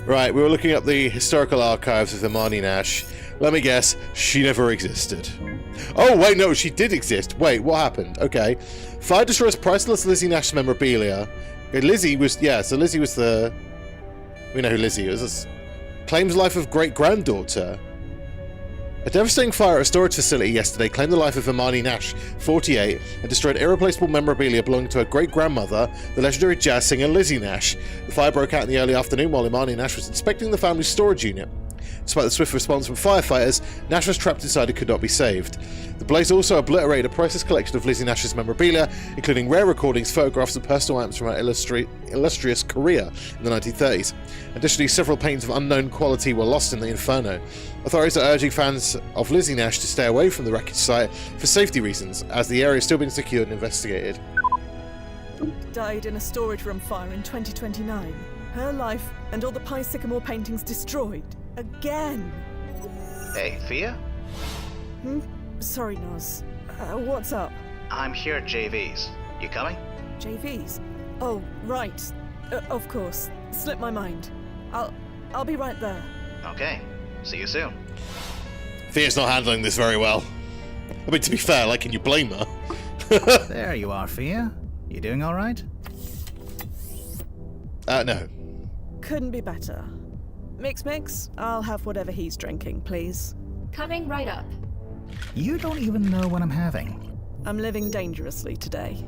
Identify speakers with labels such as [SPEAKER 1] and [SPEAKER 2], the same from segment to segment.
[SPEAKER 1] Right, we were looking up the historical archives of Imani Nash. Let me guess, she never existed. Oh, wait, no, she did exist. Wait, what happened? Okay. Fire destroys priceless Lizzie Nash memorabilia. Okay, Lizzie was... Yeah, so Lizzie was the... We know who Lizzie is. Claims life of great-granddaughter. A devastating fire at a storage facility yesterday claimed the life of Imani Nash, 48, and destroyed irreplaceable memorabilia belonging to her great-grandmother, the legendary jazz singer Lizzie Nash. The fire broke out in the early afternoon while Imani Nash was inspecting the family's storage unit. Despite the swift response from firefighters, Nash was trapped inside and could not be saved. The blaze also obliterated a priceless collection of Lizzie Nash's memorabilia, including rare recordings, photographs, and personal items from her illustrious career in the 1930s. Additionally, several paintings of unknown quality were lost in the inferno. Authorities are urging fans of Lizzie Nash to stay away from the wreckage site for safety reasons, as the area is still being secured and investigated.
[SPEAKER 2] Died in a storage room fire in 2029. Her life and all the Pie Sycamore paintings destroyed. Again!
[SPEAKER 3] Hey, Fia?
[SPEAKER 2] Sorry, Noz. What's up?
[SPEAKER 3] I'm here at JV's. You coming?
[SPEAKER 2] JV's? Oh, right. Of course. Slipped my mind. I'll be right there.
[SPEAKER 3] Okay. See you soon.
[SPEAKER 1] Fia's not handling this very well. I mean, to be fair, like, can you blame her?
[SPEAKER 4] There you are, Fia. You doing all right?
[SPEAKER 1] No.
[SPEAKER 2] Couldn't be better. Mix, I'll have whatever he's drinking, please.
[SPEAKER 5] Coming right up.
[SPEAKER 4] You don't even know what I'm having.
[SPEAKER 2] I'm living dangerously today.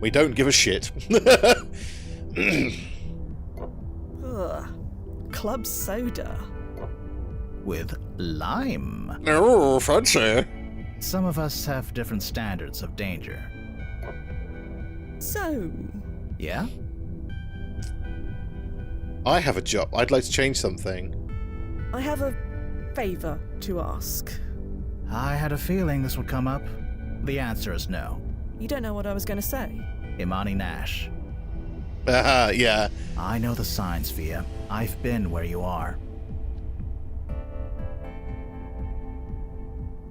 [SPEAKER 1] We don't give a shit.
[SPEAKER 2] Ugh. Club soda.
[SPEAKER 4] With lime.
[SPEAKER 1] Oh, fancy.
[SPEAKER 4] Some of us have different standards of danger.
[SPEAKER 2] So...
[SPEAKER 4] Yeah?
[SPEAKER 1] I have a job. I'd like to change something.
[SPEAKER 2] I have a favor to ask.
[SPEAKER 4] I had a feeling this would come up. The answer is no.
[SPEAKER 2] You don't know what I was going to say.
[SPEAKER 4] Imani Nash.
[SPEAKER 1] Yeah.
[SPEAKER 4] I know the signs, Fia. I've been where you are.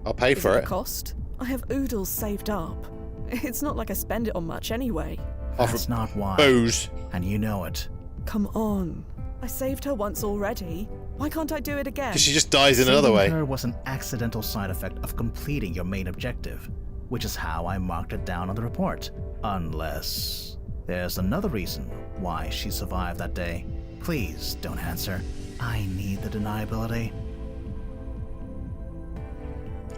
[SPEAKER 1] I'll pay for it.
[SPEAKER 2] Cost? I have oodles saved up. It's not like I spend it on much anyway.
[SPEAKER 4] That's not why.
[SPEAKER 1] Booze.
[SPEAKER 4] And you know it.
[SPEAKER 2] Come on. I saved her once already. Why can't I do it again?
[SPEAKER 1] Because she just dies in another way.
[SPEAKER 4] Saving her was an accidental side effect of completing your main objective, which is how I marked it down on the report. Unless there's another reason why she survived that day. Please don't answer. I need the deniability.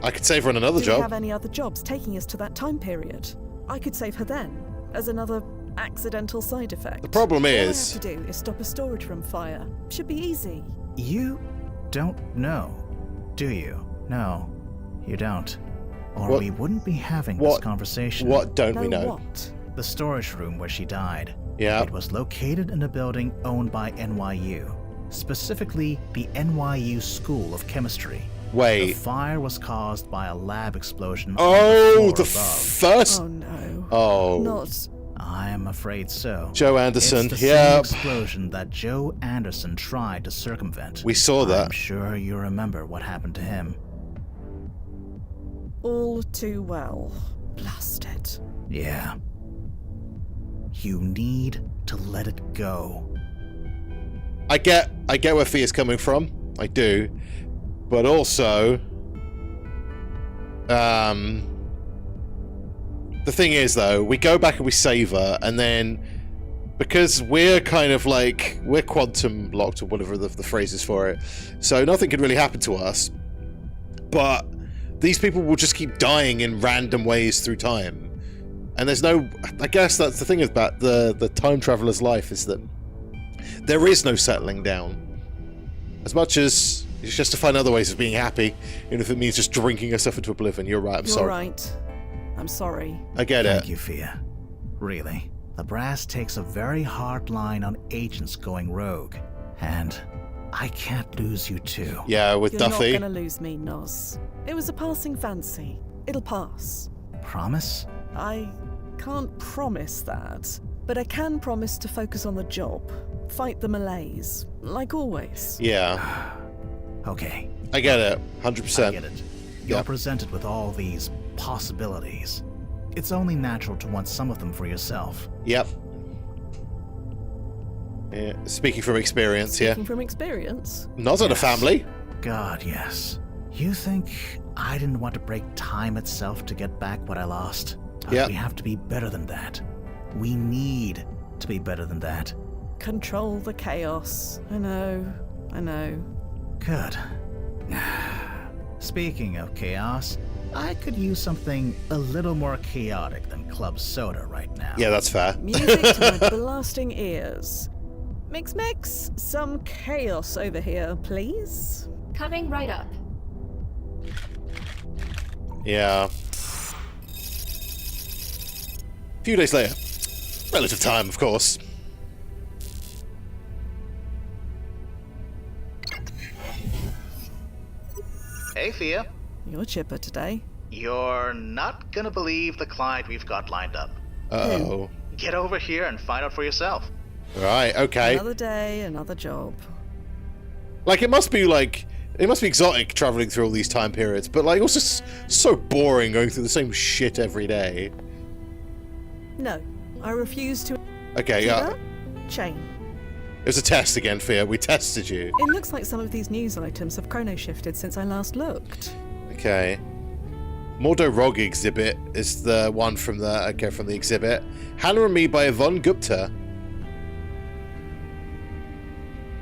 [SPEAKER 1] I could save her on another
[SPEAKER 2] Do
[SPEAKER 1] job.
[SPEAKER 2] you have any other jobs taking us to that time period? I could save her then, as another accidental side effect.
[SPEAKER 1] The problem
[SPEAKER 2] All
[SPEAKER 1] is...
[SPEAKER 2] I have to do is stop a storage room fire. Should be easy.
[SPEAKER 4] You don't know, do you? No, you don't. Or
[SPEAKER 1] What-
[SPEAKER 4] we wouldn't be having this conversation.
[SPEAKER 1] What don't we know?
[SPEAKER 2] What?
[SPEAKER 4] The storage room where she died.
[SPEAKER 1] Yeah.
[SPEAKER 4] It was located in a building owned by NYU, specifically the NYU School of Chemistry. The
[SPEAKER 1] Wait.
[SPEAKER 4] fire was caused by a lab explosion
[SPEAKER 1] Oh,
[SPEAKER 4] on
[SPEAKER 1] the
[SPEAKER 4] the floor above.
[SPEAKER 1] first...
[SPEAKER 2] Oh no.
[SPEAKER 1] Oh.
[SPEAKER 2] Not...
[SPEAKER 4] I am afraid so.
[SPEAKER 1] Joe Anderson.
[SPEAKER 4] It's the same
[SPEAKER 1] Yep.
[SPEAKER 4] explosion that Joe Anderson tried to circumvent.
[SPEAKER 1] We saw that.
[SPEAKER 4] I'm sure you remember what happened to him.
[SPEAKER 2] all too well. Blast it.
[SPEAKER 4] Yeah. You need to let it go.
[SPEAKER 1] I get where Fia's coming from. I do. But also... the thing is, though, we go back and we save her, and then... Because we're kind of like... We're quantum locked, or whatever the phrase is for it. So nothing can really happen to us. But these people will just keep dying in random ways through time. And there's no... I guess that's the thing about the time traveler's life, is that there is no settling down. As much as it's just to find other ways of being happy, even if it means just drinking yourself into oblivion. You're right, I'm sorry.
[SPEAKER 2] You're right. I'm sorry.
[SPEAKER 1] I get it.
[SPEAKER 4] Thank you, Fia. Really. The brass takes a very hard line on agents going rogue. And I can't lose you too.
[SPEAKER 1] Yeah, with
[SPEAKER 2] You're
[SPEAKER 1] Duffy.
[SPEAKER 2] not gonna lose me, Noz. It was a passing fancy. It'll pass.
[SPEAKER 4] Promise?
[SPEAKER 2] I can't promise that, but I can promise to focus on the job. Fight the malaise, like always.
[SPEAKER 1] Yeah,
[SPEAKER 4] Okay.
[SPEAKER 1] I get it. 100%.
[SPEAKER 4] I get it. You're
[SPEAKER 1] Yeah.
[SPEAKER 4] presented with all these possibilities. It's only natural to want some of them for yourself.
[SPEAKER 1] Yep. Yeah. Speaking from experience, yeah.
[SPEAKER 2] Speaking from experience.
[SPEAKER 1] Not on a family.
[SPEAKER 4] God, yes. You think I didn't want to break time itself to get back what I lost?
[SPEAKER 1] Yeah.
[SPEAKER 4] We have to be better than that. We need to be better than that.
[SPEAKER 2] Control the chaos. I know.
[SPEAKER 4] Good. Speaking of chaos, I could use something a little more chaotic than club soda right now.
[SPEAKER 1] Yeah, that's fair.
[SPEAKER 2] Music to my blasting ears. Mix, some chaos over here, please.
[SPEAKER 5] Coming right up.
[SPEAKER 1] Yeah. A few days later. Relative time, of course.
[SPEAKER 3] Hey, Fia.
[SPEAKER 2] You're chipper today.
[SPEAKER 3] You're not gonna believe the client we've got lined up.
[SPEAKER 1] Uh-oh.
[SPEAKER 3] Get over here and find out for yourself.
[SPEAKER 1] Right, okay.
[SPEAKER 2] Another day, another job.
[SPEAKER 1] Like, it must be exotic traveling through all these time periods, but like also so boring going through the same shit every day.
[SPEAKER 2] No, I refuse to.
[SPEAKER 1] Okay, yeah.
[SPEAKER 2] Chain.
[SPEAKER 1] It was a test again, Fia. We tested you.
[SPEAKER 2] It looks like some of these news items have chrono shifted since I last looked.
[SPEAKER 1] Okay. Mordo Rog exhibit is the one from the exhibit. Hannah and Me by Yvonne Gupta.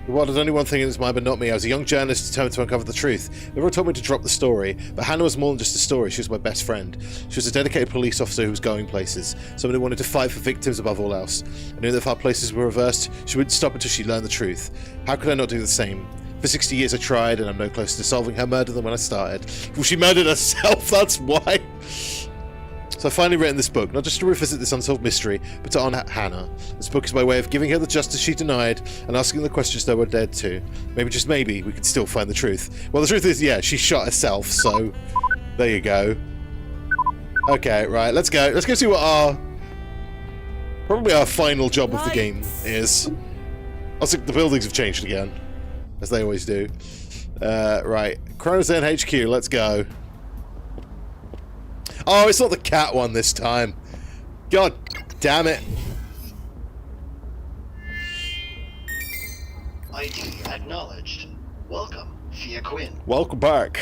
[SPEAKER 1] The world had only one thing in its mind, but not me. I was a young journalist determined to uncover the truth. Everyone told me to drop the story, but Hannah was more than just a story. She was my best friend. She was a dedicated police officer who was going places. Someone who wanted to fight for victims above all else. I knew that if our places were reversed, she wouldn't stop until she learned the truth. How could I not do the same? For 60 years I tried, and I'm no closer to solving her murder than when I started. Well, she murdered herself, that's why. So I've finally written this book, not just to revisit this unsolved mystery, but to honour Hannah. This book is my way of giving her the justice she denied, and asking the questions no one dared to. Maybe, just maybe, we could still find the truth. Well, the truth is, yeah, she shot herself, so there you go. Okay, right, let's go. Let's go see what probably our final job of the game is. Also, the buildings have changed again, as they always do. Right, ChronoZen HQ, let's go. Oh, it's not the cat one this time. God damn it.
[SPEAKER 6] ID acknowledged. Welcome, Fia Quinn.
[SPEAKER 1] Welcome back.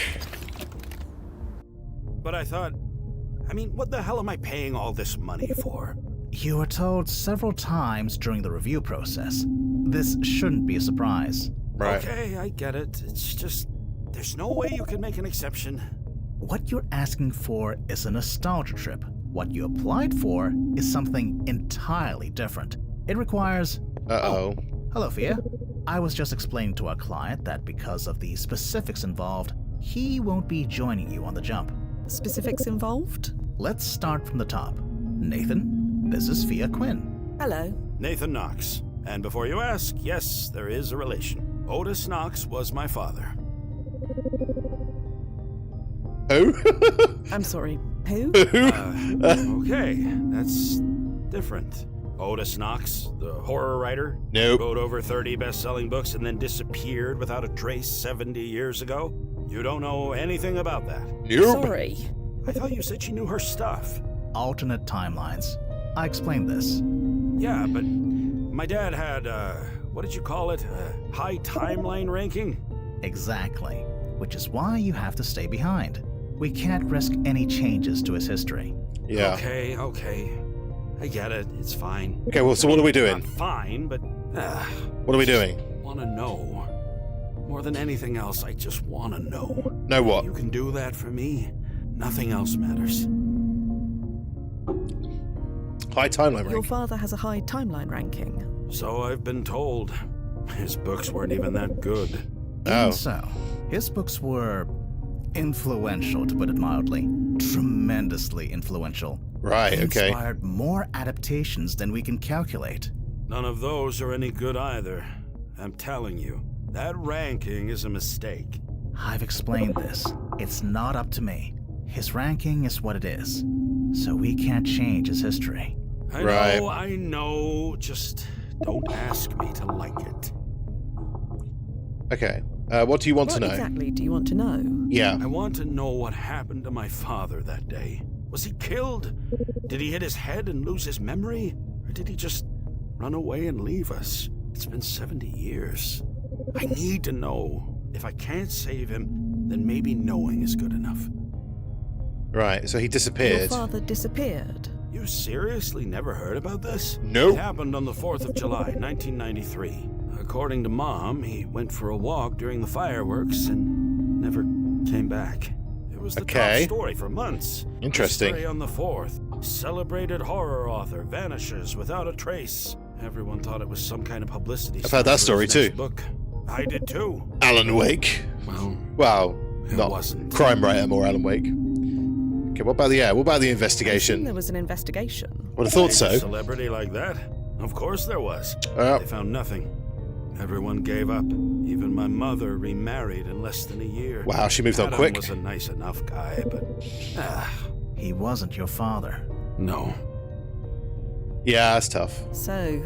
[SPEAKER 7] But I thought, what the hell am I paying all this money for?
[SPEAKER 4] You were told several times during the review process. This shouldn't be a surprise.
[SPEAKER 1] Right.
[SPEAKER 7] Okay, I get it. It's just, there's no way you can make an exception.
[SPEAKER 4] What you're asking for is a nostalgia trip. What you applied for is something entirely different. It requires...
[SPEAKER 1] Uh-oh.
[SPEAKER 4] Hello, Fia. I was just explaining to our client that because of the specifics involved, he won't be joining you on the jump.
[SPEAKER 2] Specifics involved?
[SPEAKER 4] Let's start from the top. Nathan, this is Fia Quinn.
[SPEAKER 2] Hello.
[SPEAKER 7] Nathan Knox. And before you ask, yes, there is a relation. Otis Knox was my father.
[SPEAKER 1] Who?
[SPEAKER 2] I'm sorry. Who?
[SPEAKER 7] Okay, that's different. Otis Knox, the horror writer,
[SPEAKER 1] Nope.
[SPEAKER 7] wrote over 30 best-selling books and then disappeared without a trace 70 years ago. You don't know anything about that.
[SPEAKER 1] Nope.
[SPEAKER 2] Sorry.
[SPEAKER 7] I thought you said she knew her stuff.
[SPEAKER 4] Alternate timelines. I explained this.
[SPEAKER 7] Yeah, but my dad had, what did you call it? A high timeline ranking?
[SPEAKER 4] Exactly. Which is why you have to stay behind. We can't risk any changes to his history.
[SPEAKER 1] Yeah.
[SPEAKER 7] Okay. I get it. It's fine.
[SPEAKER 1] Okay, well, so what are we doing?
[SPEAKER 7] Not fine, but...
[SPEAKER 1] What are we doing?
[SPEAKER 7] Want to know. More than anything else, I just want to know.
[SPEAKER 1] Know what?
[SPEAKER 7] You can do that for me. Nothing else matters.
[SPEAKER 1] High timeline
[SPEAKER 2] Your
[SPEAKER 1] rank.
[SPEAKER 2] father has a high timeline ranking.
[SPEAKER 7] So I've been told. His books weren't even that good.
[SPEAKER 1] Oh.
[SPEAKER 4] Even so, his books were influential, to put it mildly. Tremendously influential.
[SPEAKER 1] Right,
[SPEAKER 4] They
[SPEAKER 1] okay.
[SPEAKER 4] inspired more adaptations than we can calculate.
[SPEAKER 7] None of those are any good either. I'm telling you, that ranking is a mistake.
[SPEAKER 4] I've explained this. It's not up to me. His ranking is what it is. So we can't change his history.
[SPEAKER 7] I know. Just don't ask me to like it.
[SPEAKER 1] Okay. What do you want to know?
[SPEAKER 2] What exactly do you want to know?
[SPEAKER 1] Yeah.
[SPEAKER 7] I want to know what happened to my father that day. Was he killed? Did he hit his head and lose his memory? Or did he just run away and leave us? It's been 70 years. I need to know. If I can't save him, then maybe knowing is good enough.
[SPEAKER 1] Right, so he
[SPEAKER 2] Your
[SPEAKER 1] disappeared.
[SPEAKER 2] father disappeared.
[SPEAKER 7] You seriously never heard about this?
[SPEAKER 1] Nope.
[SPEAKER 7] It happened on the 4th of July, 1993. According to Mom, he went for a walk during the fireworks and never came back. It was the
[SPEAKER 1] Okay.
[SPEAKER 7] top story for months.
[SPEAKER 1] Interesting.
[SPEAKER 7] Astray on the 4th. Celebrated horror author vanishes without a trace. Everyone thought it was some kind of publicity.
[SPEAKER 1] I've heard that
[SPEAKER 7] stunt for
[SPEAKER 1] story
[SPEAKER 7] his
[SPEAKER 1] too.
[SPEAKER 7] next book. I did too.
[SPEAKER 1] Alan Wake.
[SPEAKER 7] Well,
[SPEAKER 1] Wow,
[SPEAKER 7] it
[SPEAKER 1] not
[SPEAKER 7] wasn't.
[SPEAKER 1] crime writer more Alan Wake. Okay, what about the
[SPEAKER 2] I assume
[SPEAKER 1] investigation?
[SPEAKER 2] there was an investigation.
[SPEAKER 1] Would have thought
[SPEAKER 7] A
[SPEAKER 1] so.
[SPEAKER 7] celebrity like that? Of course there was.
[SPEAKER 1] Uh,
[SPEAKER 7] They found nothing. Everyone gave up. Even my mother remarried in less than a year.
[SPEAKER 1] Wow, she moved on
[SPEAKER 7] Adam
[SPEAKER 1] quick.
[SPEAKER 7] was a nice enough guy, but
[SPEAKER 4] He wasn't your father.
[SPEAKER 7] no.
[SPEAKER 1] Yeah, that's tough.
[SPEAKER 2] So,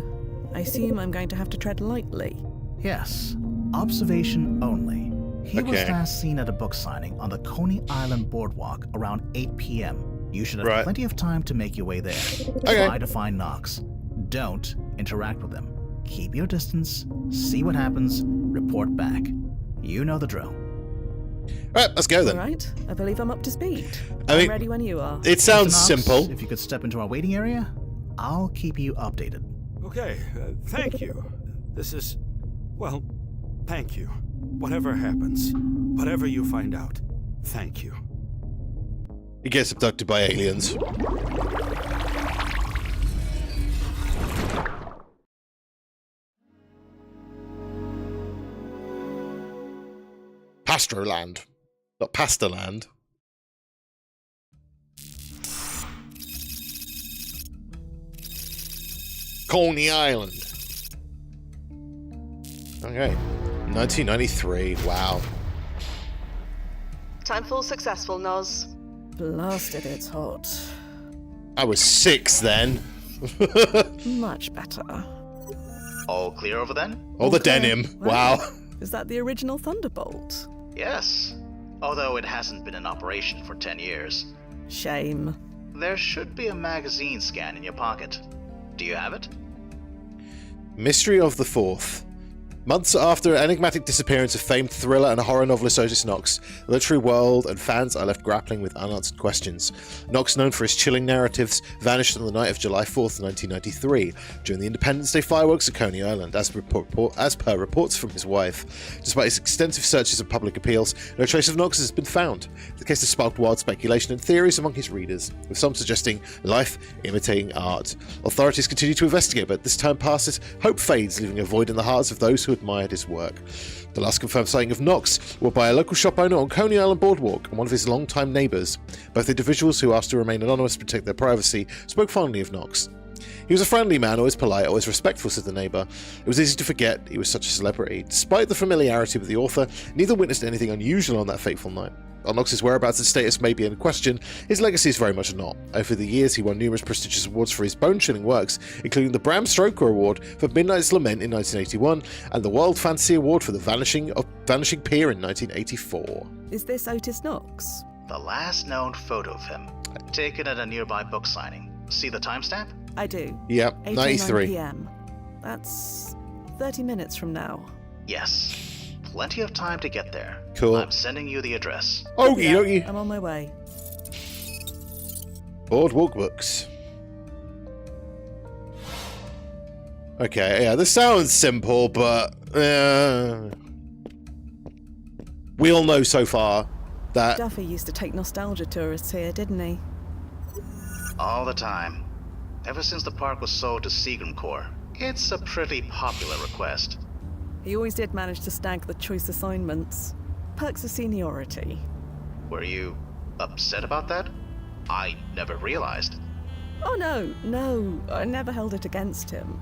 [SPEAKER 2] I assume I'm going to have to tread lightly.
[SPEAKER 4] Yes, observation only. He was
[SPEAKER 1] Okay.
[SPEAKER 4] last seen at a book signing on the Coney Island boardwalk around 8 p.m. You should have
[SPEAKER 1] Right.
[SPEAKER 4] plenty of time to make your way there.
[SPEAKER 1] Okay.
[SPEAKER 4] Try to find Knox. Don't interact with him. Keep your distance, see what happens, report back. You know the drill.
[SPEAKER 1] Right, let's go then.
[SPEAKER 2] All right, I believe I'm up to speed.
[SPEAKER 1] I
[SPEAKER 2] I'm
[SPEAKER 1] mean-
[SPEAKER 2] ready when you are.
[SPEAKER 1] It sounds
[SPEAKER 4] Mr. Knox,
[SPEAKER 1] simple.
[SPEAKER 4] If you could step into our waiting area, I'll keep you updated.
[SPEAKER 7] Okay, thank you. This is... well, thank you. Whatever happens, whatever you find out, thank you.
[SPEAKER 1] He gets abducted by aliens. Pastroland. Not Pastaland. Coney Island. Okay. 1993. Wow.
[SPEAKER 5] Timefall successful, Noz.
[SPEAKER 2] Blasted, it's hot.
[SPEAKER 1] I was 6 then.
[SPEAKER 2] Much better.
[SPEAKER 3] All clear over then?
[SPEAKER 1] All the
[SPEAKER 2] clear.
[SPEAKER 1] denim. Wow.
[SPEAKER 2] Is that the original Thunderbolt?
[SPEAKER 3] Yes. Although it hasn't been in operation for 10 years.
[SPEAKER 2] Shame.
[SPEAKER 3] There should be a magazine scan in your pocket. Do you have it?
[SPEAKER 1] Mystery of the 4th. Months after an enigmatic disappearance of famed thriller and horror novelist Otis Knox, the literary world and fans are left grappling with unanswered questions. Knox, known for his chilling narratives, vanished on the night of July 4th, 1993, during the Independence Day fireworks at Coney Island, as per reports from his wife. Despite his extensive searches and public appeals, no trace of Knox has been found. The case has sparked wild speculation and theories among his readers, with some suggesting life imitating art. Authorities continue to investigate, but this time passes, hope fades, leaving a void in the hearts of those who admired his work. The last confirmed sighting of Knox were by a local shop owner on Coney Island Boardwalk and one of his long-time neighbours. Both individuals, who asked to remain anonymous to protect their privacy, spoke fondly of Knox. He was a friendly man, always polite, always respectful, said the neighbour. It was easy to forget he was such a celebrity. Despite the familiarity with the author, neither witnessed anything unusual on that fateful night. While Knox's whereabouts and status may be in question, his legacy is very much not. Over the years, he won numerous prestigious awards for his bone-chilling works, including the Bram Stoker Award for Midnight's Lament in 1981 and the World Fantasy Award for the Vanishing Pier in 1984.
[SPEAKER 2] Is this Otis Knox?
[SPEAKER 3] The last known photo of him, taken at a nearby book signing. See the timestamp?
[SPEAKER 2] I do.
[SPEAKER 1] Yep,
[SPEAKER 2] 8:09
[SPEAKER 1] 93.
[SPEAKER 2] p.m. That's 30 minutes from now.
[SPEAKER 3] Yes. Plenty of time to get there.
[SPEAKER 1] Cool.
[SPEAKER 3] I'm sending you the address.
[SPEAKER 1] Okie
[SPEAKER 2] Yeah,
[SPEAKER 1] dokie.
[SPEAKER 2] I'm on my way.
[SPEAKER 1] Boardwalk books. Okay, yeah, this sounds simple, but we all know so far that
[SPEAKER 2] Duffy used to take nostalgia tourists here, didn't he?
[SPEAKER 3] All the time. Ever since the park was sold to Seagram Corps. It's a pretty popular request.
[SPEAKER 2] He always did manage to snag the choice assignments. Perks of seniority.
[SPEAKER 3] Were you upset about that? I never realized.
[SPEAKER 2] Oh no, I never held it against him.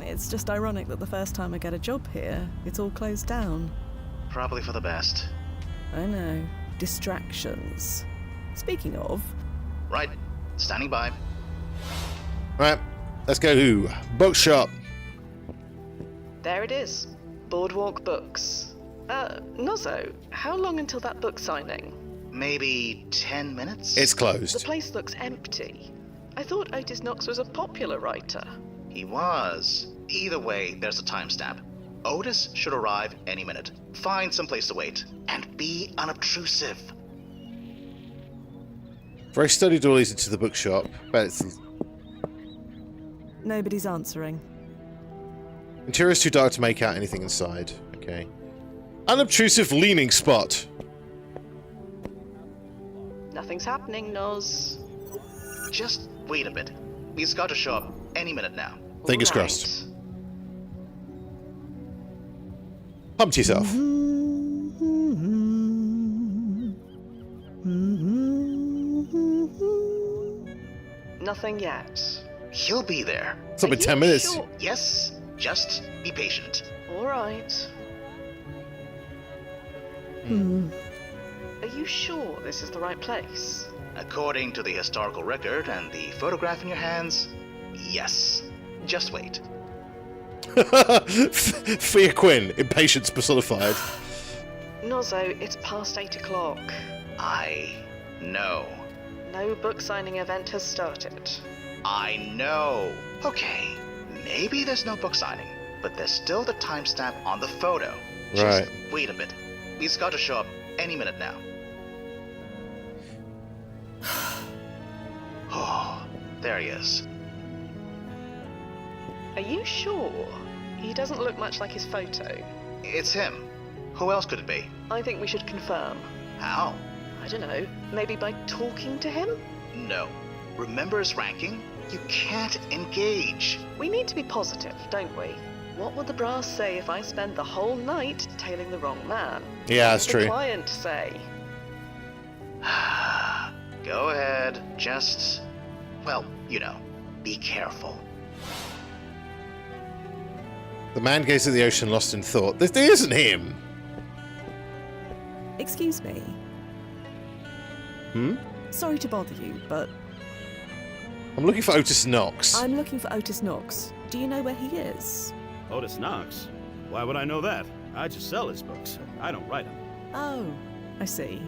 [SPEAKER 2] It's just ironic that the first time I get a job here, it's all closed down.
[SPEAKER 3] Probably for the best.
[SPEAKER 2] I know. Distractions. Speaking of,
[SPEAKER 3] Right. Standing by.
[SPEAKER 1] right, let's go bookshop.
[SPEAKER 5] There it is. Boardwalk Books. Nozzo, how long until that book signing?
[SPEAKER 3] Maybe 10 minutes?
[SPEAKER 1] It's
[SPEAKER 5] The
[SPEAKER 1] closed.
[SPEAKER 5] place looks empty. I thought Otis Knox was a popular writer.
[SPEAKER 3] He was. Either way, there's a timestamp. Otis should arrive any minute. Find some place to wait. And be unobtrusive.
[SPEAKER 1] Very study door leads into the bookshop. But it's...
[SPEAKER 2] Nobody's answering.
[SPEAKER 1] Interior's too dark to make out anything inside. Okay. Unobtrusive leaning spot.
[SPEAKER 5] Nothing's happening, Noz.
[SPEAKER 3] Just wait a bit. He's got to show up any minute now.
[SPEAKER 1] Fingers
[SPEAKER 5] Right.
[SPEAKER 1] crossed. Hump to yourself.
[SPEAKER 5] Nothing yet.
[SPEAKER 3] He'll be there.
[SPEAKER 1] It's up in
[SPEAKER 5] Are
[SPEAKER 1] 10
[SPEAKER 5] you
[SPEAKER 1] minutes.
[SPEAKER 5] sure?
[SPEAKER 3] Yes, just be patient.
[SPEAKER 5] All right. Are you sure this is the right place?
[SPEAKER 3] According to the historical record and the photograph in your hands, yes. Just wait.
[SPEAKER 1] Fia Quinn, impatience personified.
[SPEAKER 5] Nozzo, it's past 8 o'clock.
[SPEAKER 3] I know.
[SPEAKER 5] No book signing event has started.
[SPEAKER 3] I know. Okay, maybe there's no book signing, but there's still the timestamp on the photo.
[SPEAKER 1] Right.
[SPEAKER 3] Just wait a bit. He's got to show up any minute now. Oh, there he is.
[SPEAKER 5] Are you sure? He doesn't look much like his photo.
[SPEAKER 3] It's him. Who else could it be?
[SPEAKER 5] I think we should confirm.
[SPEAKER 3] How?
[SPEAKER 5] I don't know, maybe by talking to him?
[SPEAKER 3] No. Remember his ranking? You can't engage.
[SPEAKER 5] We need to be positive, don't we? What would the brass say if I spend the whole night tailing the wrong man?
[SPEAKER 1] Yeah, that's
[SPEAKER 5] What would the
[SPEAKER 1] true.
[SPEAKER 5] client say?
[SPEAKER 3] Go ahead. Just, well, you know, be careful.
[SPEAKER 1] The man gazed at the ocean, lost in thought. This isn't him.
[SPEAKER 2] Excuse me. Sorry to bother you, but
[SPEAKER 1] I'm looking for Otis Knox.
[SPEAKER 2] I'm looking for Otis Knox. Do you know where he is?
[SPEAKER 7] Otis Knox? Why would I know that? I just sell his books. I don't write them.
[SPEAKER 2] Oh, I see.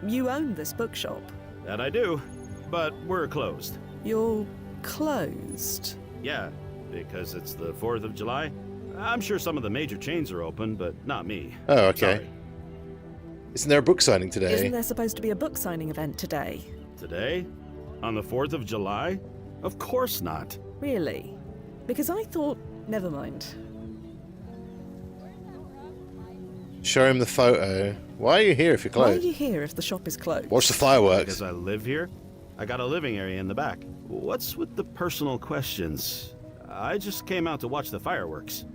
[SPEAKER 2] You own this bookshop.
[SPEAKER 7] That I do, but we're closed.
[SPEAKER 2] You're closed.
[SPEAKER 7] Yeah, because it's the 4th of July. I'm sure some of the major chains are open, but not me.
[SPEAKER 1] Oh, okay.
[SPEAKER 7] Sorry.
[SPEAKER 1] Isn't there a book signing today?
[SPEAKER 2] Isn't there supposed to be a book signing event today?
[SPEAKER 7] Today? On the 4th of July? Of course not.
[SPEAKER 2] Really? Because I thought... Never mind.
[SPEAKER 1] Show him the photo. Why are you here if you're
[SPEAKER 2] Why are
[SPEAKER 1] closed?
[SPEAKER 2] you here if the shop is closed?
[SPEAKER 1] Watch the fireworks.
[SPEAKER 7] Because I live here. I got a living area in the back. What's with the personal questions? I just came out to watch the fireworks.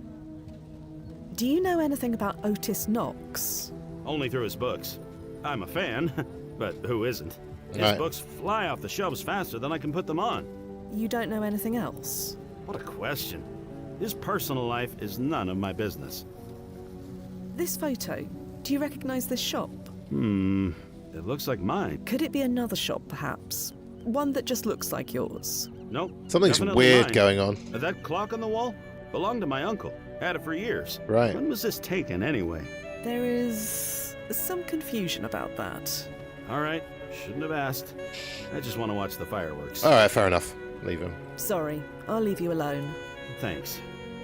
[SPEAKER 2] Do you know anything about Otis Knox?
[SPEAKER 7] Only through his books. I'm a fan, but who isn't? His
[SPEAKER 1] Right.
[SPEAKER 7] books fly off the shelves faster than I can put them on.
[SPEAKER 2] You don't know anything else?
[SPEAKER 7] What a question. His personal life is none of my business.
[SPEAKER 2] This photo, do you recognize this shop?
[SPEAKER 7] It looks like mine.
[SPEAKER 2] Could it be another shop, perhaps? One that just looks like yours?
[SPEAKER 7] Nope.
[SPEAKER 1] Something's
[SPEAKER 7] definitely
[SPEAKER 1] weird
[SPEAKER 7] mine.
[SPEAKER 1] going on.
[SPEAKER 7] That clock on the wall belonged to my uncle. Had it for years.
[SPEAKER 1] Right.
[SPEAKER 7] When was this taken anyway?
[SPEAKER 2] There is some confusion about that.
[SPEAKER 7] All right. Shouldn't have asked. I just want to watch the fireworks.
[SPEAKER 1] Alright, fair enough. Leave him.
[SPEAKER 2] Sorry, I'll leave you alone.
[SPEAKER 7] Thanks.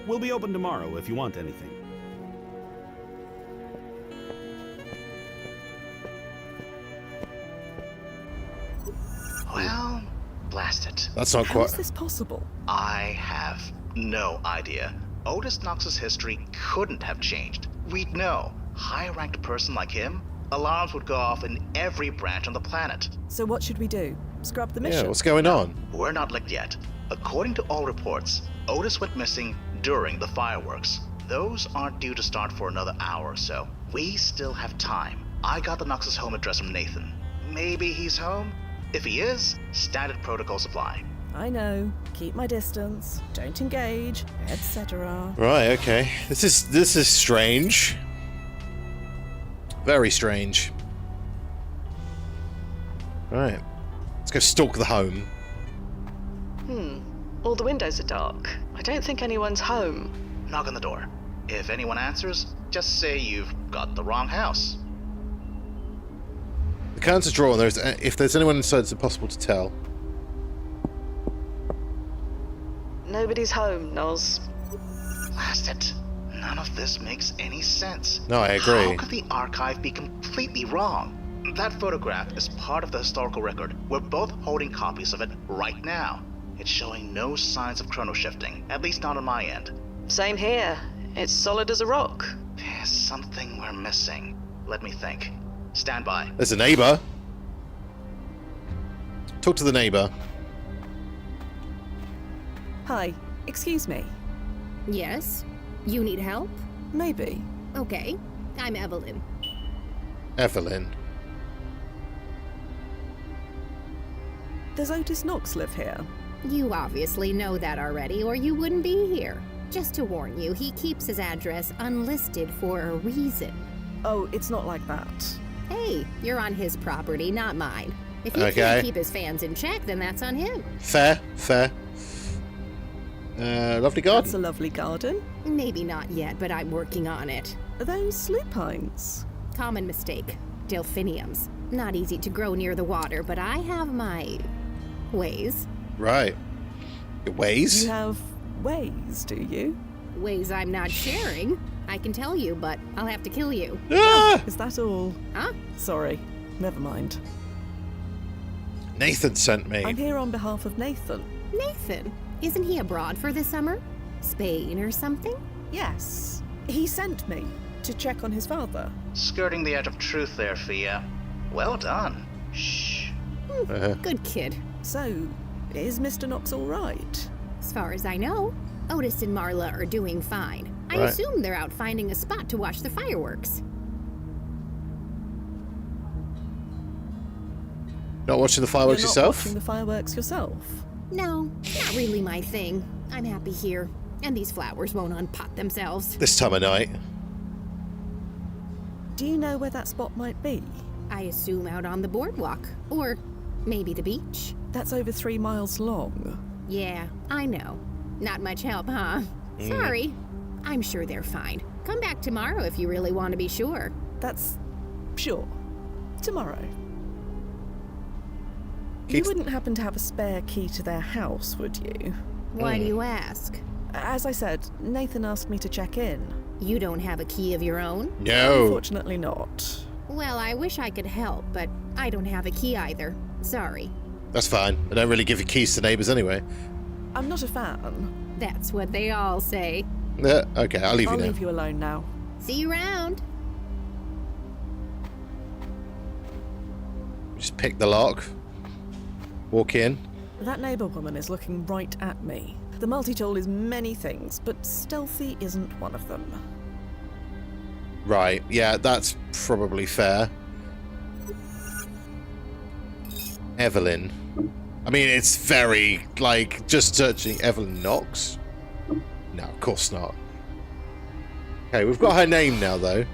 [SPEAKER 7] We'll be open tomorrow if you want anything.
[SPEAKER 3] Well, blast it.
[SPEAKER 1] That's not
[SPEAKER 2] How
[SPEAKER 1] quite...
[SPEAKER 2] is this possible?
[SPEAKER 3] I have no idea. Otis Knox's history couldn't have changed. We'd know. High-ranked person like him, alarms would go off in every branch on the planet.
[SPEAKER 2] So what should we do? Scrub the mission?
[SPEAKER 1] Yeah, what's going on?
[SPEAKER 3] We're not licked yet. According to all reports, Otis went missing during the fireworks. Those aren't due to start for another hour or so. We still have time. I got the Knox's home address from Nathan. Maybe he's home? If he is, standard protocols apply.
[SPEAKER 2] I know. Keep my distance. Don't engage, etc.
[SPEAKER 1] Right, okay. This is strange. Very strange. Right. Let's go stalk the home.
[SPEAKER 5] All the windows are dark. I don't think anyone's home.
[SPEAKER 3] Knock on the door. If anyone answers, just say you've got the wrong house.
[SPEAKER 1] The curtains are drawn. If there's anyone inside, it's impossible to tell.
[SPEAKER 5] No Nobody's home, Noz.
[SPEAKER 3] Blast it. None of this makes any sense.
[SPEAKER 1] No, I agree.
[SPEAKER 3] How could the archive be completely wrong? That photograph is part of the historical record. We're both holding copies of it right now. It's showing no signs of chrono shifting, at least not on my end.
[SPEAKER 5] Same here. It's solid as a rock.
[SPEAKER 3] There's something we're missing. Let me think. Stand by.
[SPEAKER 1] There's a neighbor. Talk to the neighbor.
[SPEAKER 2] Hi, excuse me.
[SPEAKER 8] Yes? You need help?
[SPEAKER 2] Maybe.
[SPEAKER 8] Okay. I'm Evelyn.
[SPEAKER 1] Evelyn.
[SPEAKER 2] Does Otis Knox live here?
[SPEAKER 8] You obviously know that already, or you wouldn't be here. Just to warn you, he keeps his address unlisted for a reason.
[SPEAKER 2] Oh, it's not like that.
[SPEAKER 8] Hey, you're on his property, not mine. If he
[SPEAKER 1] Okay.
[SPEAKER 8] can't keep his fans in check, then that's on him.
[SPEAKER 1] Fair, fair. Lovely garden.
[SPEAKER 2] That's a lovely garden.
[SPEAKER 8] Maybe not yet, but I'm working on it.
[SPEAKER 2] Are those lupines?
[SPEAKER 8] Common mistake. Delphiniums. Not easy to grow near the water, but I have my ways.
[SPEAKER 1] Right. Your ways?
[SPEAKER 2] You have ways, do you?
[SPEAKER 8] Ways I'm not sharing. I can tell you, but I'll have to kill you.
[SPEAKER 1] Ah!
[SPEAKER 2] Is that all?
[SPEAKER 8] Huh?
[SPEAKER 2] Sorry, never mind.
[SPEAKER 1] Nathan sent me.
[SPEAKER 2] I'm here on behalf of Nathan.
[SPEAKER 8] Nathan? Isn't he abroad for the summer? Spain or something?
[SPEAKER 2] Yes. He sent me to check on his father.
[SPEAKER 3] Skirting the edge of truth there, Fia. Well done. Shh.
[SPEAKER 8] Good kid.
[SPEAKER 2] So, is Mr. Knox all right?
[SPEAKER 8] As far as I know, Otis and Marla are doing fine. I
[SPEAKER 1] Right.
[SPEAKER 8] assume they're out finding a spot to watch the fireworks.
[SPEAKER 1] Not watching the fireworks
[SPEAKER 2] You're not
[SPEAKER 1] yourself?
[SPEAKER 2] watching the fireworks yourself?
[SPEAKER 8] No, not really my thing. I'm happy here, and these flowers won't unpot themselves.
[SPEAKER 1] This time of night.
[SPEAKER 2] Do you know where that spot might be?
[SPEAKER 8] I assume out on the boardwalk, or maybe the beach.
[SPEAKER 2] That's over 3 miles long.
[SPEAKER 8] Yeah, I know. Not much help, huh? Sorry. I'm sure they're fine. Come back tomorrow if you really want to be sure.
[SPEAKER 2] That's... sure. Tomorrow. You
[SPEAKER 1] Keith-
[SPEAKER 2] wouldn't happen to have a spare key to their house, would you?
[SPEAKER 8] Why do you ask?
[SPEAKER 2] As I said, Nathan asked me to check in.
[SPEAKER 8] You don't have a key of your own?
[SPEAKER 1] No.
[SPEAKER 2] Unfortunately not.
[SPEAKER 8] Well, I wish I could help, but I don't have a key either. Sorry.
[SPEAKER 1] That's fine. I don't really give you keys to neighbours anyway.
[SPEAKER 2] I'm not a fan.
[SPEAKER 8] That's what they all say.
[SPEAKER 1] Okay, I'll leave
[SPEAKER 2] I'll
[SPEAKER 1] you now.
[SPEAKER 2] leave you alone now.
[SPEAKER 8] See you around.
[SPEAKER 1] Just pick the lock. Walk in.
[SPEAKER 2] That neighbour woman is looking right at me. The multi-tool is many things, but stealthy isn't one of them.
[SPEAKER 1] Right, yeah, that's probably fair. Evelyn. I mean, it's very, like, just searching Evelyn Knox? No, of course not. Okay, we've got her name now, though.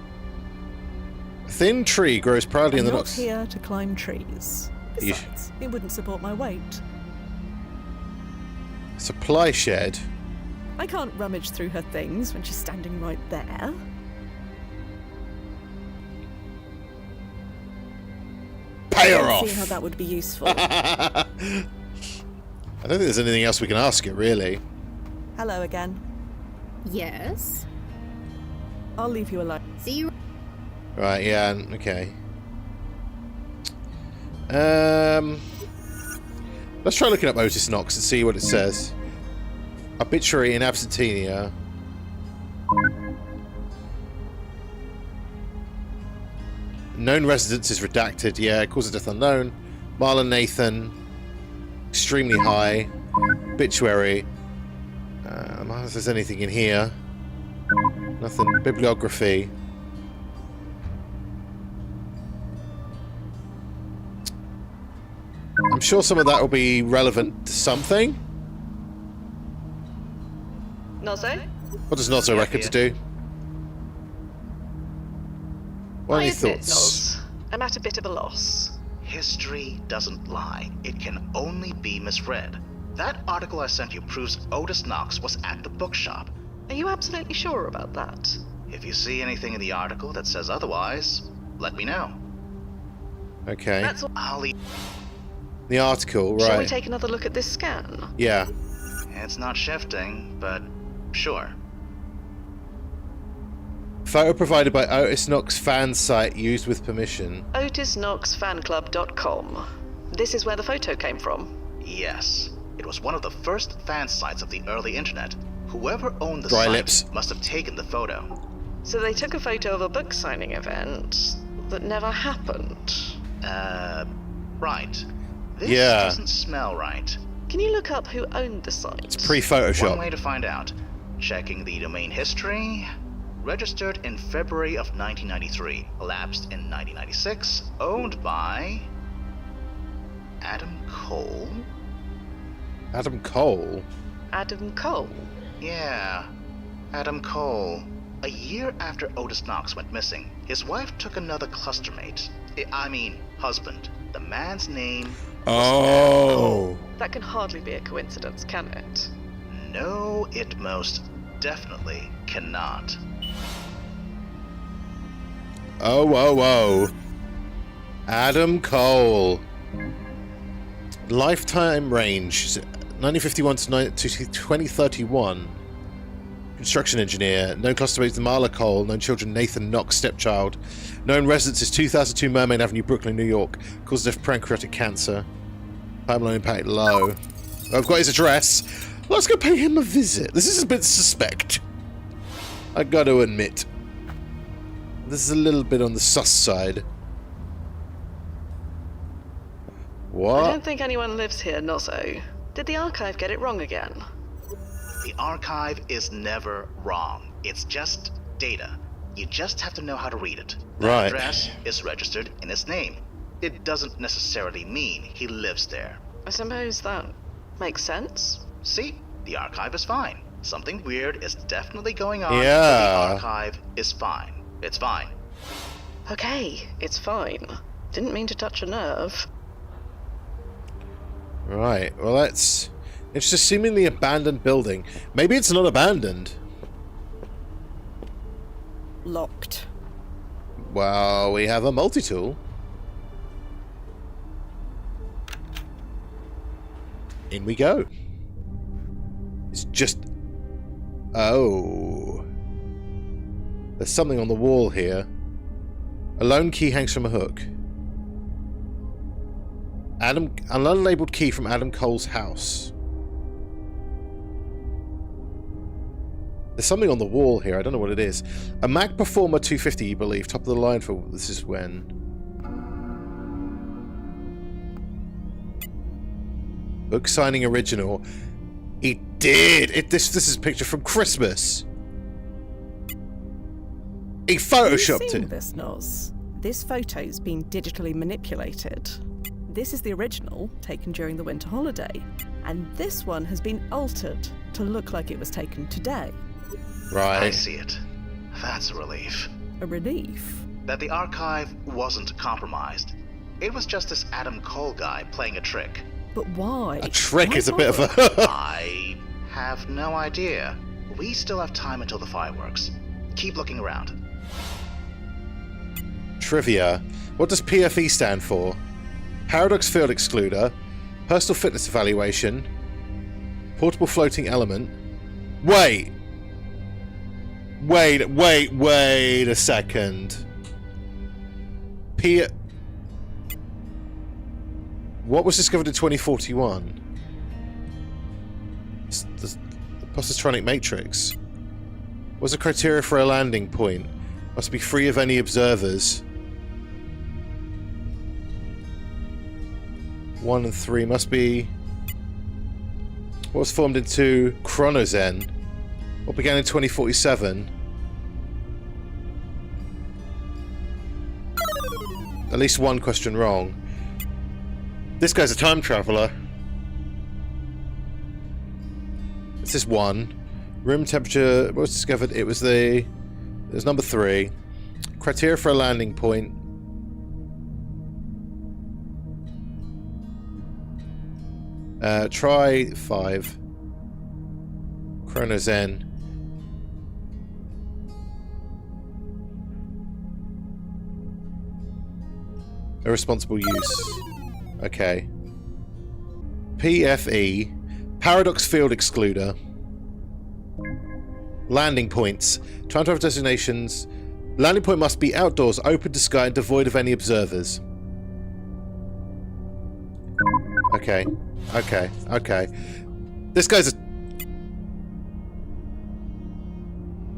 [SPEAKER 1] A thin tree grows proudly
[SPEAKER 2] I'm
[SPEAKER 1] in the
[SPEAKER 2] not
[SPEAKER 1] Knox.
[SPEAKER 2] here to climb trees.
[SPEAKER 1] You-
[SPEAKER 2] Besides, it wouldn't support my weight.
[SPEAKER 1] Supply shed.
[SPEAKER 2] I can't rummage through her things when she's standing right there.
[SPEAKER 1] Pay her
[SPEAKER 2] I
[SPEAKER 1] off!
[SPEAKER 2] don't see how that would be useful.
[SPEAKER 1] I don't think there's anything else we can ask her, really.
[SPEAKER 2] Hello again.
[SPEAKER 8] Yes.
[SPEAKER 2] I'll leave you alone.
[SPEAKER 8] See you.
[SPEAKER 1] Right, yeah, okay. Let's try looking up Otis Knox and see what it says. Obituary in absentia. Known residence is redacted. Yeah, cause of death unknown. Marlon Nathan. Extremely high. Obituary. I don't know if there's anything in here. Nothing. Bibliography. I'm sure some of that will be relevant to something.
[SPEAKER 5] Nozo?
[SPEAKER 1] What does Nozzo reckon to do? What are
[SPEAKER 5] I
[SPEAKER 1] your
[SPEAKER 5] admit,
[SPEAKER 1] thoughts?
[SPEAKER 5] Noz, I'm at a bit of a loss.
[SPEAKER 3] History doesn't lie. It can only be misread. That article I sent you proves Otis Knox was at the bookshop.
[SPEAKER 5] Are you absolutely sure about that?
[SPEAKER 3] If you see anything in the article that says otherwise, let me know.
[SPEAKER 1] Okay.
[SPEAKER 5] That's all.
[SPEAKER 3] I'll leave.
[SPEAKER 1] The article,
[SPEAKER 5] Shall we
[SPEAKER 1] right.
[SPEAKER 5] take another look at this scan?
[SPEAKER 1] Yeah.
[SPEAKER 3] It's not shifting, but sure.
[SPEAKER 1] Photo provided by Otis Knox fan site used with permission.
[SPEAKER 5] OtisKnoxFanClub.com. This is where the photo came from.
[SPEAKER 3] Yes. It was one of the first fan sites of the early internet. Whoever owned the
[SPEAKER 1] Dry
[SPEAKER 3] site
[SPEAKER 1] lips.
[SPEAKER 3] must have taken the photo.
[SPEAKER 5] So they took a photo of a book signing event that never happened.
[SPEAKER 3] Right. This
[SPEAKER 1] Yeah.
[SPEAKER 3] doesn't smell right.
[SPEAKER 5] Can you look up who owned the site?
[SPEAKER 1] It's pre-Photoshop.
[SPEAKER 3] One way to find out. Checking the domain history. Registered in February of 1993. Elapsed in 1996. Owned by... Adam Cole?
[SPEAKER 1] Adam Cole?
[SPEAKER 5] Adam Cole.
[SPEAKER 3] Yeah, Adam Cole. A year after Otis Knox went missing, his wife took another clustermate. Husband. The man's name was Adam Cole.
[SPEAKER 5] That can hardly be a coincidence, can it?
[SPEAKER 3] No, it most definitely cannot.
[SPEAKER 1] Oh. Adam Cole. Lifetime range 1951 to 2031. Construction engineer. Known clustermates Marla Cole. Known children Nathan Knox, stepchild. Known residences 2002 Mermaid Avenue, Brooklyn, New York. Cause of death pancreatic cancer. Timeline impact low. I've got his address. Let's go pay him a visit. This is a bit suspect. I got to admit. This is a little bit on the sus side. What?
[SPEAKER 5] I don't think anyone lives here, Nozzo. Did the archive get it wrong again?
[SPEAKER 3] The archive is never wrong. It's just data. You just have to know how to read it. The
[SPEAKER 1] Right.
[SPEAKER 3] address is registered in his name. It doesn't necessarily mean he lives there.
[SPEAKER 5] I suppose that makes sense.
[SPEAKER 3] See? The archive is fine. Something weird is definitely going on,
[SPEAKER 1] Yeah.
[SPEAKER 3] but the archive is fine. It's fine.
[SPEAKER 5] Okay, it's fine. Didn't mean to touch a nerve.
[SPEAKER 1] Right, well that's... It's just seemingly abandoned building. Maybe it's not abandoned.
[SPEAKER 2] Locked.
[SPEAKER 1] Well, we have a multi-tool. In we go. It's just... Oh. There's something on the wall here. A lone key hangs from a hook. An unlabeled key from Adam Cole's house. There's something on the wall here. I don't know what it is. A Mac Performer 250, you believe. Top of the line for... This is when... Book signing original. He did! This is a picture from Christmas. He photoshopped
[SPEAKER 2] Have you seen
[SPEAKER 1] it.
[SPEAKER 2] this, Noz? This photo's been digitally manipulated. This is the original, taken during the winter holiday. And this one has been altered to look like it was taken today.
[SPEAKER 1] Right.
[SPEAKER 3] I see it. That's a relief.
[SPEAKER 2] A relief.
[SPEAKER 3] That the archive wasn't compromised. It was just this Adam Cole guy playing a trick.
[SPEAKER 2] But why?
[SPEAKER 1] A trick
[SPEAKER 2] Why
[SPEAKER 1] is a bit of
[SPEAKER 2] bother?
[SPEAKER 1] a...
[SPEAKER 3] I have no idea. We still have time until the fireworks. Keep looking around.
[SPEAKER 1] Trivia. What does PFE stand for? Paradox Field Excluder. Personal Fitness Evaluation. Portable Floating Element. Wait a second. What was discovered in 2041? The positronic matrix. What's the criteria for a landing point? Must be free of any observers. 1 and 3 must be... What was formed into ChronoZen? What began in 2047? At least one question wrong. This guy's a time traveler. This is 1. Room temperature... What was discovered? It was number 3. Criteria for a landing point. Try 5. ChronoZen. Irresponsible use. Okay. PFE. Paradox field excluder. Landing points. Time travel destinations. Landing point must be outdoors, open to sky, and devoid of any observers. Okay. Okay. Okay. This guy's a...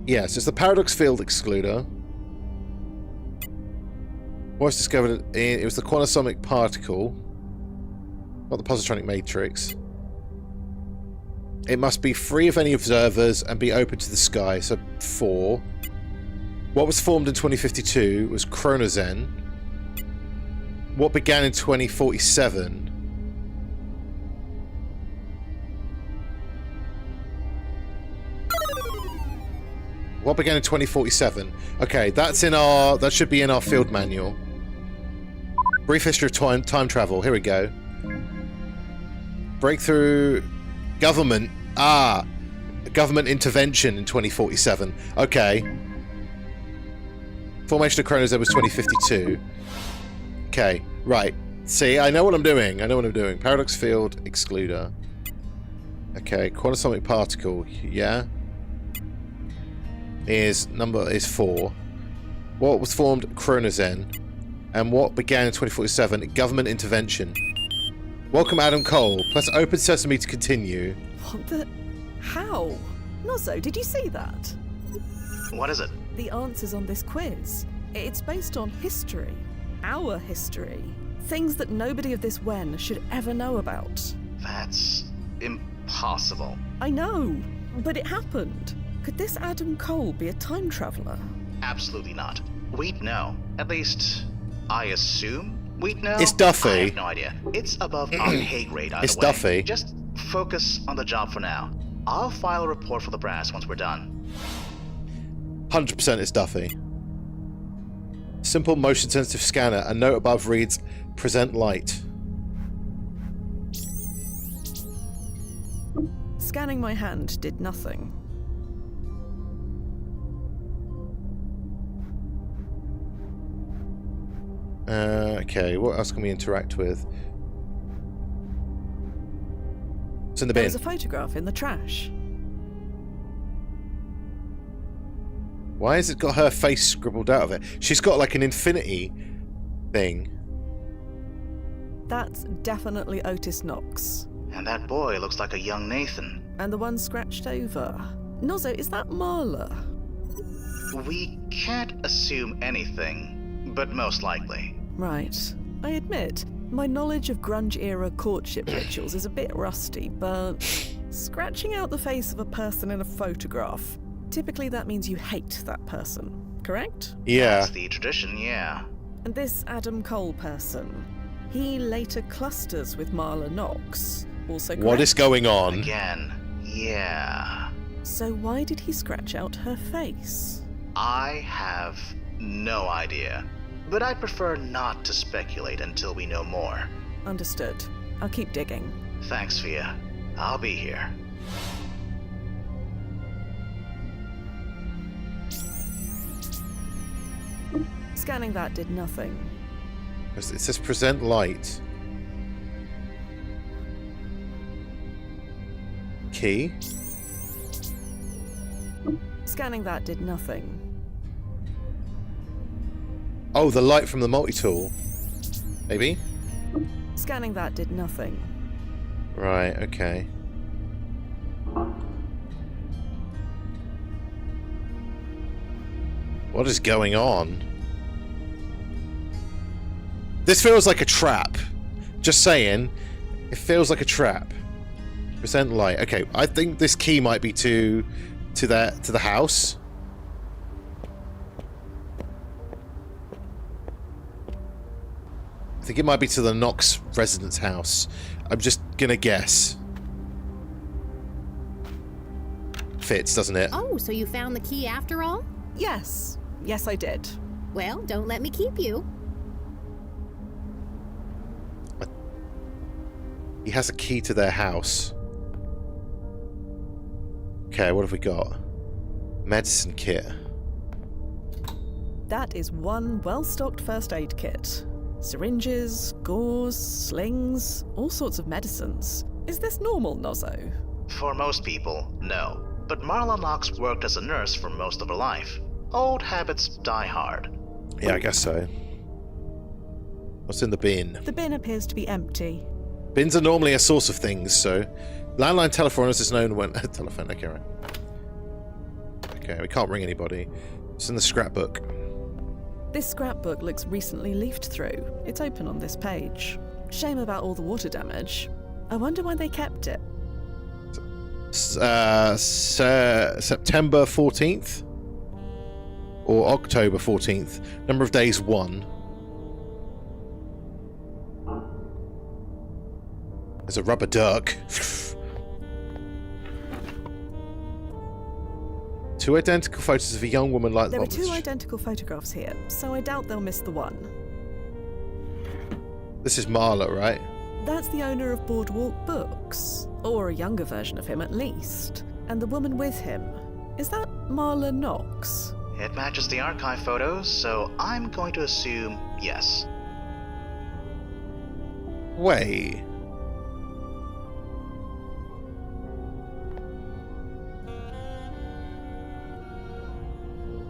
[SPEAKER 1] Yes, it's the paradox field excluder. What was discovered? It was the quantusomic particle. Not the positronic matrix. It must be free of any observers and be open to the sky. So 4. What was formed in 2052 was ChronoZen. What began in 2047? What began in 2047? Okay, that's in our... That should be in our field manual. Brief history of time travel. Here we go. Breakthrough... Government. Ah! Government intervention in 2047. Okay. Formation of ChronoZen was 2052. Okay, right. See, I know what I'm doing. I know what I'm doing. Paradox field excluder. Okay, quantusomic particle. Yeah. Is 4. What was formed? ChronoZen. And what began in 2047? Government intervention. Welcome, Adam Cole. Press open sesame to continue.
[SPEAKER 2] What the... How? Nozzo, did you see that?
[SPEAKER 3] What is it?
[SPEAKER 2] The answers on this quiz. It's based on history. Our history. Things that nobody of this Wen should ever know about.
[SPEAKER 3] That's impossible.
[SPEAKER 2] I know, but it happened. Could this Adam Cole be a time traveler?
[SPEAKER 3] Absolutely not. We'd know. At least, I assume we'd know.
[SPEAKER 1] It's Duffy.
[SPEAKER 3] I have no idea. It's above our pay grade either
[SPEAKER 1] It's
[SPEAKER 3] way.
[SPEAKER 1] Duffy.
[SPEAKER 3] Just focus on the job for now. I'll file a report for the brass once we're done.
[SPEAKER 1] 100% it's Duffy. Simple motion sensitive scanner. A note above reads, present light.
[SPEAKER 2] Scanning my hand did nothing.
[SPEAKER 1] Okay, what else can we interact with? It's in the
[SPEAKER 2] There
[SPEAKER 1] bin.
[SPEAKER 2] was a photograph in the trash.
[SPEAKER 1] Why has it got her face scribbled out of it? She's got like an infinity thing.
[SPEAKER 2] That's definitely Otis Knox.
[SPEAKER 3] And that boy looks like a young Nathan.
[SPEAKER 2] And the one scratched over. Nozzo, is that Marla?
[SPEAKER 3] We can't assume anything, but most likely.
[SPEAKER 2] Right. I admit, my knowledge of grunge-era courtship rituals is a bit rusty, but scratching out the face of a person in a photograph, typically that means you hate that person, correct?
[SPEAKER 1] Yeah.
[SPEAKER 3] That's the tradition, yeah.
[SPEAKER 2] And this Adam Cole person, he later clusters with Marla Knox, also correct?
[SPEAKER 1] What is going on?
[SPEAKER 3] Again, yeah.
[SPEAKER 2] So why did he scratch out her face?
[SPEAKER 3] I have no idea. But I'd prefer not to speculate until we know more.
[SPEAKER 2] Understood. I'll keep digging.
[SPEAKER 3] Thanks, Fia. I'll be here.
[SPEAKER 2] Scanning that did nothing.
[SPEAKER 1] It says present light. Key.
[SPEAKER 2] Scanning that did nothing.
[SPEAKER 1] Oh, the light from the multi-tool. Maybe?
[SPEAKER 2] Scanning that did nothing.
[SPEAKER 1] Right, okay. What is going on? This feels like a trap. Just saying. It feels like a trap. Present light. Okay, I think this key might be to the house. I think it might be to the Knox residence house. I'm just gonna guess. Fits, doesn't it?
[SPEAKER 8] Oh, so you found the key after all?
[SPEAKER 2] Yes. Yes, I did.
[SPEAKER 8] Well, don't let me keep you.
[SPEAKER 1] He has a key to their house. Okay, what have we got? Medicine kit.
[SPEAKER 2] That is one well-stocked first aid kit. Syringes, gauze, slings, all sorts of medicines. Is this normal, Nozzo?
[SPEAKER 3] For most people, no. But Marla Knox worked as a nurse for most of her life. Old habits die hard.
[SPEAKER 1] Yeah, I guess so. What's in the bin?
[SPEAKER 2] The bin appears to be empty.
[SPEAKER 1] Bins are normally a source of things, so... Landline telephone is known when... telephone, okay, right. Okay, we can't ring anybody. It's in the scrapbook.
[SPEAKER 2] This scrapbook looks recently leafed through. It's open on this page. Shame about all the water damage. I wonder why they kept it.
[SPEAKER 1] September 14th? Or October 14th. Number of days 1. There's a rubber duck. 2 identical photos of a young woman like...
[SPEAKER 2] There are 2 identical photographs here, so I doubt they'll miss the one.
[SPEAKER 1] This is Marla, right?
[SPEAKER 2] That's the owner of Boardwalk Books. Or a younger version of him, at least. And the woman with him. Is that Marla Knox?
[SPEAKER 3] It matches the archive photos, so I'm going to assume yes.
[SPEAKER 1] Wait.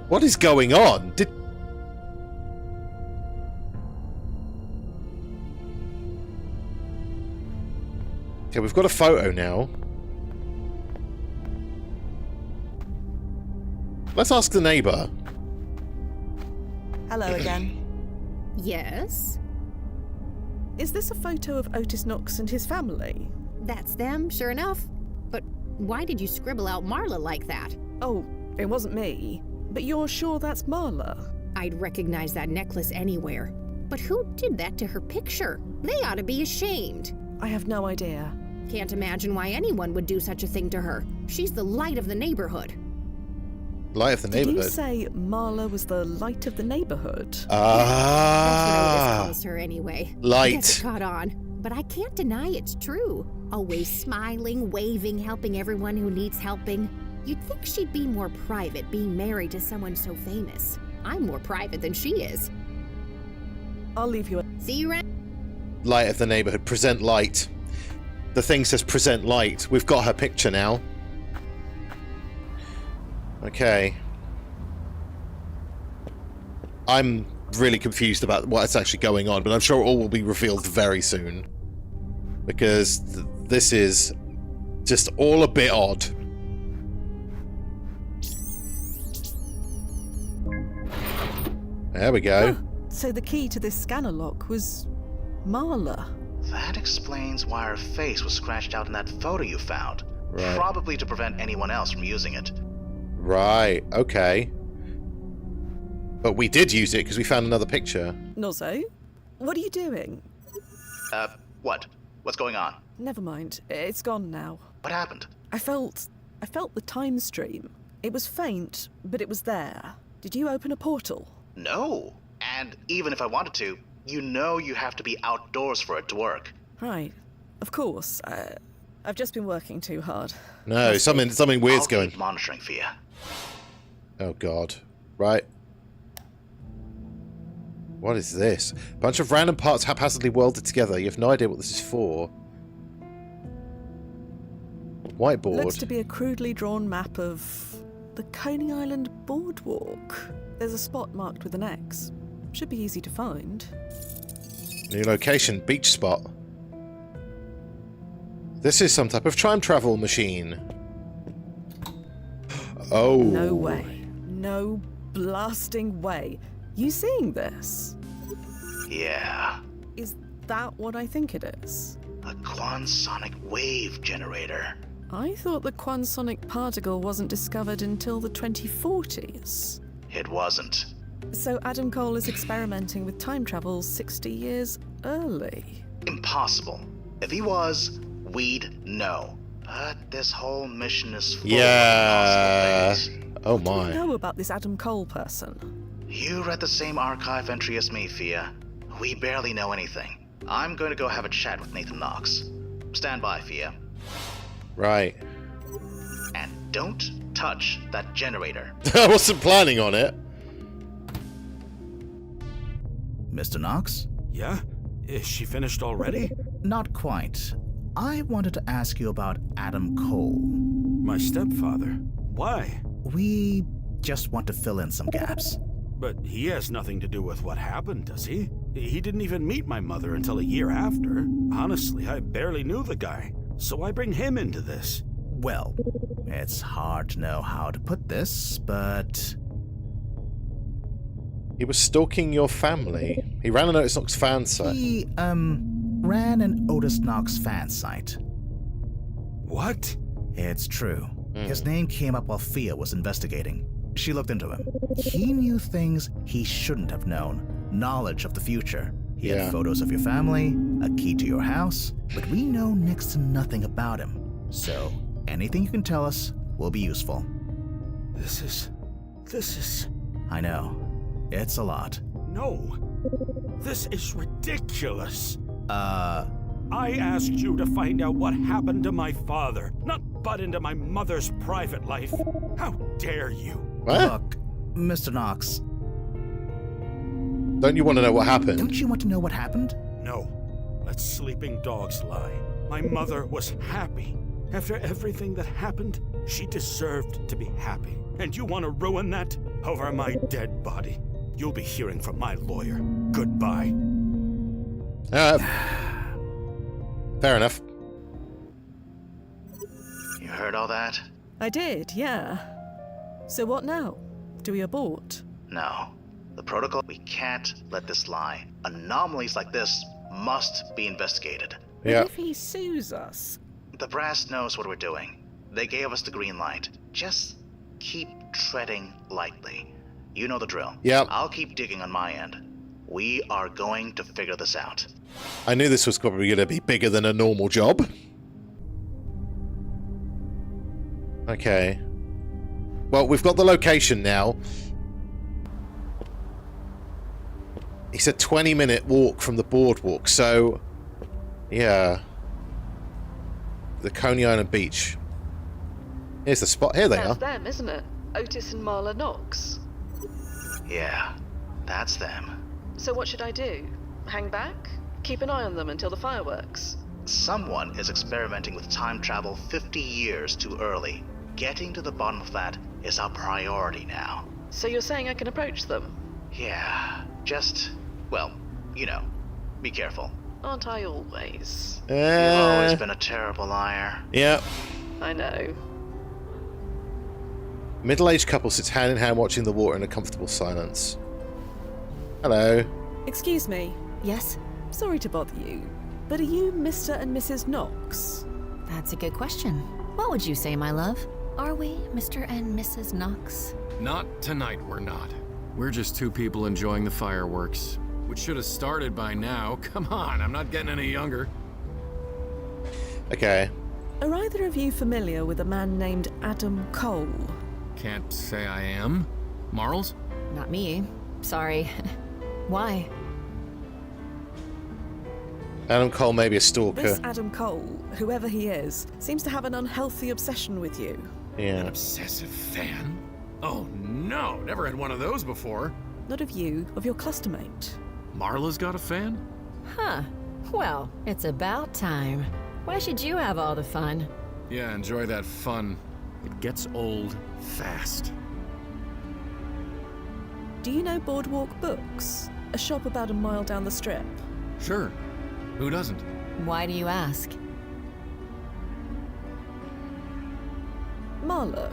[SPEAKER 1] What is going on? Okay, we've got a photo now. Let's ask the neighbor.
[SPEAKER 2] Hello again.
[SPEAKER 8] Yes?
[SPEAKER 2] Is this a photo of Otis Knox and his family?
[SPEAKER 8] That's them, sure enough. But why did you scribble out Marla like that?
[SPEAKER 2] Oh, it wasn't me. But you're sure that's Marla?
[SPEAKER 8] I'd recognize that necklace anywhere. But who did that to her picture? They ought to be ashamed.
[SPEAKER 2] I have no idea.
[SPEAKER 8] Can't imagine why anyone would do such a thing to her. She's the light of the neighborhood.
[SPEAKER 1] Light of the neighborhood?
[SPEAKER 2] Did you say Marla was the light of the neighborhood?
[SPEAKER 8] That's what Otis calls her anyway.
[SPEAKER 1] Light.
[SPEAKER 8] I guess it caught on. But I can't deny it's true. Always smiling, waving, helping everyone who needs helping. You'd think she'd be more private, being married to someone so famous. I'm more private than she is.
[SPEAKER 2] I'll leave you.
[SPEAKER 8] See you around.
[SPEAKER 1] Light of the neighborhood. Present light. The thing says present light. We've got her picture now. Okay. I'm really confused about what's actually going on, but I'm sure it all will be revealed very soon. Because this is just all a bit odd. There we go.
[SPEAKER 2] Huh. So the key to this scanner lock was Marla.
[SPEAKER 3] That explains why her face was scratched out in that photo you found.
[SPEAKER 1] Right.
[SPEAKER 3] Probably to prevent anyone else from using it.
[SPEAKER 1] Right, okay. But we did use it because we found another picture.
[SPEAKER 2] Nozzo, what are you doing?
[SPEAKER 3] What? What's going on?
[SPEAKER 2] Never mind. It's gone now.
[SPEAKER 3] What happened?
[SPEAKER 2] I felt the time stream. It was faint, but it was there. Did you open a portal?
[SPEAKER 3] No. And even if I wanted to, you know you have to be outdoors for it to work.
[SPEAKER 2] Right. Of course. I've just been working too hard.
[SPEAKER 1] No, something weird's
[SPEAKER 3] I'll
[SPEAKER 1] going.
[SPEAKER 3] keep monitoring Fia.
[SPEAKER 1] Oh god. Right. What is this? A bunch of random parts haphazardly welded together. You have no idea what this is for. Whiteboard.
[SPEAKER 2] Looks to be a crudely drawn map of the Coney Island Boardwalk. There's a spot marked with an X. Should be easy to find.
[SPEAKER 1] New location, beach spot. This is some type of time travel machine. Oh.
[SPEAKER 2] No way. No blasting way. You seeing this?
[SPEAKER 3] Yeah.
[SPEAKER 2] Is that what I think it is?
[SPEAKER 3] A quansonic wave generator.
[SPEAKER 2] I thought the quansonic particle wasn't discovered until the 2040s.
[SPEAKER 3] It wasn't.
[SPEAKER 2] So Adam Cole is experimenting with time travel 60 years early.
[SPEAKER 3] Impossible. If he was, we'd know. But this whole mission is full
[SPEAKER 1] Yeah.
[SPEAKER 3] of impossible things.
[SPEAKER 1] Oh
[SPEAKER 2] What do
[SPEAKER 1] my.
[SPEAKER 2] you know about this Adam Cole person?
[SPEAKER 3] You read the same archive entry as me, Fia. We barely know anything. I'm going to go have a chat with Nathan Knox. Stand by, Fia.
[SPEAKER 1] Right.
[SPEAKER 3] And don't touch that generator.
[SPEAKER 1] I wasn't planning on it.
[SPEAKER 4] Mr. Knox?
[SPEAKER 7] Yeah? Is she finished already?
[SPEAKER 4] Not quite. I wanted to ask you about Adam Cole.
[SPEAKER 7] My stepfather. Why?
[SPEAKER 4] We just want to fill in some gaps.
[SPEAKER 7] But he has nothing to do with what happened, does he? He didn't even meet my mother until a year after. Honestly, I barely knew the guy, so I bring him into this.
[SPEAKER 4] Well, it's hard to know how to put this, but...
[SPEAKER 1] He was stalking your family. He ran an Otis Knox fan site.
[SPEAKER 4] He, ran an Otis Knox fan site.
[SPEAKER 7] What?
[SPEAKER 4] It's true. His name came up while Fia was investigating. She looked into him. He knew things he shouldn't have known. Knowledge of the future. He had photos of your family, a key to your house, but we know next to nothing about him. So, anything you can tell us will be useful.
[SPEAKER 7] This is...
[SPEAKER 4] I know. It's a lot.
[SPEAKER 7] No. This is ridiculous. I asked you to find out what happened to my father, not butt into my mother's private life. How dare you?
[SPEAKER 1] What?
[SPEAKER 4] Look, Mr. Knox.
[SPEAKER 1] Don't you want to know what happened?
[SPEAKER 4] Don't you want to know what happened?
[SPEAKER 7] No. Let sleeping dogs lie. My mother was happy. After everything that happened, she deserved to be happy. And you want to ruin that over my dead body? You'll be hearing from my lawyer. Goodbye.
[SPEAKER 1] Fair enough.
[SPEAKER 3] You heard all that?
[SPEAKER 2] I did, yeah. So what now? Do we abort?
[SPEAKER 3] No. The protocol, we can't let this lie. Anomalies like this must be investigated.
[SPEAKER 1] Yeah.
[SPEAKER 2] What if he sues us?
[SPEAKER 3] The brass knows what we're doing. They gave us the green light. Just keep treading lightly. You know the drill.
[SPEAKER 1] Yep.
[SPEAKER 3] I'll keep digging on my end. We are going to figure this out.
[SPEAKER 1] I knew this was probably going to be bigger than a normal job. Okay. Well, we've got the location now. It's a 20-minute walk from the boardwalk, so... Yeah. The Coney Island Beach. Here's the spot. Here they
[SPEAKER 5] That's
[SPEAKER 1] are.
[SPEAKER 5] them, isn't it? Otis and Marla Knox.
[SPEAKER 3] Yeah, that's them.
[SPEAKER 5] So what should I do? Hang back? Keep an eye on them until the fireworks?
[SPEAKER 3] Someone is experimenting with time travel 50 years too early. Getting to the bottom of that is our priority now.
[SPEAKER 5] So you're saying I can approach them?
[SPEAKER 3] Yeah, just, well, you know, be careful.
[SPEAKER 5] Aren't I always?
[SPEAKER 3] You've always been a terrible liar.
[SPEAKER 1] Yeah.
[SPEAKER 5] I know.
[SPEAKER 1] Middle-aged couple sits hand in hand watching the water in a comfortable silence. Hello.
[SPEAKER 2] Excuse me.
[SPEAKER 8] Yes?
[SPEAKER 2] Sorry to bother you, but are you Mr. and Mrs. Knox?
[SPEAKER 8] That's a good question. What would you say, my love? Are we Mr. and Mrs. Knox?
[SPEAKER 9] Not tonight, we're not. We're just two people enjoying the fireworks, which should have started by now. Come on, I'm not getting any younger.
[SPEAKER 1] Okay.
[SPEAKER 2] Are either of you familiar with a man named Adam Cole?
[SPEAKER 9] Can't say I am. Marls?
[SPEAKER 8] Not me. Sorry. Why?
[SPEAKER 1] Adam Cole may be a stalker.
[SPEAKER 2] This Adam Cole, whoever he is, seems to have an unhealthy obsession with you.
[SPEAKER 9] An
[SPEAKER 1] Yeah.
[SPEAKER 9] obsessive fan? Oh no, never had one of those before.
[SPEAKER 2] Not of you, of your clustermate.
[SPEAKER 9] Marla's got a fan?
[SPEAKER 8] Huh. Well, it's about time. Why should you have all the fun?
[SPEAKER 9] Yeah, enjoy that fun. It gets old fast.
[SPEAKER 2] Do you know Boardwalk Books? A shop about a mile down the strip.
[SPEAKER 9] Sure. Who doesn't?
[SPEAKER 8] Why do you ask?
[SPEAKER 2] Marla,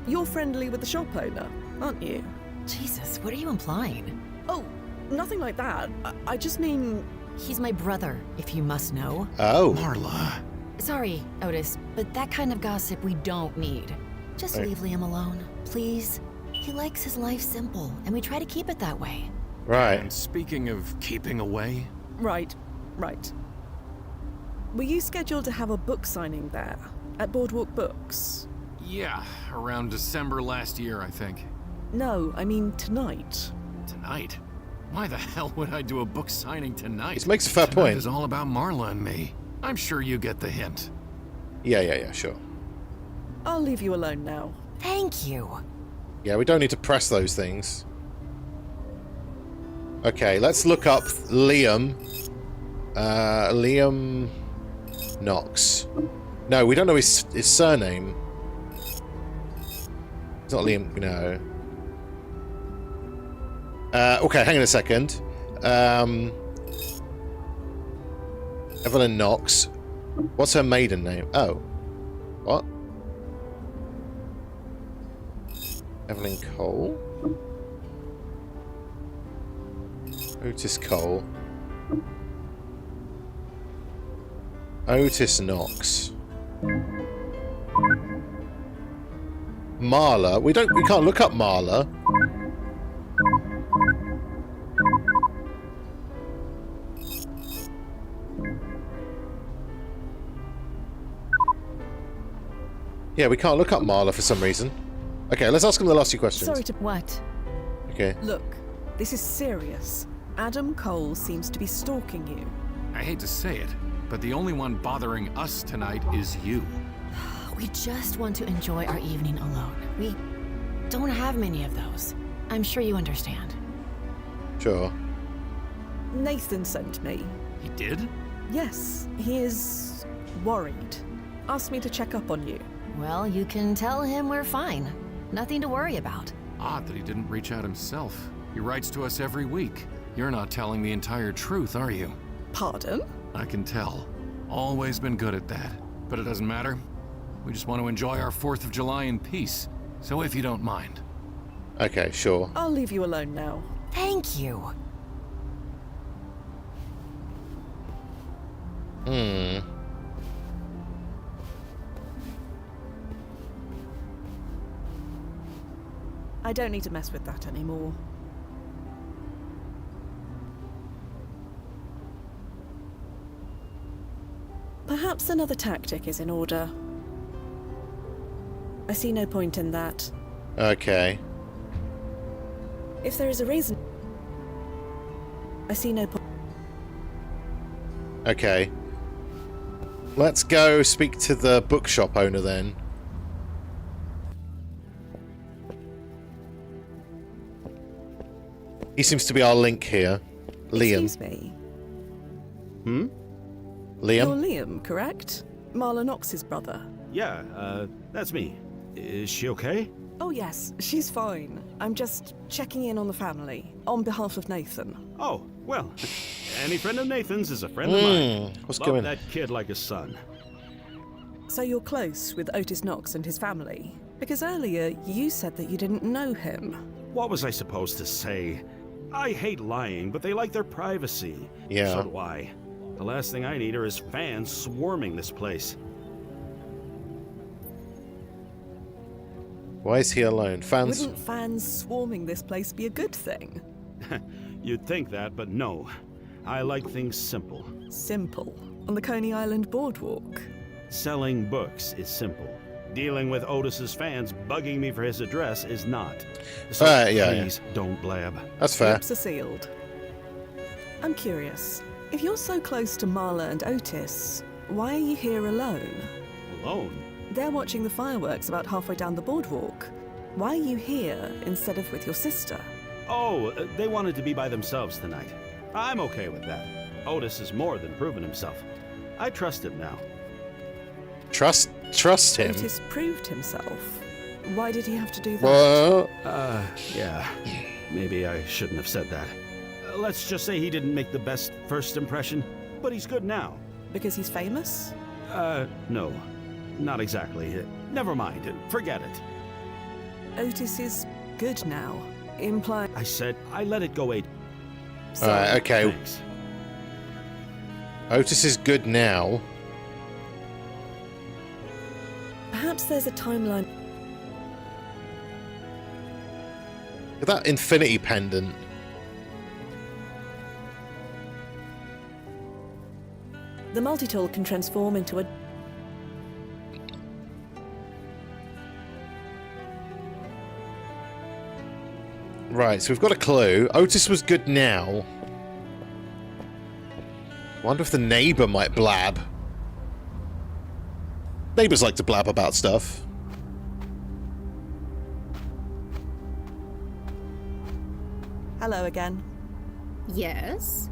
[SPEAKER 2] you're friendly with the shop owner, aren't you?
[SPEAKER 8] Jesus, what are you implying?
[SPEAKER 2] Oh, nothing like that. I just mean...
[SPEAKER 8] He's my brother, if you must know.
[SPEAKER 1] Oh.
[SPEAKER 9] Marla.
[SPEAKER 8] Sorry, Otis, but that kind of gossip we don't need. Just
[SPEAKER 1] Right.
[SPEAKER 8] leave Liam alone, please. He likes his life simple, and we try to keep it that way.
[SPEAKER 1] Right.
[SPEAKER 9] And speaking of keeping away,
[SPEAKER 2] Right. Were you scheduled to have a book signing there, at Boardwalk Books?
[SPEAKER 9] yeah, around December last year, I think.
[SPEAKER 2] No, I mean tonight.
[SPEAKER 9] Tonight? Why the hell would I do a book signing tonight?
[SPEAKER 1] This makes a fair
[SPEAKER 9] Tonight
[SPEAKER 1] point.
[SPEAKER 9] is all about Marla and me. I'm sure you get the hint.
[SPEAKER 1] Yeah, sure.
[SPEAKER 2] I'll leave you alone now.
[SPEAKER 8] Thank you.
[SPEAKER 1] Yeah, we don't need to press those things. Okay, let's look up Liam. Liam... Knox. No, we don't know his surname. It's not Liam, no. Okay, hang on a second. Evelyn Knox. What's her maiden name? Oh. What? Evelyn Cole? Otis Cole. Otis Knox. Marla. We can't look up Marla. Yeah, we can't look up Marla for some reason. Okay, let's ask him the last few questions.
[SPEAKER 2] Sorry to... What?
[SPEAKER 1] Okay.
[SPEAKER 2] Look, this is serious. Adam Cole seems to be stalking you.
[SPEAKER 9] I hate to say it, but the only one bothering us tonight is you.
[SPEAKER 10] We just want to enjoy our evening alone. We don't have many of those. I'm sure you understand.
[SPEAKER 1] Sure.
[SPEAKER 2] Nathan sent me.
[SPEAKER 9] He did?
[SPEAKER 2] Yes, he is worried. Asked me to check up on you.
[SPEAKER 10] Well, you can tell him we're fine. Nothing to worry about.
[SPEAKER 9] Odd that he didn't reach out himself. He writes to us every week. You're not telling the entire truth, are you?
[SPEAKER 2] Pardon?
[SPEAKER 9] I can tell. Always been good at that. But it doesn't matter. We just want to enjoy our 4th of July in peace. So if you don't mind.
[SPEAKER 1] Okay, sure.
[SPEAKER 2] I'll leave you alone now.
[SPEAKER 10] Thank you.
[SPEAKER 2] I don't need to mess with that anymore. Perhaps another tactic is in order. I see no point in that.
[SPEAKER 1] Okay.
[SPEAKER 2] If there is a reason, I see no point.
[SPEAKER 1] Okay. Let's go speak to the bookshop owner then. He seems to be our link here. Liam.
[SPEAKER 2] Excuse me.
[SPEAKER 1] Liam?
[SPEAKER 2] You're Liam, correct? Marla Knox's brother.
[SPEAKER 7] Yeah, that's me. Is she okay?
[SPEAKER 2] Oh yes, she's fine. I'm just checking in on the family, on behalf of Nathan.
[SPEAKER 7] Oh, well, any friend of Nathan's is a friend of mine.
[SPEAKER 1] What's
[SPEAKER 7] Love
[SPEAKER 1] going on?
[SPEAKER 7] that kid like a son.
[SPEAKER 2] So you're close with Otis Knox and his family? Because earlier you said that you didn't know him.
[SPEAKER 7] What was I supposed to say? I hate lying, but they like their privacy.
[SPEAKER 1] Yeah.
[SPEAKER 7] So do I. The last thing I need are his fans swarming this place.
[SPEAKER 1] Why is he alone? Fans...
[SPEAKER 2] Wouldn't fans swarming this place be a good thing?
[SPEAKER 7] You'd think that, but no. I like things simple.
[SPEAKER 2] Simple. On the Coney Island boardwalk.
[SPEAKER 7] Selling books is simple. Dealing with Otis's fans bugging me for his address is not. So please don't blab.
[SPEAKER 1] That's fair.
[SPEAKER 2] Lips are sealed. I'm curious. If you're so close to Marla and Otis, why are you here alone?
[SPEAKER 7] Alone?
[SPEAKER 2] They're watching the fireworks about halfway down the boardwalk. Why are you here instead of with your sister?
[SPEAKER 7] Oh, they wanted to be by themselves tonight. I'm okay with that. Otis has more than proven himself. I trust him now.
[SPEAKER 1] Trust him?
[SPEAKER 2] Otis proved himself. Why did he have to do that?
[SPEAKER 1] What?
[SPEAKER 7] Yeah. Maybe I shouldn't have said that. Let's just say he didn't make the best first impression, but he's good now.
[SPEAKER 2] Because he's famous?
[SPEAKER 7] No. Not exactly. Never mind. Forget it.
[SPEAKER 2] Otis is good now. Implying...
[SPEAKER 7] I said I let it go,
[SPEAKER 1] Alright, okay.
[SPEAKER 7] Thanks.
[SPEAKER 1] Otis is good now.
[SPEAKER 2] Perhaps there's a timeline...
[SPEAKER 1] Look at that infinity pendant.
[SPEAKER 2] The multi-tool can transform into a...
[SPEAKER 1] Right, so we've got a clue. Otis was good now. Wonder if the neighbour might blab. Neighbours like to blab about stuff.
[SPEAKER 2] Hello again.
[SPEAKER 8] Yes?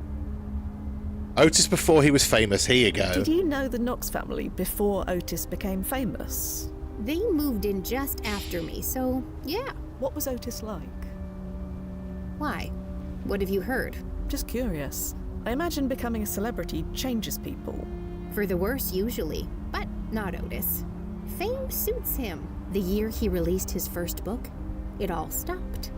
[SPEAKER 1] Otis before he was famous. Here you go.
[SPEAKER 2] Did you know the Knox family before Otis became famous?
[SPEAKER 8] They moved in just after me, so yeah.
[SPEAKER 2] What was Otis like?
[SPEAKER 8] Why? What have you heard?
[SPEAKER 2] Just curious. I imagine becoming a celebrity changes people.
[SPEAKER 8] For the worse, usually, but not Otis. Fame suits him. The year he released his first book, it all stopped.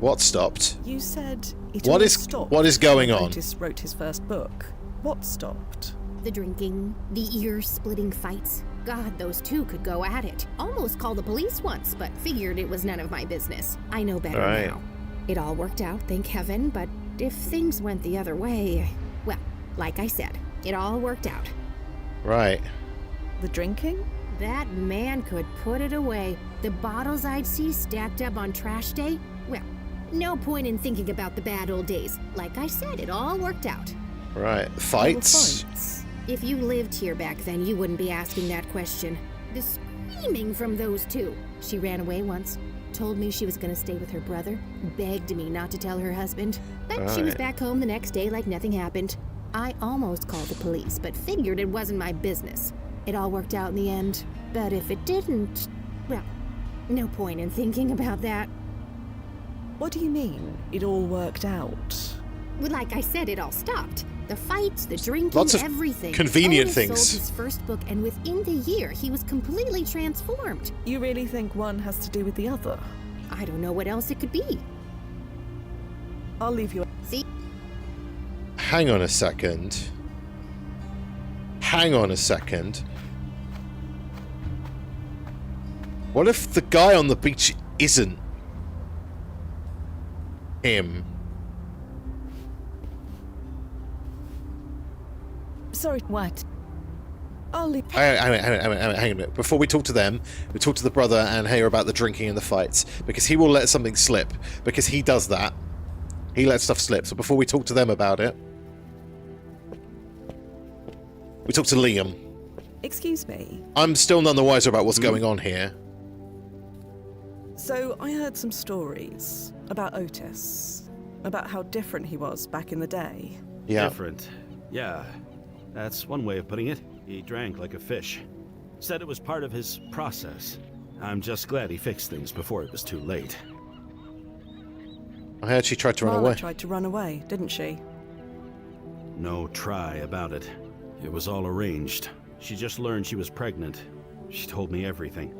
[SPEAKER 1] What stopped?
[SPEAKER 2] You said it
[SPEAKER 1] What
[SPEAKER 2] all
[SPEAKER 1] is-
[SPEAKER 2] stopped
[SPEAKER 1] what is going
[SPEAKER 2] when
[SPEAKER 1] on?
[SPEAKER 2] Otis wrote his first book. What stopped?
[SPEAKER 8] The drinking, the ear-splitting fights. God, those two could go at it. Almost called the police once, but figured it was none of my business. I know better
[SPEAKER 1] Right.
[SPEAKER 8] now. It all worked out, thank heaven, but if things went the other way... Well, like I said, it all worked out.
[SPEAKER 1] Right.
[SPEAKER 2] The drinking?
[SPEAKER 8] That man could put it away. The bottles I'd see stacked up on trash day? Well, no point in thinking about the bad old days. Like I said, it all worked out.
[SPEAKER 1] Right.
[SPEAKER 2] There were
[SPEAKER 1] Fights?
[SPEAKER 2] fights.
[SPEAKER 8] If you lived here back then, you wouldn't be asking that question. The screaming from those two. She ran away once, told me she was gonna stay with her brother, begged me not to tell her husband, but she was
[SPEAKER 1] Right.
[SPEAKER 8] back home the next day like nothing happened. I almost called the police, but figured it wasn't my business. It all worked out in the end, but if it didn't, well, no point in thinking about that.
[SPEAKER 2] What do you mean, it all worked out?
[SPEAKER 8] Well, like I said, it all stopped. The fights, the drinking,
[SPEAKER 1] Lots of
[SPEAKER 8] everything.
[SPEAKER 1] convenient
[SPEAKER 8] Otis
[SPEAKER 1] things.
[SPEAKER 8] sold his first book, and within the year, he was completely transformed.
[SPEAKER 2] You really think one has to do with the other?
[SPEAKER 8] I don't know what else it could be.
[SPEAKER 2] I'll leave you.
[SPEAKER 8] See?
[SPEAKER 1] Hang on a second. Hang on a second. What if the guy on the beach isn't him?
[SPEAKER 2] Sorry, what? I'll leave.
[SPEAKER 1] Hang a minute. Before we talk to them, we talk to the brother and hear about the drinking and the fights. Because he will let something slip. Because he does that. He lets stuff slip. So before we talk to them about it, we talk to Liam.
[SPEAKER 2] Excuse me.
[SPEAKER 1] I'm still none the wiser about what's going on here.
[SPEAKER 2] So, I heard some stories about Otis. About how different he was back in the day.
[SPEAKER 1] Yeah.
[SPEAKER 7] Different. Yeah, that's one way of putting it. He drank like a fish. Said it was part of his process. I'm just glad he fixed things before it was too late.
[SPEAKER 1] I heard she tried to run
[SPEAKER 2] Marla
[SPEAKER 1] away.
[SPEAKER 2] tried to run away, didn't she?
[SPEAKER 7] No try about it. It was all arranged. She just learned she was pregnant. She told me everything.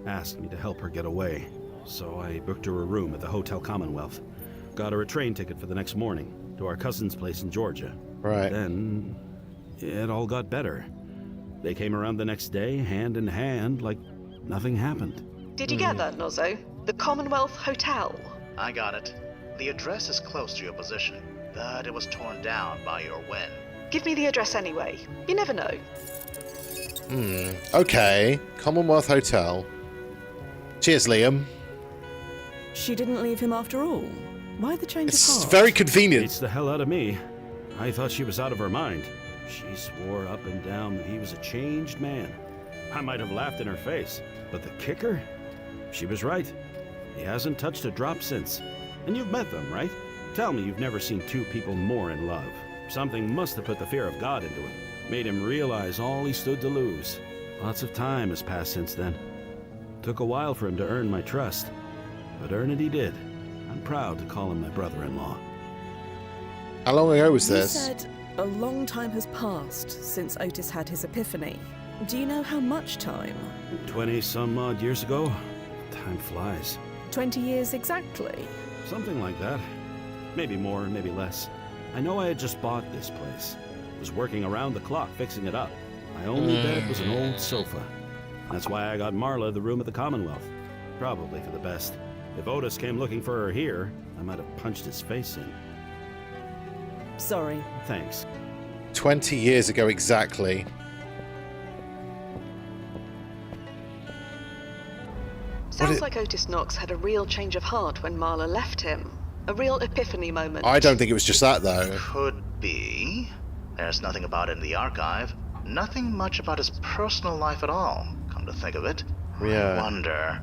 [SPEAKER 7] Asked me to help her get away. So I booked her a room at the Hotel Commonwealth. Got her a train ticket for the next morning to our cousin's place in Georgia.
[SPEAKER 1] Right.
[SPEAKER 7] Then it all got better. They came around the next day, hand in hand, like nothing happened.
[SPEAKER 5] Did you get that, Nozzo? The Commonwealth Hotel.
[SPEAKER 3] I got it. The address is close to your position, but it was torn down by your win.
[SPEAKER 5] Give me the address anyway. You never know.
[SPEAKER 1] Okay. Commonwealth Hotel. Cheers, Liam.
[SPEAKER 2] She didn't leave him after all. Why the change of
[SPEAKER 1] It's
[SPEAKER 2] heart?
[SPEAKER 1] very convenient.
[SPEAKER 7] Beats the hell out of me. I thought she was out of her mind. She swore up and down that he was a changed man. I might have laughed in her face, but the kicker? She was right. He hasn't touched a drop since. And you've met them, right? Tell me you've never seen two people more in love. Something must have put the fear of God into him. Made him realize all he stood to lose. Lots of time has passed since then. Took a while for him to earn my trust. But earn it he did. I'm proud to call him my brother-in-law.
[SPEAKER 1] How long ago was
[SPEAKER 2] You
[SPEAKER 1] this?
[SPEAKER 2] said a long time has passed since Otis had his epiphany. Do you know how much time?
[SPEAKER 7] 20-some-odd years ago? Time flies.
[SPEAKER 2] 20 years exactly.
[SPEAKER 7] Something like that. Maybe more, maybe less. I know I had just bought this place. Was working around the clock fixing it up. My only bed was an old sofa. That's why I got Marla the room at the Commonwealth. Probably for the best. If Otis came looking for her here, I might have punched his face in.
[SPEAKER 2] Sorry.
[SPEAKER 7] Thanks.
[SPEAKER 1] 20 years ago exactly.
[SPEAKER 5] Sounds like Otis Knox had a real change of heart when Marla left him. A real epiphany moment.
[SPEAKER 1] I don't think it was just that, though.
[SPEAKER 3] Could be. There's nothing about it in the archive. Nothing much about his personal life at all, come to think of it.
[SPEAKER 1] Yeah.
[SPEAKER 3] I wonder.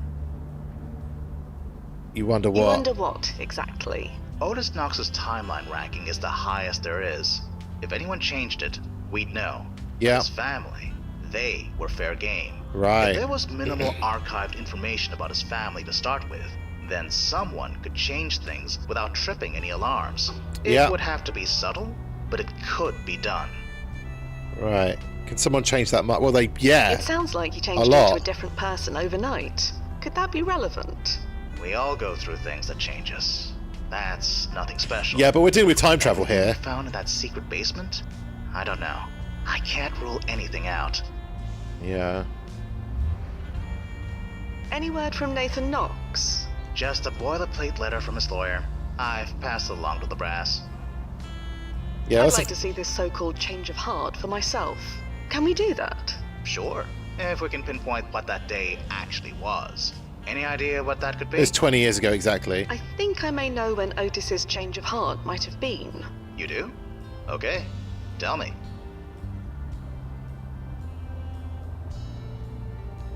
[SPEAKER 1] You wonder
[SPEAKER 5] You
[SPEAKER 1] what?
[SPEAKER 5] wonder what, exactly?
[SPEAKER 3] Otis Knox's timeline ranking is the highest there is. If anyone changed it, we'd know.
[SPEAKER 1] Yeah.
[SPEAKER 3] His family, they were fair game.
[SPEAKER 1] Right.
[SPEAKER 3] If there was minimal archived information about his family to start with, then someone could change things without tripping any alarms. It would have to be subtle, but it could be done.
[SPEAKER 1] Right. Can someone change that much? Well, yeah.
[SPEAKER 5] It sounds like you changed into a different person overnight. Could that be relevant?
[SPEAKER 3] We all go through things that change us. That's nothing special.
[SPEAKER 1] Yeah, but we're dealing with time travel
[SPEAKER 3] Everything
[SPEAKER 1] here.
[SPEAKER 3] we found in that secret basement? I don't know. I can't rule anything out.
[SPEAKER 1] Yeah.
[SPEAKER 5] Any word from Nathan Knox?
[SPEAKER 3] Just a boilerplate letter from his lawyer. I've passed it along to the brass.
[SPEAKER 1] Yeah.
[SPEAKER 5] I'd like to see this so-called change of heart for myself. Can we do that?
[SPEAKER 3] Sure, if we can pinpoint what that day actually was. Any idea what that could be?
[SPEAKER 1] It was 20 years ago exactly.
[SPEAKER 5] I think I may know when Otis's change of heart might have been.
[SPEAKER 3] You do? Okay, tell me.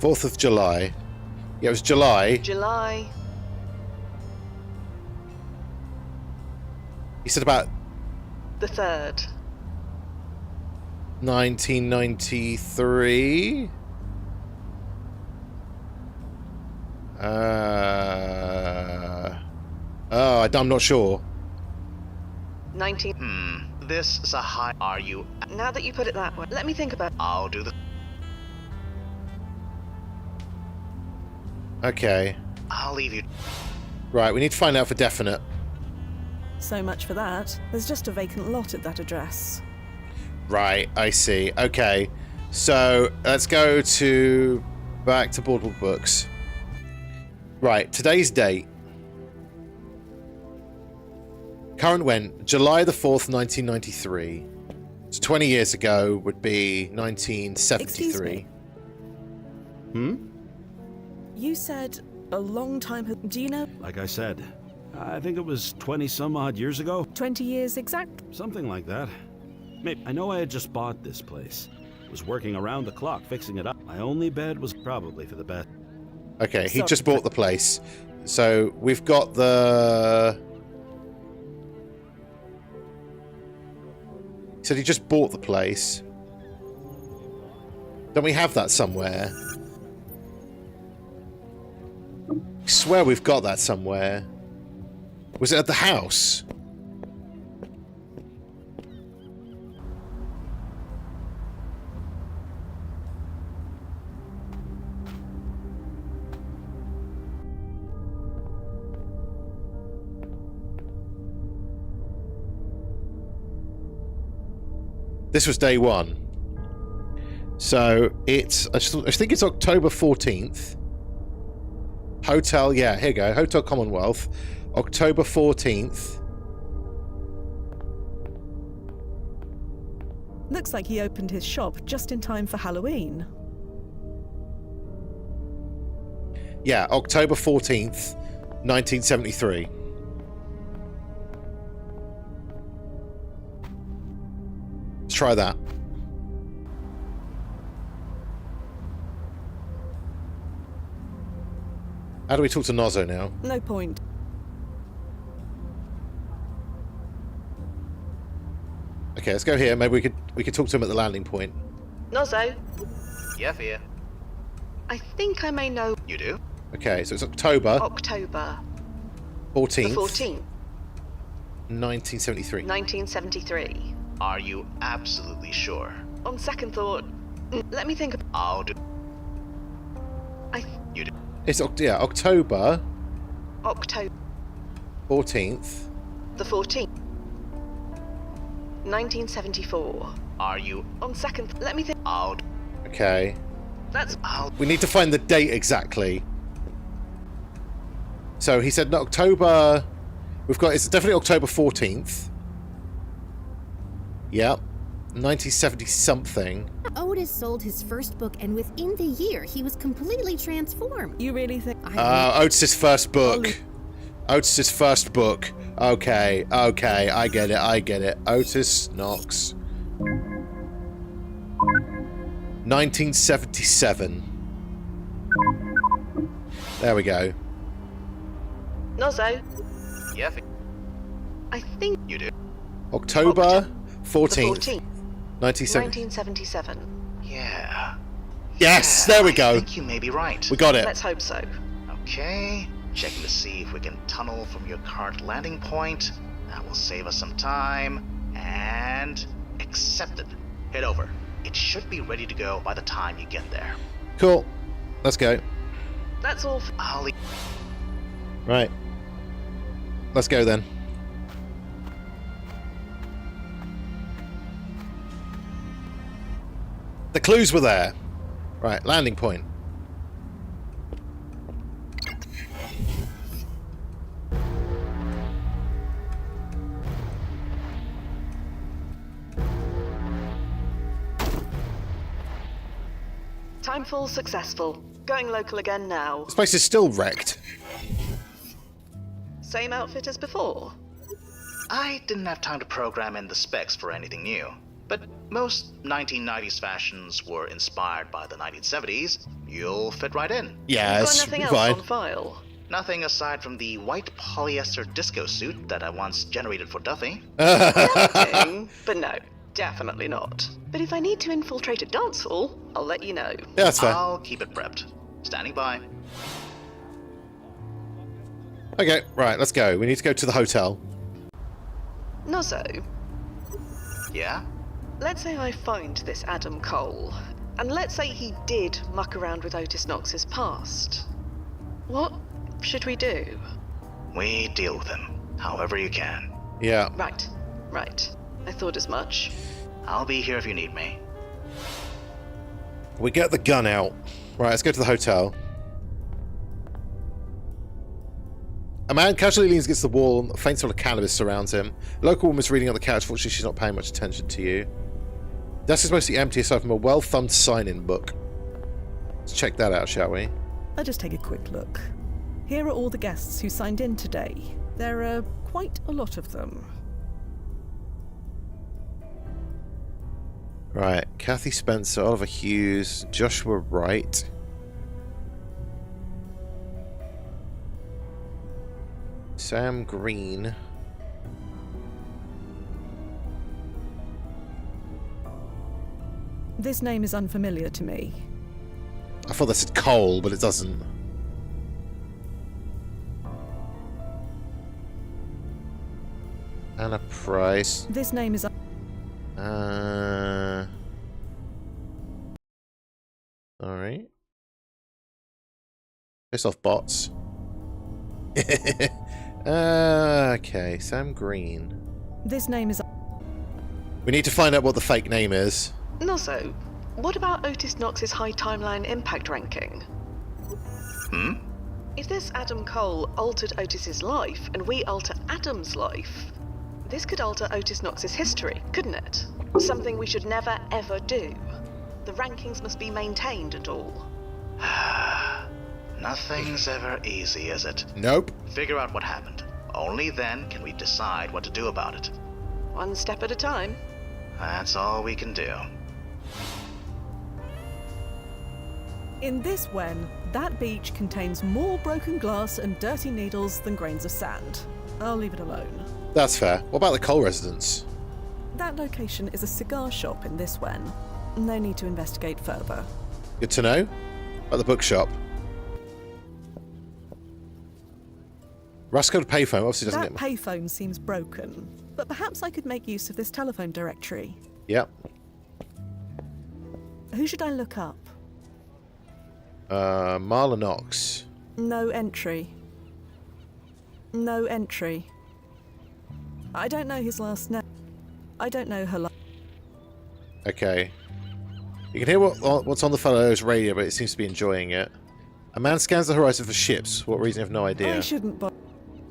[SPEAKER 1] 4th of July. Yeah, it was July.
[SPEAKER 5] July.
[SPEAKER 1] He said about
[SPEAKER 5] The 3rd.
[SPEAKER 1] 1993. I'm not sure.
[SPEAKER 5] 19.
[SPEAKER 3] This is a high. Are you?
[SPEAKER 5] Now that you put it that way, let me think about.
[SPEAKER 3] I'll do the.
[SPEAKER 1] Okay.
[SPEAKER 3] I'll leave you.
[SPEAKER 1] Right, we need to find out for definite.
[SPEAKER 2] So much for that. There's just a vacant lot at that address.
[SPEAKER 1] Right, I see. Okay. So, let's go back to Boardwalk Books. Right, today's date. Current went July the 4th, 1993. So 20 years ago would be 1973.
[SPEAKER 2] You said a long time. Do you know?
[SPEAKER 7] Like I said, I think it was 20 some odd years ago.
[SPEAKER 2] 20 years exact?
[SPEAKER 7] Something like that. Maybe. I know I had just bought this place. Was working around the clock fixing it up. My only bed was probably for the best.
[SPEAKER 1] Okay, he just bought the place. So we've got the... He said he just bought the place. Don't we have that somewhere? I swear we've got that somewhere. Was it at the house? This was day one. So it's, I think it's October 14th. Hotel, yeah, here you go. Hotel Commonwealth. October 14th.
[SPEAKER 2] Looks like he opened his shop just in time for Halloween.
[SPEAKER 1] Yeah, October 14th, 1973. Let's try that. How do we talk to Nozzo now?
[SPEAKER 2] No point.
[SPEAKER 1] Okay, let's go here. Maybe we could talk to him at the landing point.
[SPEAKER 5] Nozzo,
[SPEAKER 3] Yeah, Fia.
[SPEAKER 5] I think I may know.
[SPEAKER 3] You do?
[SPEAKER 1] Okay, so it's October
[SPEAKER 5] October
[SPEAKER 1] 14th,
[SPEAKER 5] the 14th,
[SPEAKER 1] 1973.
[SPEAKER 5] 1973.
[SPEAKER 3] Are you absolutely sure?
[SPEAKER 5] On second thought, let me think.
[SPEAKER 3] I'll do.
[SPEAKER 5] I
[SPEAKER 3] You do.
[SPEAKER 1] It's October
[SPEAKER 5] October
[SPEAKER 1] 14th.
[SPEAKER 5] the 14th, 1974.
[SPEAKER 3] Are you?
[SPEAKER 5] On second, let me think.
[SPEAKER 3] I'll. Do.
[SPEAKER 1] Okay.
[SPEAKER 5] That's
[SPEAKER 1] We need to find the date exactly. So he said October. We've got. It's definitely October 14th. Yep. 1970 something.
[SPEAKER 8] Otis sold his first book, and within the year, he was completely transformed.
[SPEAKER 2] You really think?
[SPEAKER 1] Otis's first book. Otis's first book. Okay, I get it. Otis Knox. 1977. There we go.
[SPEAKER 5] Nozzo.
[SPEAKER 3] Yeah, Fia.
[SPEAKER 5] I think
[SPEAKER 3] You do.
[SPEAKER 1] October 14th.
[SPEAKER 5] 14th.
[SPEAKER 1] 1970.
[SPEAKER 5] 1977.
[SPEAKER 3] Yeah.
[SPEAKER 1] Yes,
[SPEAKER 3] Yeah,
[SPEAKER 1] there we
[SPEAKER 3] I
[SPEAKER 1] go.
[SPEAKER 3] think you may be right.
[SPEAKER 1] We got it.
[SPEAKER 5] Let's hope so.
[SPEAKER 3] Okay. Checking to see if we can tunnel from your current landing point. That will save us some time. And accepted. Head over. It should be ready to go by the time you get there.
[SPEAKER 1] Cool. Let's go.
[SPEAKER 5] That's all.
[SPEAKER 3] I'll leave.
[SPEAKER 1] Right. Let's go then. The clues were there. Right, landing point.
[SPEAKER 5] Timefall successful. Going local again now.
[SPEAKER 1] This place is still wrecked.
[SPEAKER 5] Same outfit as before.
[SPEAKER 3] I didn't have time to program in the specs for anything new, but most 1990s fashions were inspired by the 1970s. You'll fit right in.
[SPEAKER 1] Yes,
[SPEAKER 5] Got nothing else
[SPEAKER 1] fine.
[SPEAKER 5] on file.
[SPEAKER 3] Nothing aside from the white polyester disco suit that I once generated for Duffy.
[SPEAKER 5] Nothing, but no, definitely not. But if I need to infiltrate a dance hall, I'll let you know.
[SPEAKER 1] Yeah, that's fair.
[SPEAKER 3] I'll keep it prepped. Standing by.
[SPEAKER 1] Okay, right, let's go. We need to go to the hotel.
[SPEAKER 5] Nozzo,
[SPEAKER 3] Yeah?
[SPEAKER 5] let's say I find this Adam Cole, and let's say he did muck around with Otis Knox's past. What should we do?
[SPEAKER 3] We deal with him, however you can.
[SPEAKER 1] Yeah.
[SPEAKER 5] Right. I thought as much.
[SPEAKER 3] I'll be here if you need me.
[SPEAKER 1] We get the gun out. Right, let's go to the hotel. A man casually leans against the wall and a faint smell of cannabis surrounds him. A local woman's reading on the couch. Fortunately, she's not paying much attention to you. The desk is mostly empty aside from a well-thumbed sign-in book. Let's check that out, shall we?
[SPEAKER 2] I'll just take a quick look. Here are all the guests who signed in today. There are quite a lot of them.
[SPEAKER 1] Right, Kathy Spencer, Oliver Hughes, Joshua Wright. Sam Green.
[SPEAKER 2] This name is unfamiliar to me.
[SPEAKER 1] I thought that said Cole, but it doesn't. Anna Price.
[SPEAKER 2] This name is...
[SPEAKER 1] Alright. Piss off bots. Okay, Sam Green.
[SPEAKER 2] This name is...
[SPEAKER 1] We need to find out what the fake name is.
[SPEAKER 5] Nozzo, what about Otis Knox's high timeline impact ranking? If this Adam Cole altered Otis's life, and we alter Adam's life, this could alter Otis Knox's history, couldn't it? Something we should never, ever do. The rankings must be maintained and all.
[SPEAKER 3] Nothing's ever easy, is it?
[SPEAKER 1] Nope.
[SPEAKER 3] Figure out what happened. Only then can we decide what to do about it.
[SPEAKER 5] One step at a time.
[SPEAKER 3] That's all we can do.
[SPEAKER 2] In this Wen, that beach contains more broken glass and dirty needles than grains of sand. I'll leave it alone.
[SPEAKER 1] That's fair. What about the Cole residence?
[SPEAKER 2] That location is a cigar shop in this Wen. No need to investigate further.
[SPEAKER 1] Good to know. At the bookshop. Russ got a payphone. Obviously doesn't
[SPEAKER 2] That
[SPEAKER 1] get...
[SPEAKER 2] payphone seems broken, but perhaps I could make use of this telephone directory.
[SPEAKER 1] Yep.
[SPEAKER 2] Who should I look up?
[SPEAKER 1] Marla Knox.
[SPEAKER 2] No entry. No entry. I don't know his last name. I don't know her last...
[SPEAKER 1] Okay. You can hear what's on the fellow's radio, but it seems to be enjoying it. A man scans the horizon for ships. For what reason, I have no idea.
[SPEAKER 2] I shouldn't bother.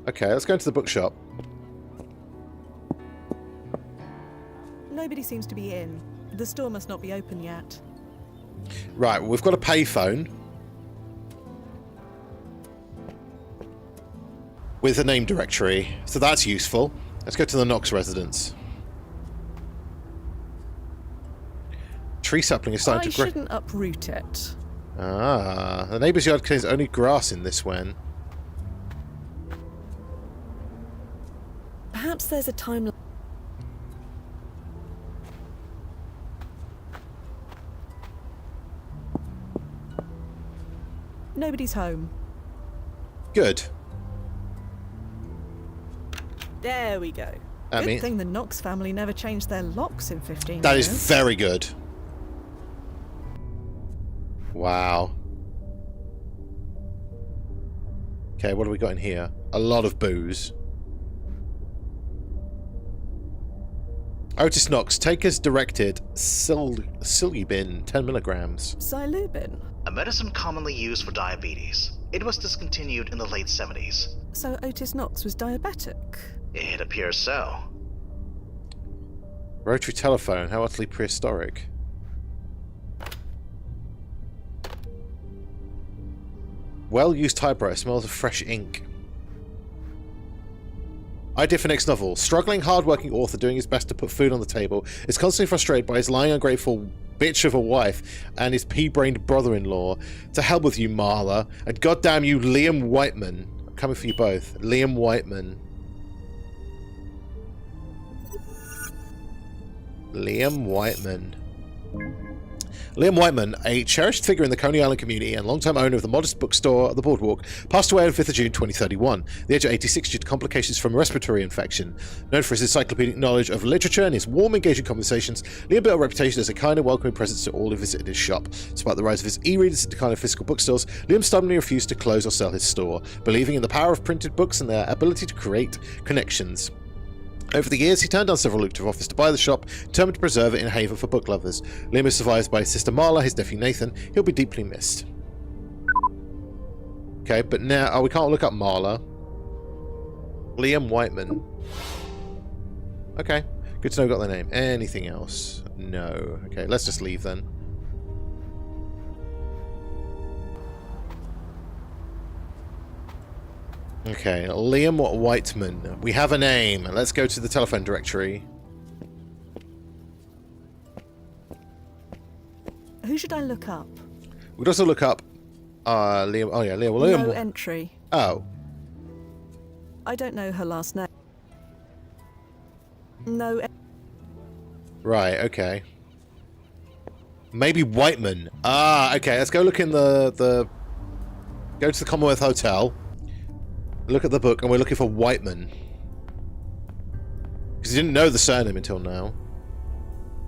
[SPEAKER 1] Okay, let's go into the bookshop.
[SPEAKER 2] Nobody seems to be in. The store must not be open yet.
[SPEAKER 1] Right, well, we've got a payphone. With a name directory, so that's useful. Let's go to the Knox residence. Tree sapling is starting
[SPEAKER 2] I
[SPEAKER 1] to grow.
[SPEAKER 2] shouldn't uproot it.
[SPEAKER 1] Ah, the neighbour's yard contains only grass in this one.
[SPEAKER 2] Perhaps there's a timeline. Nobody's home.
[SPEAKER 1] Good.
[SPEAKER 2] There we go. Good thing the Knox family never changed their locks in 15 years.
[SPEAKER 1] That is very good. Wow. Okay, what have we got in here? A lot of booze. Otis Knox, take as directed Silubin, 10 milligrams.
[SPEAKER 2] Silubin?
[SPEAKER 3] A medicine commonly used for diabetes. It was discontinued in the late 70s.
[SPEAKER 2] So Otis Knox was diabetic?
[SPEAKER 3] It appears so.
[SPEAKER 1] Rotary telephone, how utterly prehistoric. Well-used typewriter, smells of fresh ink. Idea for next novel. Struggling, hard-working author doing his best to put food on the table is constantly frustrated by his lying, ungrateful bitch of a wife and his pea-brained brother-in-law. To hell with you, Marla. And goddamn you, Liam Whiteman. I'm coming for you both. Liam Whiteman. Liam Whiteman. Liam Whiteman, a cherished figure in the Coney Island community and long-time owner of the modest bookstore at the Boardwalk, passed away on 5th of June 2031, the age of 86 due to complications from a respiratory infection. Known for his encyclopedic knowledge of literature and his warm, engaging conversations, Liam built a reputation as a kind and welcoming presence to all who visited his shop. Despite the rise of his e-readers and decline of physical bookstores, Liam stubbornly refused to close or sell his store, believing in the power of printed books and their ability to create connections. Over the years, he turned down several lucrative offers to buy the shop, determined to preserve it in a haven for book lovers. Liam is survived by his sister Marla, his nephew Nathan. He'll be deeply missed. Okay, but now... Oh, we can't look up Marla. Liam Whiteman. Okay, good to know got their name. Anything else? No. Okay, let's just leave then. Okay, Liam Whiteman. We have a name. Let's go to the telephone directory.
[SPEAKER 2] Who should I look up?
[SPEAKER 1] We could also look up Liam. Oh yeah, Liam.
[SPEAKER 2] No entry.
[SPEAKER 1] Oh.
[SPEAKER 2] I don't know her last name. No.
[SPEAKER 1] Right. Okay. Maybe Whiteman. Ah. Okay. Let's go look in the. Go to the Commonwealth Hotel. Look at the book, and we're looking for Whiteman. Because he didn't know the surname until now.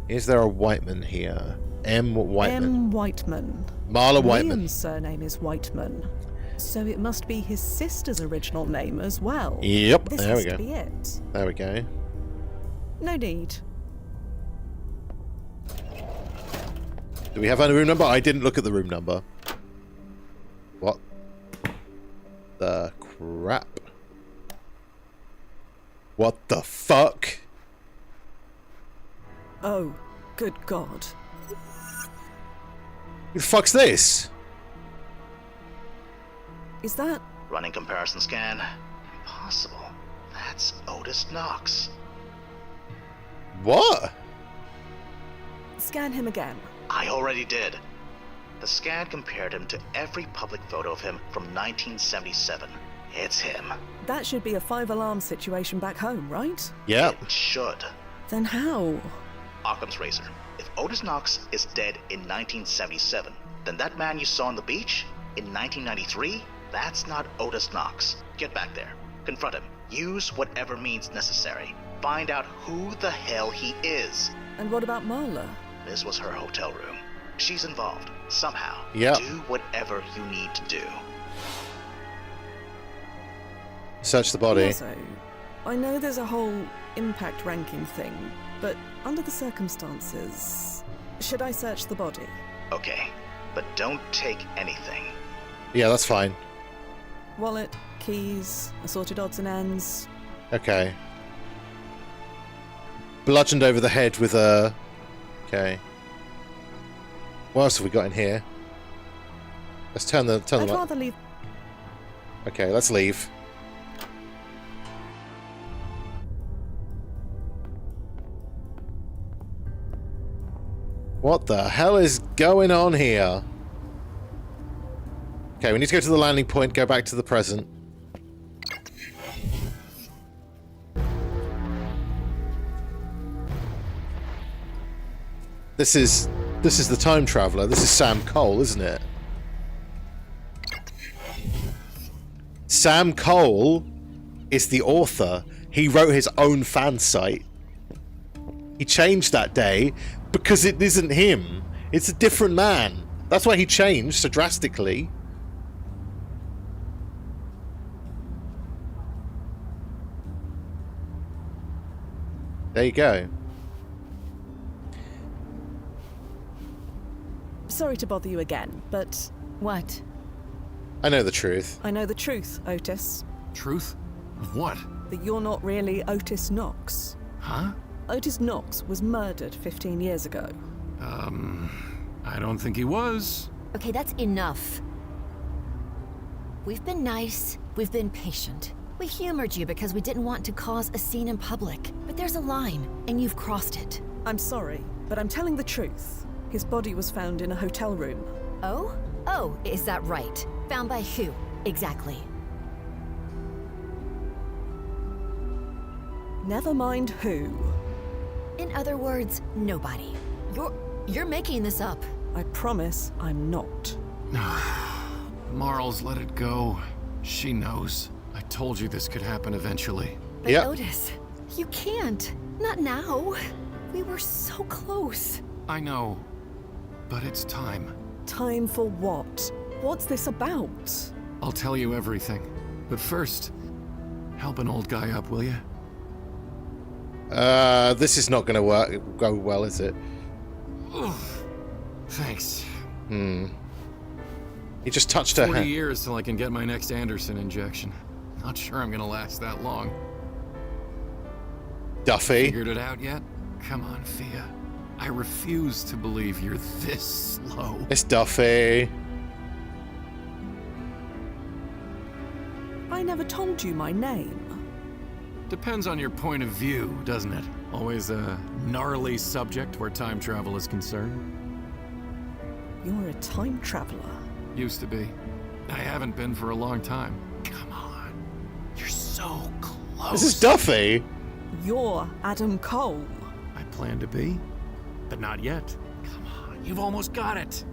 [SPEAKER 1] Is there a Whiteman here? M. Whiteman.
[SPEAKER 2] M. Whiteman.
[SPEAKER 1] Marla Whiteman.
[SPEAKER 2] Liam's surname is Whiteman. So it must be his sister's original name as well.
[SPEAKER 1] Yep,
[SPEAKER 2] this
[SPEAKER 1] there we
[SPEAKER 2] has
[SPEAKER 1] go.
[SPEAKER 2] To be it.
[SPEAKER 1] There we go.
[SPEAKER 2] No need.
[SPEAKER 1] Do we have a room number? I didn't look at the room number. What the crap? What the fuck?
[SPEAKER 2] Oh, good God.
[SPEAKER 1] Who the fuck's this?
[SPEAKER 2] Is that...
[SPEAKER 3] Running comparison scan. Impossible. That's Otis Knox.
[SPEAKER 1] What?
[SPEAKER 2] Scan him again.
[SPEAKER 3] I already did. The scan compared him to every public photo of him from 1977. It's him.
[SPEAKER 2] That should be a 5-alarm situation back home, right?
[SPEAKER 1] Yep.
[SPEAKER 3] It should.
[SPEAKER 2] Then how?
[SPEAKER 3] Occam's razor. If Otis Knox is dead in 1977, then that man you saw on the beach in 1993, that's not Otis Knox. Get back there. Confront him. Use whatever means necessary. Find out who the hell he is.
[SPEAKER 2] And what about Marla?
[SPEAKER 3] This was her hotel room. She's involved, somehow.
[SPEAKER 1] Yep.
[SPEAKER 3] Do whatever you need to do.
[SPEAKER 1] Search the body.
[SPEAKER 2] Also, I know there's a whole impact ranking thing, but under the circumstances, should I search the body?
[SPEAKER 3] Okay, but don't take anything.
[SPEAKER 1] Yeah, that's fine.
[SPEAKER 2] Wallet, keys, assorted odds and ends.
[SPEAKER 1] Okay. Bludgeoned over the head with a... Okay. What else have we got in here? Let's turn the
[SPEAKER 2] I'd
[SPEAKER 1] light.
[SPEAKER 2] rather leave.
[SPEAKER 1] Okay, let's leave. What the hell is going on here? Okay, we need to go to the landing point, go back to the present. This is the time traveler. This is Sam Cole, isn't it? Sam Cole is the author. He wrote his own fan site. He changed that day because it isn't him. It's a different man. That's why he changed so drastically. There you go.
[SPEAKER 2] Sorry to bother you again, but
[SPEAKER 10] What?
[SPEAKER 1] I know the truth.
[SPEAKER 2] I know the truth, Otis.
[SPEAKER 9] Truth? Of what?
[SPEAKER 2] That you're not really Otis Knox.
[SPEAKER 9] Huh?
[SPEAKER 2] Otis Knox was murdered 15 years ago.
[SPEAKER 9] I don't think he was.
[SPEAKER 10] Okay, that's enough. We've been nice, we've been patient. We humored you because we didn't want to cause a scene in public. But there's a line, and you've crossed it.
[SPEAKER 2] I'm sorry, but I'm telling the truth. His body was found in a hotel room.
[SPEAKER 10] Oh? Oh, is that right? Found by who? Exactly.
[SPEAKER 2] Never mind who.
[SPEAKER 10] In other words, nobody. You're making this up.
[SPEAKER 2] I promise I'm not.
[SPEAKER 9] Marles, let it go. She knows. I told you this could happen eventually.
[SPEAKER 10] But
[SPEAKER 1] Yep.
[SPEAKER 10] Otis, you can't. Not now. We were so close.
[SPEAKER 9] I know, but it's time.
[SPEAKER 2] Time for what? What's this about?
[SPEAKER 9] I'll tell you everything. But first, help an old guy up, will you?
[SPEAKER 1] This is not going to go well, is it?
[SPEAKER 9] Thanks.
[SPEAKER 1] He just touched her
[SPEAKER 9] 40
[SPEAKER 1] hand.
[SPEAKER 9] years till I can get my next Anderson injection. Not sure I'm gonna last that long.
[SPEAKER 1] Duffy.
[SPEAKER 9] Figured it out yet? Come on, Fia. I refuse to believe you're this slow.
[SPEAKER 1] It's Duffy.
[SPEAKER 2] I never told you my name.
[SPEAKER 9] Depends on your point of view, doesn't it? Always a gnarly subject where time travel is concerned.
[SPEAKER 2] You're a time traveler.
[SPEAKER 9] Used to be. I haven't been for a long time. Come on. You're so close.
[SPEAKER 1] This is Duffy.
[SPEAKER 2] You're Adam Cole.
[SPEAKER 9] I plan to be, but not yet. Come on, you've almost got it.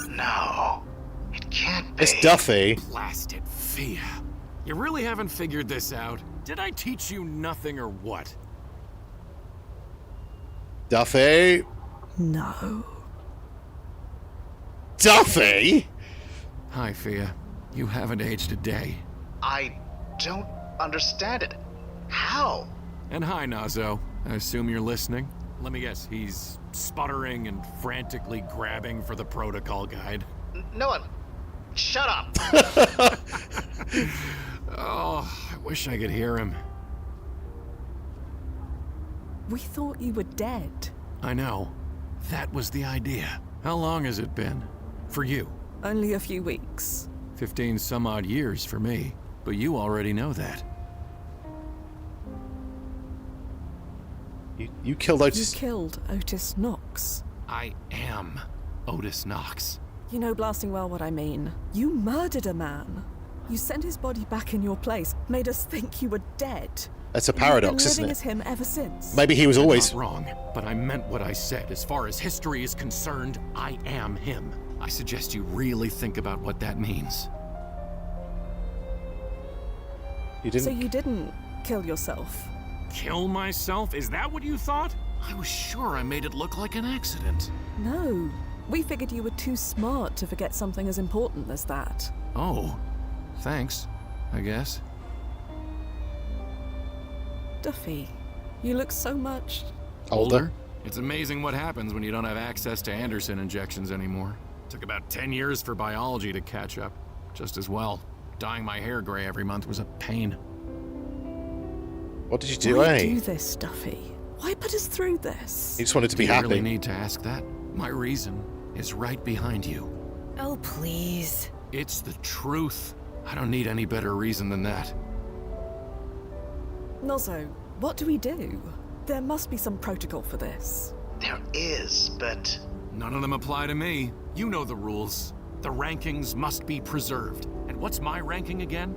[SPEAKER 3] No, it can't be.
[SPEAKER 1] It's Duffy.
[SPEAKER 9] Blast it, Fia. You really haven't figured this out? Did I teach you nothing or what?
[SPEAKER 1] Duffy.
[SPEAKER 2] No.
[SPEAKER 1] Duffy?
[SPEAKER 9] Hi, Fia. You haven't aged a day.
[SPEAKER 3] I don't understand it. How?
[SPEAKER 9] And hi, Nazo. I assume you're listening? Let me guess, he's sputtering and frantically grabbing for the protocol guide.
[SPEAKER 3] No one. Shut up.
[SPEAKER 9] Oh, I wish I could hear him.
[SPEAKER 2] We thought you were dead.
[SPEAKER 9] I know. That was the idea. How long has it been? For you?
[SPEAKER 2] Only a few weeks.
[SPEAKER 9] 15 some odd years for me. But you already know that.
[SPEAKER 1] You killed Otis.
[SPEAKER 2] You killed Otis Knox.
[SPEAKER 9] I am Otis Knox.
[SPEAKER 2] You know blasting well what I mean. You murdered a man. You sent his body back in your place, made us think you were dead.
[SPEAKER 1] That's a paradox,
[SPEAKER 2] You've
[SPEAKER 1] isn't
[SPEAKER 2] been living
[SPEAKER 1] it?
[SPEAKER 2] as him ever since.
[SPEAKER 1] Maybe he was always...
[SPEAKER 9] Not wrong, but I meant what I said. As far as history is concerned, I am him. I suggest you really think about what that means.
[SPEAKER 1] You didn't...
[SPEAKER 2] So you didn't kill yourself?
[SPEAKER 9] Kill myself? Is that what you thought? I was sure I made it look like an accident.
[SPEAKER 2] No. We figured you were too smart to forget something as important as that.
[SPEAKER 9] Oh, thanks, I guess.
[SPEAKER 2] Duffy, you look so much...
[SPEAKER 1] Older?
[SPEAKER 9] It's amazing what happens when you don't have access to Anderson injections anymore. Took about 10 years for biology to catch up. Just as well. Dyeing my hair gray every month was a pain.
[SPEAKER 1] What did you do,
[SPEAKER 2] Why
[SPEAKER 1] eh?
[SPEAKER 2] do this, Duffy? Why put us through this?
[SPEAKER 1] He just wanted to be
[SPEAKER 9] Do you
[SPEAKER 1] happy.
[SPEAKER 9] really need to ask that? My reason is right behind you.
[SPEAKER 10] Oh, please.
[SPEAKER 9] It's the truth. I don't need any better reason than that.
[SPEAKER 2] Nozzo, what do we do? There must be some protocol for this.
[SPEAKER 3] There is, but
[SPEAKER 9] None of them apply to me. You know the rules. The rankings must be preserved. And what's my ranking again?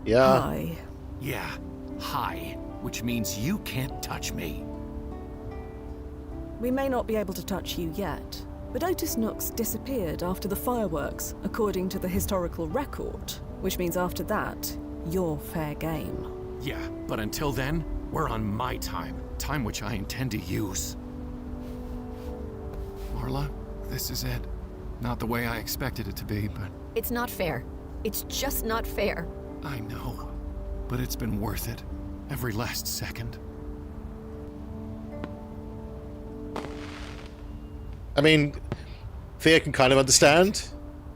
[SPEAKER 1] Yeah.
[SPEAKER 2] Hi.
[SPEAKER 9] Yeah, high, which means you can't touch me.
[SPEAKER 2] We may not be able to touch you yet, But Otis Knox disappeared after the fireworks, according to the historical record, which means after that, you're fair game.
[SPEAKER 9] Yeah, but until then, we're on my time. Time which I intend to use. Marla, this is it. Not the way I expected it to be, but...
[SPEAKER 10] It's not fair. It's just not fair.
[SPEAKER 9] I know. But it's been worth it. Every last second.
[SPEAKER 1] I mean, Fia can kind of understand.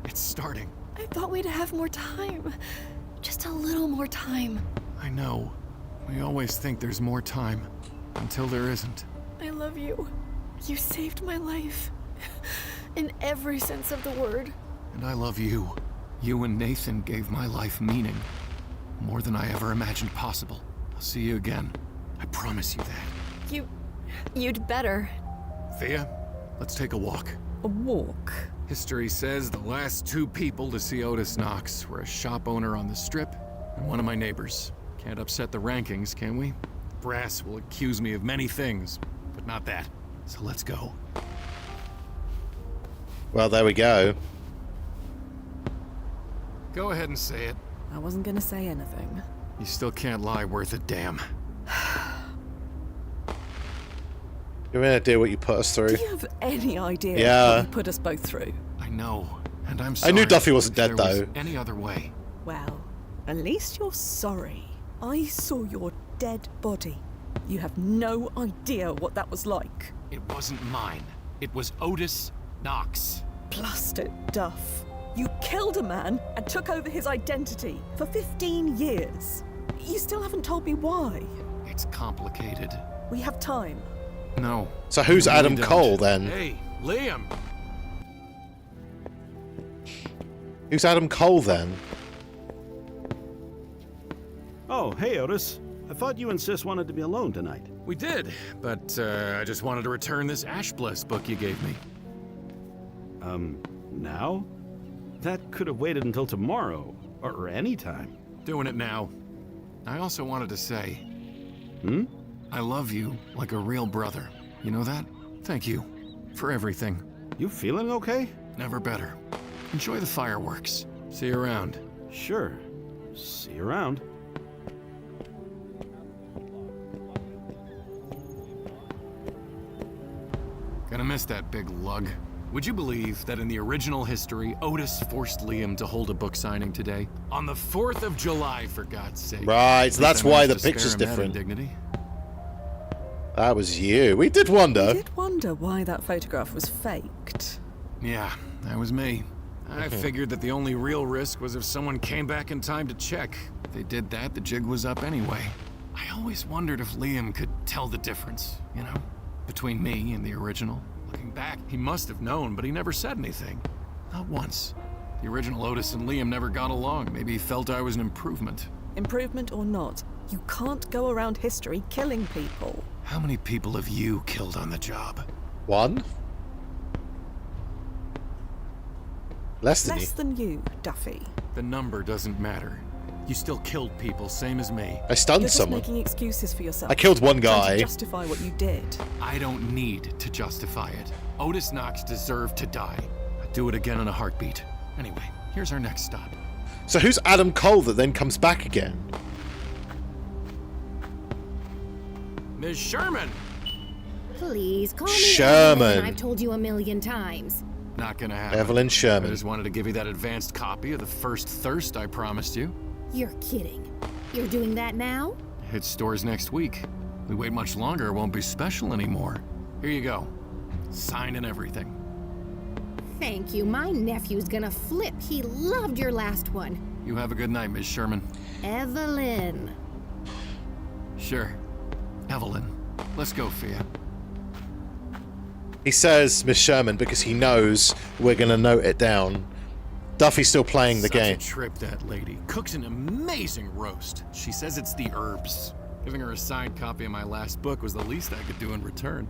[SPEAKER 9] It's starting.
[SPEAKER 10] I thought we'd have more time. Just a little more time.
[SPEAKER 9] I know. We always think there's more time. Until there isn't.
[SPEAKER 10] I love you. You saved my life. In every sense of the word.
[SPEAKER 9] And I love you. You and Nathan gave my life meaning. More than I ever imagined possible. I'll see you again. I promise you that.
[SPEAKER 10] You'd better.
[SPEAKER 9] Fia, let's take a walk.
[SPEAKER 2] A walk?
[SPEAKER 9] History says the last 2 people to see Otis Knox were a shop owner on the Strip and one of my neighbors. Can't upset the rankings, can we? Brass will accuse me of many things, but not that. So let's go.
[SPEAKER 1] Well, there we go.
[SPEAKER 9] Go ahead and say it.
[SPEAKER 2] I wasn't gonna say anything.
[SPEAKER 9] You still can't lie worth a damn.
[SPEAKER 1] You have any idea what you put us through?
[SPEAKER 2] Do you have any idea
[SPEAKER 1] Yeah.
[SPEAKER 2] what you put us both through?
[SPEAKER 9] I know, and I'm sorry.
[SPEAKER 1] I knew Duffy wasn't
[SPEAKER 9] if
[SPEAKER 1] dead,
[SPEAKER 9] there was
[SPEAKER 1] though.
[SPEAKER 9] Any other way?
[SPEAKER 2] Well, at least you're sorry. I saw your dead body. You have no idea what that was like.
[SPEAKER 9] It wasn't mine. It was Otis Knox.
[SPEAKER 2] Blast it, Duff. You killed a man and took over his identity for 15 years. You still haven't told me why.
[SPEAKER 9] It's complicated.
[SPEAKER 2] We have time.
[SPEAKER 9] No.
[SPEAKER 1] So who's
[SPEAKER 9] you really
[SPEAKER 1] Adam
[SPEAKER 9] don't.
[SPEAKER 1] Cole, then?
[SPEAKER 9] Hey, Liam!
[SPEAKER 1] Who's Adam Cole, then?
[SPEAKER 7] Oh, hey, Otis. I thought you and Sis wanted to be alone tonight.
[SPEAKER 9] We did, but I just wanted to return this Ashbless book you gave me.
[SPEAKER 7] Now? That could have waited until tomorrow, or any time.
[SPEAKER 9] Doing it now. I also wanted to say...
[SPEAKER 7] Hmm?
[SPEAKER 9] I love you like a real brother. You know that? Thank you. For everything.
[SPEAKER 7] You feeling okay?
[SPEAKER 9] Never better. Enjoy the fireworks. See you around.
[SPEAKER 7] Sure. See you around.
[SPEAKER 9] Gonna miss that big lug. Would you believe that in the original history, Otis forced Liam to hold a book signing today? On the 4th of July, for God's sake.
[SPEAKER 1] Right, so that's
[SPEAKER 9] At least I
[SPEAKER 1] why
[SPEAKER 9] managed
[SPEAKER 1] the
[SPEAKER 9] to spare
[SPEAKER 1] picture's
[SPEAKER 9] him that
[SPEAKER 1] different.
[SPEAKER 9] indignity.
[SPEAKER 1] That was you. We did wonder.
[SPEAKER 2] I did wonder why that photograph was faked.
[SPEAKER 9] Yeah, that was me. I figured that the only real risk was if someone came back in time to check. If they did that, the jig was up anyway. I always wondered if Liam could tell the difference, you know, between me and the original. Looking back, he must have known, but he never said anything. Not once. The original Otis and Liam never got along. Maybe he felt I was an improvement.
[SPEAKER 2] Improvement or not, you can't go around history killing people.
[SPEAKER 9] How many people have you killed on the job?
[SPEAKER 1] 1? Less than you.
[SPEAKER 2] Less than you, Duffy.
[SPEAKER 9] The number doesn't matter. You still killed people, same as me.
[SPEAKER 1] I stunned
[SPEAKER 2] You're just
[SPEAKER 1] someone.
[SPEAKER 2] making excuses for yourself.
[SPEAKER 1] I killed one
[SPEAKER 2] Trying
[SPEAKER 1] guy.
[SPEAKER 2] to justify what you did.
[SPEAKER 9] I don't need to justify it. Otis Knox deserved to die. I'd do it again in a heartbeat. Anyway, here's our next stop.
[SPEAKER 1] So who's Adam Cole that then comes back again?
[SPEAKER 9] Ms. Sherman!
[SPEAKER 8] Please, call me
[SPEAKER 1] Sherman.
[SPEAKER 8] Evelyn. I've told you a million times.
[SPEAKER 9] Not gonna happen.
[SPEAKER 1] Evelyn
[SPEAKER 9] I
[SPEAKER 1] Sherman.
[SPEAKER 9] just wanted to give you that advanced copy of the first Thirst I promised you.
[SPEAKER 8] You're kidding. You're doing that now?
[SPEAKER 9] Hits stores next week. We wait much longer, it won't be special anymore. Here you go. Signed and everything.
[SPEAKER 8] Thank you. My nephew's gonna flip. He loved your last one.
[SPEAKER 9] You have a good night, Ms. Sherman.
[SPEAKER 8] Evelyn.
[SPEAKER 9] Sure. Evelyn. Let's go, Fia.
[SPEAKER 1] He says Miss Sherman because he knows we're going to note it down. Duffy's still playing the game.
[SPEAKER 9] Such a trip, that lady. Cooks an amazing roast. She says it's the herbs. Giving her a signed copy of my last book was the least I could do in return.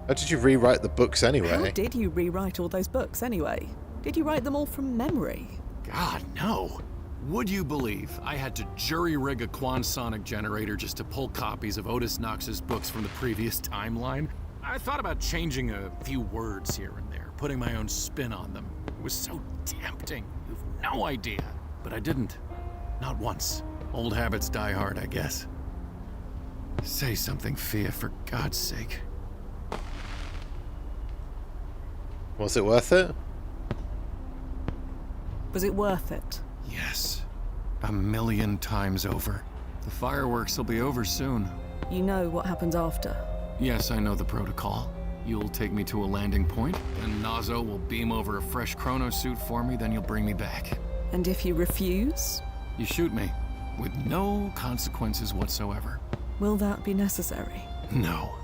[SPEAKER 1] How did you rewrite the books
[SPEAKER 2] How
[SPEAKER 1] anyway?
[SPEAKER 2] did you rewrite all those books anyway? Did you write them all from memory?
[SPEAKER 9] God, no. Would you believe I had to jury-rig a quantonic generator just to pull copies of Otis Knox's books from the previous timeline? I thought about changing a few words here and there, putting my own spin on them. It was so tempting. You've no idea. But I didn't. Not once. Old habits die hard, I guess. Say something, Fia, for God's sake.
[SPEAKER 1] Was it worth it?
[SPEAKER 2] Was it worth it?
[SPEAKER 9] Yes. 1,000,000 times over. The fireworks will be over soon.
[SPEAKER 2] You know what happens after.
[SPEAKER 9] Yes, I know the protocol. You'll take me to a landing point, then Nazo will beam over a fresh chrono suit for me, then you'll bring me back.
[SPEAKER 2] And if you refuse?
[SPEAKER 9] You shoot me, with no consequences whatsoever.
[SPEAKER 2] Will that be necessary?
[SPEAKER 9] No.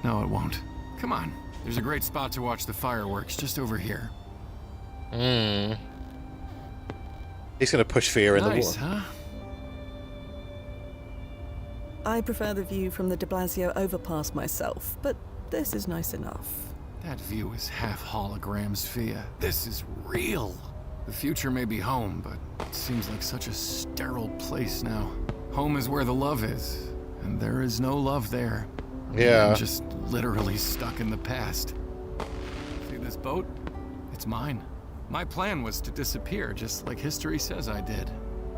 [SPEAKER 9] No, it won't. Come on. There's a great spot to watch the fireworks just over here.
[SPEAKER 1] He's gonna push Fia in the
[SPEAKER 9] Nice,
[SPEAKER 1] water.
[SPEAKER 9] huh?
[SPEAKER 2] I prefer the view from the de Blasio overpass myself, but this is nice enough.
[SPEAKER 9] That view is half holograms, Fia. This is real. The future may be home, but it seems like such a sterile place now. Home is where the love is, and there is no love there.
[SPEAKER 1] Yeah.
[SPEAKER 9] I'm just literally stuck in the past. See this boat? It's mine. My plan was to disappear, just like history says I did.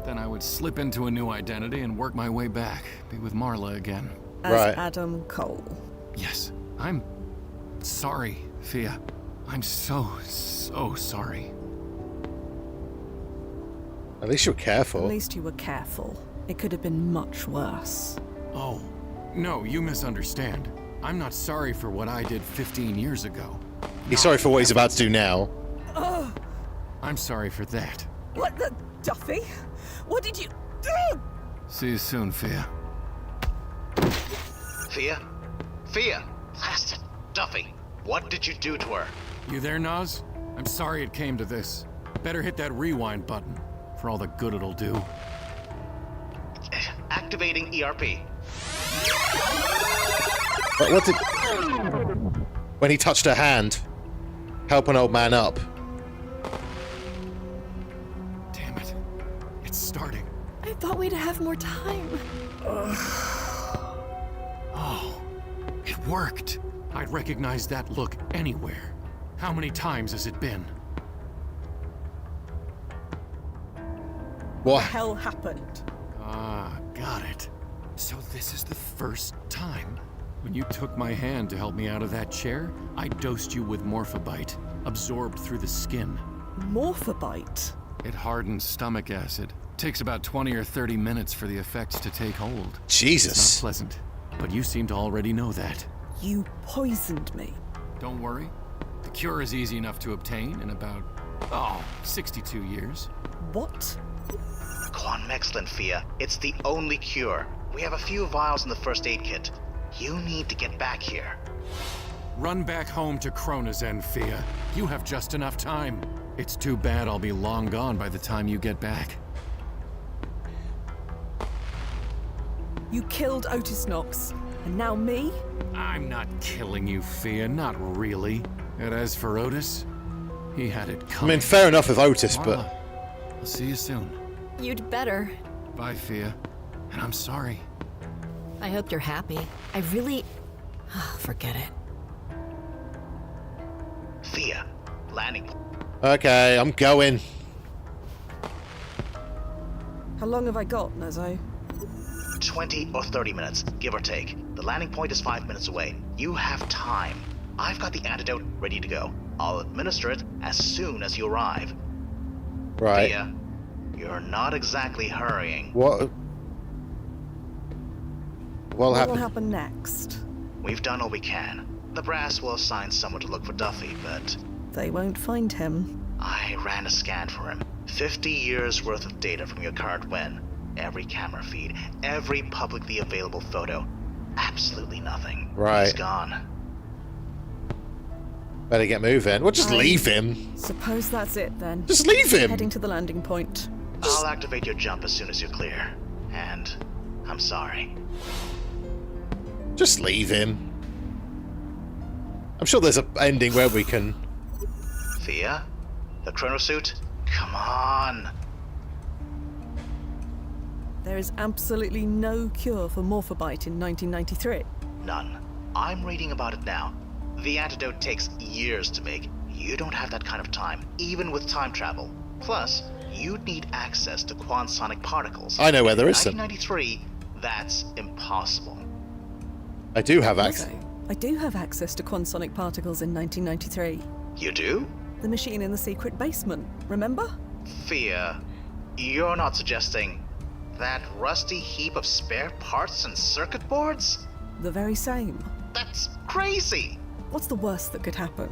[SPEAKER 9] Then I would slip into a new identity and work my way back, be with Marla again.
[SPEAKER 2] As
[SPEAKER 1] Right.
[SPEAKER 2] Adam Cole.
[SPEAKER 9] Yes, I'm sorry, Fia. I'm so sorry.
[SPEAKER 1] At least you're
[SPEAKER 2] At
[SPEAKER 1] careful.
[SPEAKER 2] least you were careful. It could have been much worse.
[SPEAKER 9] Oh, no, you misunderstand. I'm not sorry for what I did 15 years ago.
[SPEAKER 1] He's sorry for what he's about to do now.
[SPEAKER 9] I'm sorry for that.
[SPEAKER 2] What the... Duffy? What did you...
[SPEAKER 9] See you soon, Fia.
[SPEAKER 3] Fia? Fia! Blasted! Duffy! What did you do to her?
[SPEAKER 9] You there, Nas? I'm sorry it came to this. Better hit that rewind button, for all the good it'll do.
[SPEAKER 3] Activating ERP.
[SPEAKER 1] What did... When he touched her hand, help an old man up.
[SPEAKER 9] Damn it. It's starting.
[SPEAKER 5] I thought we'd have more time.
[SPEAKER 9] Oh, it worked. I'd recognize that look anywhere. How many times has it been?
[SPEAKER 1] What?
[SPEAKER 2] hell happened?
[SPEAKER 9] Ah, got it. So this is the first time. When you took my hand to help me out of that chair, I dosed you with Morphobite, absorbed through the skin.
[SPEAKER 2] Morphobite?
[SPEAKER 9] It hardens stomach acid. Takes about 20 or 30 minutes for the effects to take hold. It's
[SPEAKER 1] Jesus.
[SPEAKER 9] not pleasant, but you seem to already know that.
[SPEAKER 2] You poisoned me.
[SPEAKER 9] Don't worry. The cure is easy enough to obtain in about, 62 years.
[SPEAKER 2] What?
[SPEAKER 3] Quanmexlin, Fia. It's the only cure. We have a few vials in the first aid kit. You need to get back here.
[SPEAKER 9] Run back home to ChronoZen, Fia. You have just enough time. It's too bad I'll be long gone by the time you get back.
[SPEAKER 2] You killed Otis Knox, and now me?
[SPEAKER 9] I'm not killing you, Fia, not really. And as for Otis, he had it
[SPEAKER 1] I
[SPEAKER 9] coming.
[SPEAKER 1] mean, fair enough with Otis,
[SPEAKER 9] Marla,
[SPEAKER 1] but...
[SPEAKER 9] I'll see you soon.
[SPEAKER 10] You'd better.
[SPEAKER 9] Bye, Fia. And I'm sorry.
[SPEAKER 10] I hope you're happy. I really... forget it.
[SPEAKER 3] Fia, landing point.
[SPEAKER 1] Okay, I'm going.
[SPEAKER 2] How long have I got, Nazo?
[SPEAKER 3] 20 or 30 minutes, give or take. The landing point is 5 minutes away. You have time. I've got the antidote ready to go. I'll administer it as soon as you arrive.
[SPEAKER 1] Right.
[SPEAKER 3] Fia, you're not exactly hurrying.
[SPEAKER 1] What? What'll
[SPEAKER 2] What will
[SPEAKER 1] happen?
[SPEAKER 2] happen next?
[SPEAKER 3] We've done all we can. The brass will assign someone to look for Duffy, but
[SPEAKER 2] They won't find him.
[SPEAKER 3] I ran a scan for him. 50 years worth of data from your card when. Every camera feed, every publicly available photo. Absolutely nothing.
[SPEAKER 1] Right.
[SPEAKER 3] He's gone.
[SPEAKER 1] Better get moving. Well, just leave him.
[SPEAKER 2] Suppose that's it then.
[SPEAKER 1] Just leave him.
[SPEAKER 2] Heading to the landing point.
[SPEAKER 3] I'll activate your jump as soon as you're clear. And I'm sorry.
[SPEAKER 1] Just leave him. I'm sure there's an ending where we can...
[SPEAKER 3] Fia? The chronosuit? Come on!
[SPEAKER 2] There is absolutely no cure for Morphobite in 1993.
[SPEAKER 3] None. I'm reading about it now. The antidote takes years to make. You don't have that kind of time, even with time travel. Plus, you'd need access to quantonic particles.
[SPEAKER 1] I know where there is some.
[SPEAKER 3] In 1993, that's impossible.
[SPEAKER 1] I do have access.
[SPEAKER 2] Also, I do have access to quantonic particles in 1993.
[SPEAKER 3] You do?
[SPEAKER 2] The machine in the secret basement, remember?
[SPEAKER 3] Fia, you're not suggesting that rusty heap of spare parts and circuit boards?
[SPEAKER 2] The very same.
[SPEAKER 3] That's crazy!
[SPEAKER 2] What's the worst that could happen?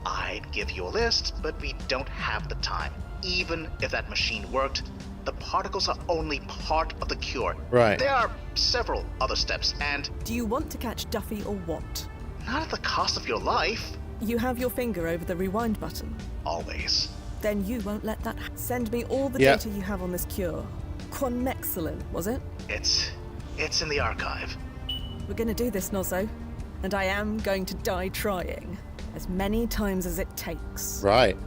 [SPEAKER 3] I'd give you a list, but we don't have the time. Even if that machine worked, the particles are only part of the cure.
[SPEAKER 1] Right.
[SPEAKER 3] There are several other steps, and
[SPEAKER 2] Do you want to catch Duffy or what?
[SPEAKER 3] not at the cost of your life.
[SPEAKER 2] You have your finger over the rewind button.
[SPEAKER 3] Always.
[SPEAKER 2] Then you won't let that send me all the
[SPEAKER 1] Yep.
[SPEAKER 2] data you have on this cure. Quanmexilin, was it?
[SPEAKER 3] It's in the archive.
[SPEAKER 2] We're gonna do this, Nozzo. And I am going to die trying. As many times as it takes.
[SPEAKER 1] Right.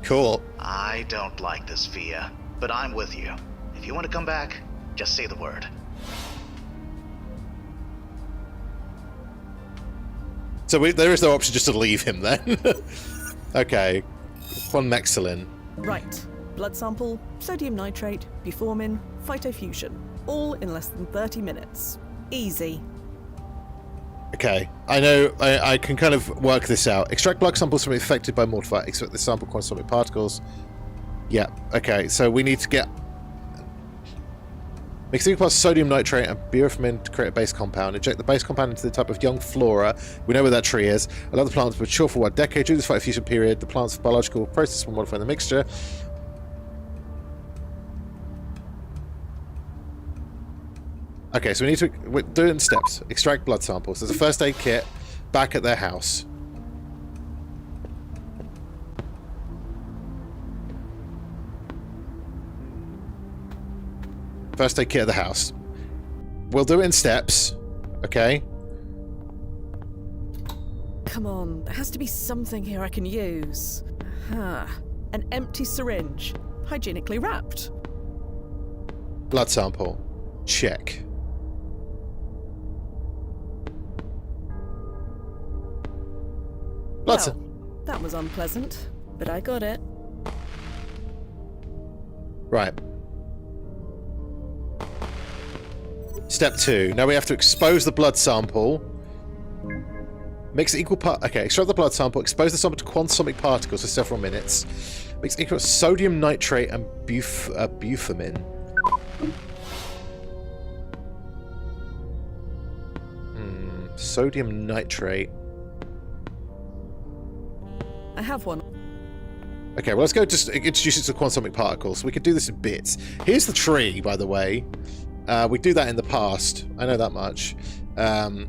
[SPEAKER 1] Cool.
[SPEAKER 3] I don't like this, Fia, but I'm with you. If you want to come back, just say the word.
[SPEAKER 1] So there is no option just to leave him then. Okay. Quanmexilin.
[SPEAKER 2] Right. Blood sample, sodium nitrate, buformin, phytofusion. All in less than 30 minutes. Easy.
[SPEAKER 1] Okay. I know I can kind of work this out. Extract blood samples from affected by mortifier. Extract the sample quantonic particles. Yeah. Okay. So we need to get mix equal parts of sodium nitrate and buformin to create a base compound. Inject the base compound into the type of young flora. We know where that tree is. Allow the plants to mature for 1 decade. During this phytofusion period, the plant's biological process will modify the mixture. Okay, so we need to do it in steps. Extract blood samples. There's a first aid kit back at their house. First aid kit at the house. We'll do it in steps. Okay.
[SPEAKER 2] Come on, there has to be something here I can use. Aha. An empty syringe. Hygienically wrapped.
[SPEAKER 1] Blood sample. Check. Blood sample.
[SPEAKER 2] Well, that was unpleasant, but I got it.
[SPEAKER 1] Right. Step 2. Now we have to expose the blood sample. Mix equal part. Okay, extract the blood sample. Expose the sample to quantonic particles for several minutes. Mix equal sodium nitrate and buformin. Sodium nitrate.
[SPEAKER 2] I have one.
[SPEAKER 1] Okay, well, let's go just introduce it to quantonic particles. We could do this in bits. Here's the tree, by the way. We do that in the past. I know that much. Let's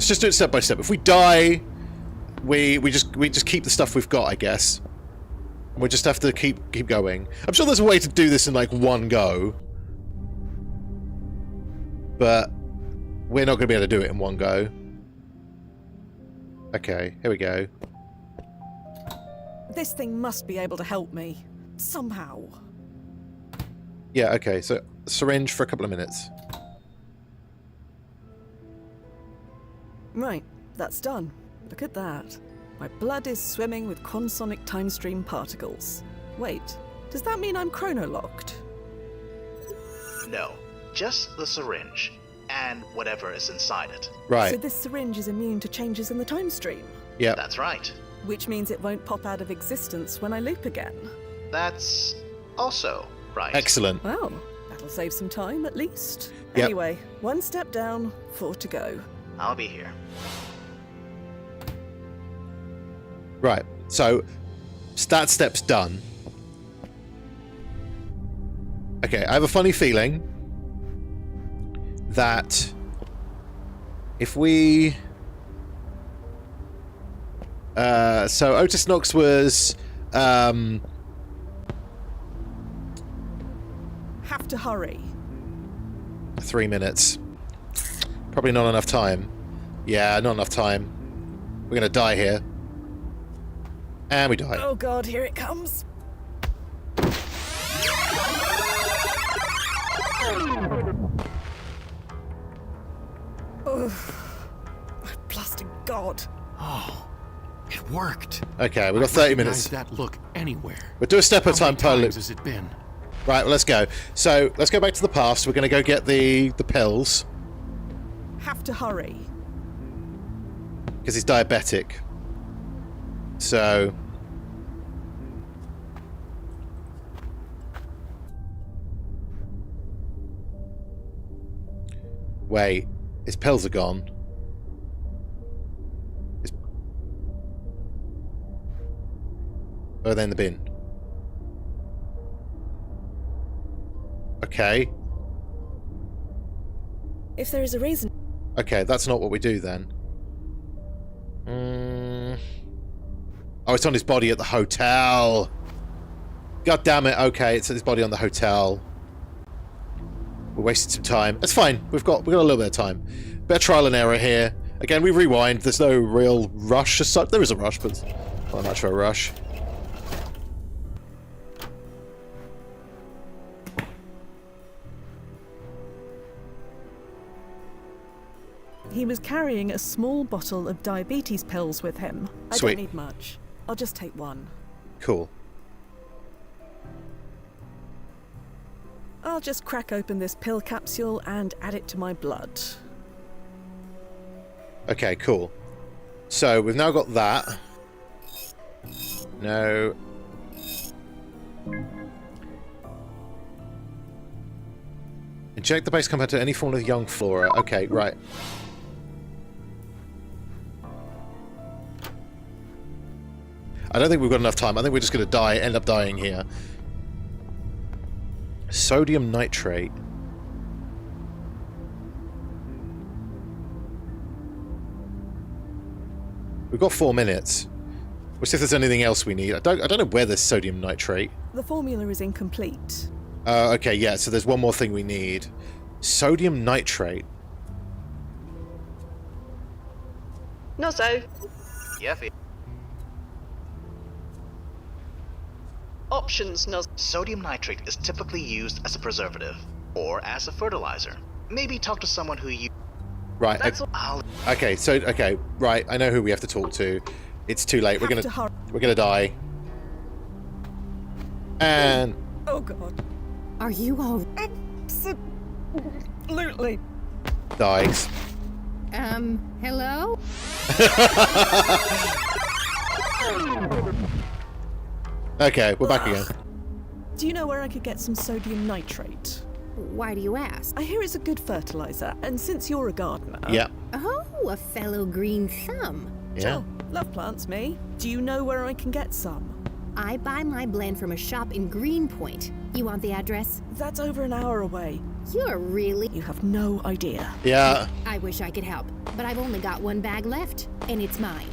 [SPEAKER 1] just do it step by step. If we die, we just keep the stuff we've got, I guess. We just have to keep going. I'm sure there's a way to do this in like one go, but we're not going to be able to do it in one go. Okay, here we go.
[SPEAKER 2] This thing must be able to help me. Somehow.
[SPEAKER 1] Yeah, okay, so syringe for a couple of minutes.
[SPEAKER 2] Right, that's done. Look at that. My blood is swimming with quantonic time stream particles. Wait, does that mean I'm chronolocked?
[SPEAKER 3] No, just the syringe and whatever is inside it.
[SPEAKER 1] Right.
[SPEAKER 2] So this syringe is immune to changes in the time stream,
[SPEAKER 1] Yeah.
[SPEAKER 3] That's right.
[SPEAKER 2] which means it won't pop out of existence when I loop again.
[SPEAKER 3] That's also right.
[SPEAKER 1] Excellent.
[SPEAKER 2] Well, that'll save some time at least.
[SPEAKER 1] Yep.
[SPEAKER 2] Anyway, 1 step down, 4 to go.
[SPEAKER 3] I'll be here.
[SPEAKER 1] Right. So that step's done. Okay, I have a funny feeling that if we so Otis Knox was
[SPEAKER 2] Have to hurry.
[SPEAKER 1] 3 minutes. Probably not enough time. Yeah, not enough time. We're gonna die here. And we die.
[SPEAKER 2] Oh god, here it comes. Ugh. Blasted God.
[SPEAKER 9] Oh, it worked.
[SPEAKER 1] Okay, we've got 30 minutes.
[SPEAKER 9] That look anywhere.
[SPEAKER 1] We'll do a step at a time per loop.
[SPEAKER 9] Has it been?
[SPEAKER 1] Right, well, let's go. So, let's go back to the past. We're going to go get the pills.
[SPEAKER 2] Have to hurry.
[SPEAKER 1] Because he's diabetic. So... Wait, his pills are gone. Oh, they're in the bin. Okay.
[SPEAKER 2] If there is a reason...
[SPEAKER 1] Okay, that's not what we do then. Oh, it's on his body at the hotel. God damn it. Okay, it's his body on the hotel. We're wasting some time. That's fine. We've got a little bit of time. Bit of trial and error here. Again, we rewind. There's no real rush as such. There is a rush, but not much of a rush.
[SPEAKER 2] He was carrying a small bottle of diabetes pills with him. I
[SPEAKER 1] Sweet.
[SPEAKER 2] don't need much. I'll just take one.
[SPEAKER 1] Cool.
[SPEAKER 2] I'll just crack open this pill capsule and add it to my blood.
[SPEAKER 1] Okay, cool. So, we've now got that. No. Inject the base compound to any form of young flora. Okay, right. I don't think we've got enough time. I think we're just going to end up dying here. Sodium nitrate. We've got 4 minutes. We'll see if there's anything else we need. I don't know where there's sodium nitrate.
[SPEAKER 2] The formula is incomplete.
[SPEAKER 1] Okay, yeah, so there's one more thing we need. Sodium nitrate.
[SPEAKER 5] No, so.
[SPEAKER 3] Yeah, Fia.
[SPEAKER 5] Options, no.
[SPEAKER 3] Sodium nitrate is typically used as a preservative or as a fertilizer. Maybe talk to someone who you.
[SPEAKER 1] Right.
[SPEAKER 3] I'll...
[SPEAKER 1] Okay. So right. I know who we have to talk to. It's too late. We're gonna die. And
[SPEAKER 2] Oh God.
[SPEAKER 8] Are you all...
[SPEAKER 2] Absolutely.
[SPEAKER 1] dies.
[SPEAKER 8] Hello?
[SPEAKER 1] Okay, we're back again.
[SPEAKER 2] Do you know where I could get some sodium nitrate?
[SPEAKER 8] Why do you ask?
[SPEAKER 2] I hear it's a good fertilizer, and since you're a gardener...
[SPEAKER 1] Yeah.
[SPEAKER 8] Oh, a fellow green thumb.
[SPEAKER 1] Yeah.
[SPEAKER 2] Oh, love plants, me. Do you know where I can get some?
[SPEAKER 8] I buy my blend from a shop in Greenpoint. You want the address?
[SPEAKER 2] That's over an hour away.
[SPEAKER 8] You're really...
[SPEAKER 2] You have no idea.
[SPEAKER 1] Yeah.
[SPEAKER 8] I wish I could help, but I've only got one bag left, and it's mine.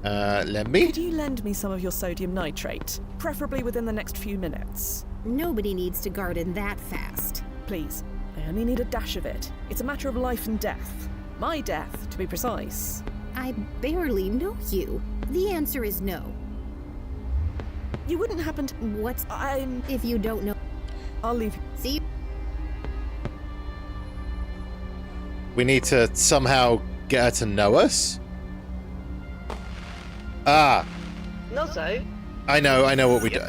[SPEAKER 1] Let me?
[SPEAKER 2] Could you lend me some of your sodium nitrate? Preferably within the next few minutes.
[SPEAKER 8] Nobody needs to garden that fast.
[SPEAKER 2] Please. I only need a dash of it. It's a matter of life and death. My death, to be precise.
[SPEAKER 8] I barely know you. The answer is no.
[SPEAKER 2] You wouldn't happen to...
[SPEAKER 8] What's...
[SPEAKER 2] I'm...
[SPEAKER 8] If you don't know...
[SPEAKER 2] I'll leave you.
[SPEAKER 8] See?
[SPEAKER 1] We need to somehow get her to know us? Ah.
[SPEAKER 5] No, so.
[SPEAKER 1] I know what we do.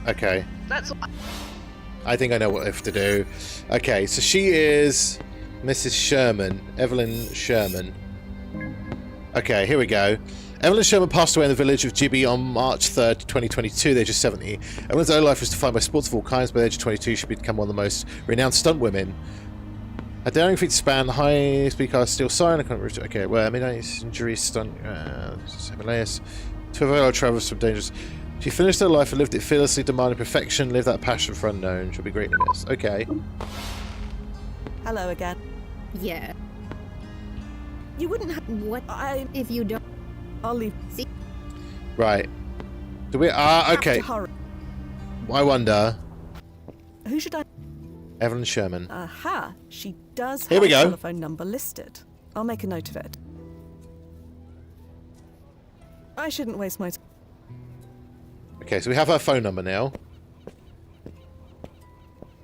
[SPEAKER 1] Okay.
[SPEAKER 5] That's.
[SPEAKER 1] I think I know what I have to do. Okay, so she is Mrs. Sherman. Evelyn Sherman. Okay, here we go. Evelyn Sherman passed away in the village of Gibby on March 3rd, 2022, the age of 70. Evelyn's early life was defined by sports of all kinds. By the age of 22, she became one of the most renowned stunt women. Her daring feat span high-speed car steel siren. Okay, well, midnight injury, stunt, Himalayas. To avoid travels from dangerous. She finished her life and lived it fearlessly, demanding perfection, lived that passion for unknown. She'll be greatly missed. Okay.
[SPEAKER 2] Hello again.
[SPEAKER 8] Yeah.
[SPEAKER 2] You wouldn't have...
[SPEAKER 8] What? If you don't...
[SPEAKER 2] I'll leave.
[SPEAKER 8] See?
[SPEAKER 1] Right. Do we... okay.
[SPEAKER 2] Have to hurry.
[SPEAKER 1] I wonder...
[SPEAKER 2] Who should I...
[SPEAKER 1] Evelyn Sherman.
[SPEAKER 2] Aha! She does
[SPEAKER 1] Here
[SPEAKER 2] have
[SPEAKER 1] we
[SPEAKER 2] a
[SPEAKER 1] go.
[SPEAKER 2] telephone number listed. I'll make a note of it. I shouldn't waste my time.
[SPEAKER 1] Okay, so we have her phone number now.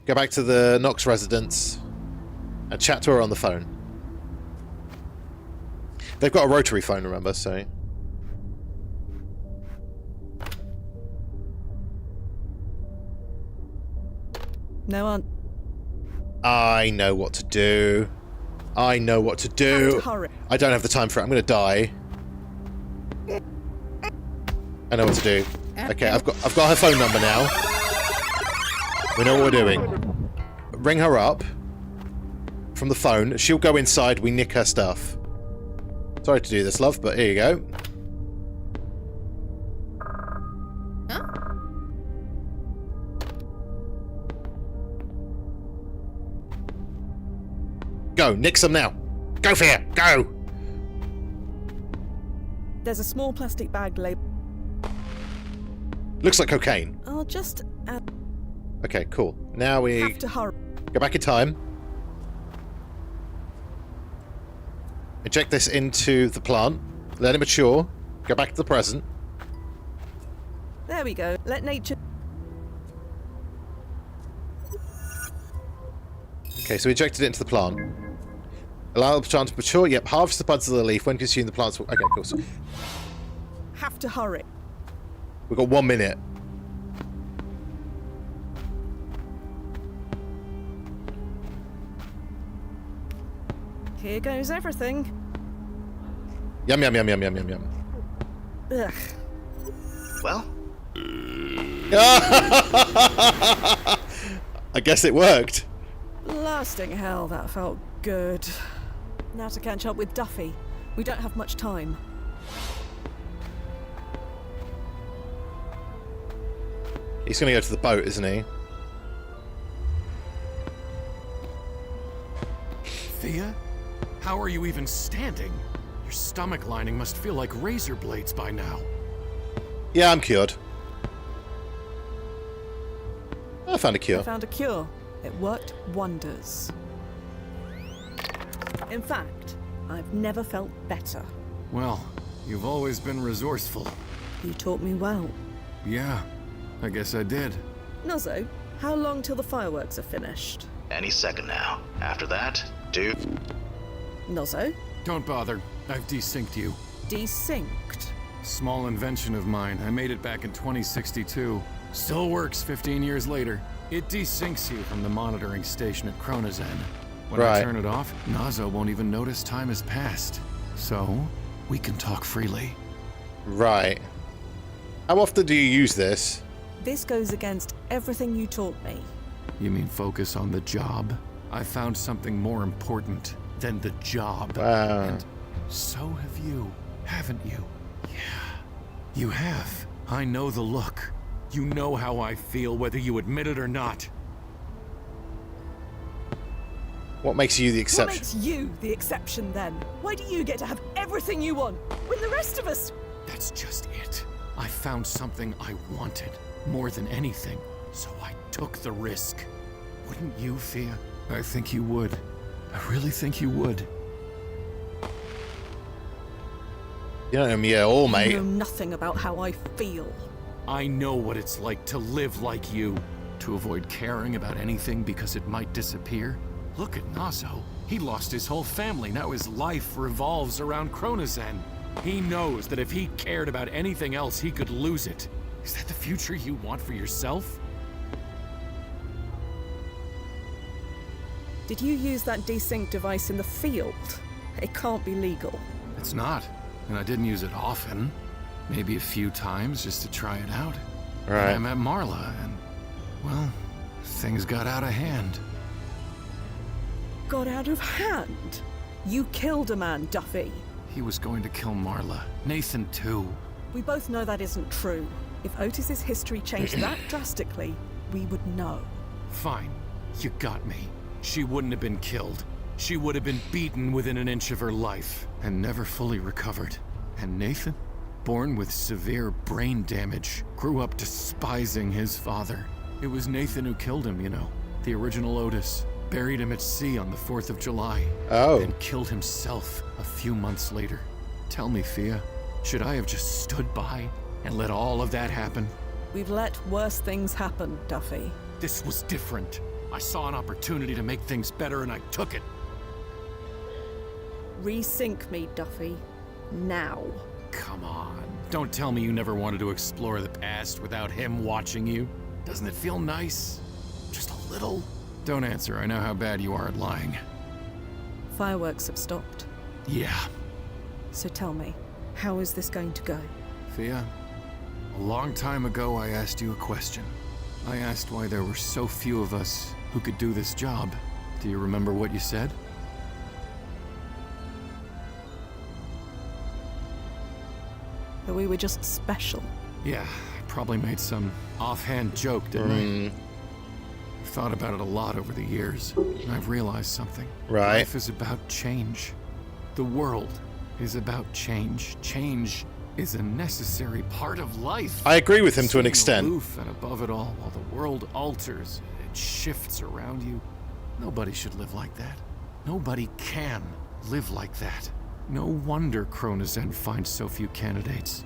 [SPEAKER 1] Go back to the Knox residence and chat to her on the phone. They've got a rotary phone, remember, so...
[SPEAKER 2] No one.
[SPEAKER 1] I know what to do. I know what to
[SPEAKER 2] Have
[SPEAKER 1] do.
[SPEAKER 2] to hurry.
[SPEAKER 1] I don't have the time for it. I'm going to die. I know what to do. Okay, I've got her phone number now. We know what we're doing. Ring her up from the phone. She'll go inside. We nick her stuff. Sorry to do this, love, but here you go. Go, nick some now. Go, Fia, go!
[SPEAKER 2] There's a small plastic bag labeled.
[SPEAKER 1] Looks like cocaine.
[SPEAKER 2] I'll just add.
[SPEAKER 1] Okay, cool. Now we
[SPEAKER 2] Have to hurry.
[SPEAKER 1] go back in time. Inject this into the plant. Let it mature. Go back to the present.
[SPEAKER 2] There we go. Let nature.
[SPEAKER 1] Okay, so we injected it into the plant. Allow the plant to mature. Yep, harvest the buds of the leaf. When consumed, the plants will... Okay, cool. So
[SPEAKER 2] Have to hurry.
[SPEAKER 1] we've got 1 minute.
[SPEAKER 2] Here goes everything.
[SPEAKER 1] Yum, yum, yum, yum, yum, yum, yum.
[SPEAKER 2] Ugh.
[SPEAKER 3] Well,
[SPEAKER 1] I guess it worked.
[SPEAKER 2] Blasting hell, that felt good. Now to catch up with Duffy. We don't have much time.
[SPEAKER 1] He's going to go to the boat, isn't he?
[SPEAKER 9] Fia? How are you even standing? Your stomach lining must feel like razor blades by now.
[SPEAKER 1] Yeah, I'm cured. I found a cure.
[SPEAKER 2] I found a cure. It worked wonders. In fact, I've never felt better.
[SPEAKER 9] Well, you've always been resourceful.
[SPEAKER 2] You taught me well.
[SPEAKER 9] Yeah, I guess I did.
[SPEAKER 2] Nozzo, how long till the fireworks are finished?
[SPEAKER 3] any second now. After that, dude.
[SPEAKER 2] Nozzo?
[SPEAKER 9] Don't bother. I've desynced you.
[SPEAKER 2] Desynced?
[SPEAKER 9] Small invention of mine. I made it back in 2062. Still works 15 years later. It desyncs you from the monitoring station at ChronoZen. When I turn it off, Nozzo won't even notice time has passed. So, we can talk freely.
[SPEAKER 1] Right. How often do you use this?
[SPEAKER 2] This goes against everything you taught me.
[SPEAKER 9] You mean focus on the job? I found something more important than the job.
[SPEAKER 1] Wow.
[SPEAKER 9] And so have you, haven't you? Yeah, you have. I know the look. You know how I feel, whether you admit it or not.
[SPEAKER 1] What makes you the
[SPEAKER 2] What
[SPEAKER 1] exception?
[SPEAKER 2] makes you the exception then? Why do you get to have everything you want when the rest of us...
[SPEAKER 9] That's just it. I found something I wanted more than anything, so I took the risk. Wouldn't you, Fia? I think you would. I really think you would.
[SPEAKER 1] You know me at all, mate.
[SPEAKER 2] You know nothing about how I feel.
[SPEAKER 9] I know what it's like to live like you. To avoid caring about anything because it might disappear. Look at Nozzo. He lost his whole family. Now his life revolves around ChronoZen. He knows that if he cared about anything else, he could lose it. Is that the future you want for yourself?
[SPEAKER 2] Did you use that desync device in the field? It can't be legal.
[SPEAKER 9] It's not. And I didn't use it often. Maybe a few times just to try it out.
[SPEAKER 1] Right.
[SPEAKER 9] And I met Marla and, well, things got out of hand.
[SPEAKER 2] Got out of hand? You killed a man, Duffy.
[SPEAKER 9] He was going to kill Marla. Nathan, too.
[SPEAKER 2] We both know that isn't true. If Otis's history changed that drastically, we would know.
[SPEAKER 9] Fine. You got me. She wouldn't have been killed. She would have been beaten within an inch of her life and never fully recovered. And Nathan, born with severe brain damage, grew up despising his father. It was Nathan who killed him, you know. The original Otis. Buried him at sea on the 4th of July.
[SPEAKER 1] Oh.
[SPEAKER 9] And killed himself a few months later. Tell me, Fia, should I have just stood by and let all of that happen?
[SPEAKER 2] We've let worse things happen, Duffy.
[SPEAKER 9] This was different. I saw an opportunity to make things better and I took it.
[SPEAKER 2] Resync me, Duffy. Now.
[SPEAKER 9] Come on. Don't tell me you never wanted to explore the past without him watching you. Doesn't it feel nice? Just a little? Don't answer. I know how bad you are at lying.
[SPEAKER 2] Fireworks have stopped.
[SPEAKER 9] Yeah.
[SPEAKER 2] So tell me, how is this going to go?
[SPEAKER 9] Fia, a long time ago I asked you a question. I asked why there were so few of us who could do this job. Do you remember what you said?
[SPEAKER 2] That we were just special.
[SPEAKER 9] Yeah, I probably made some offhand joke, didn't I? I've thought about it a lot over the years, and I've realized something.
[SPEAKER 1] Right.
[SPEAKER 9] Life is about change. The world is about change. Change is a necessary part of life.
[SPEAKER 1] I agree with him to an
[SPEAKER 9] Staying
[SPEAKER 1] extent.
[SPEAKER 9] aloof and above it all, while the world alters, it shifts around you. Nobody should live like that. Nobody can live like that. No wonder ChronoZen finds so few candidates.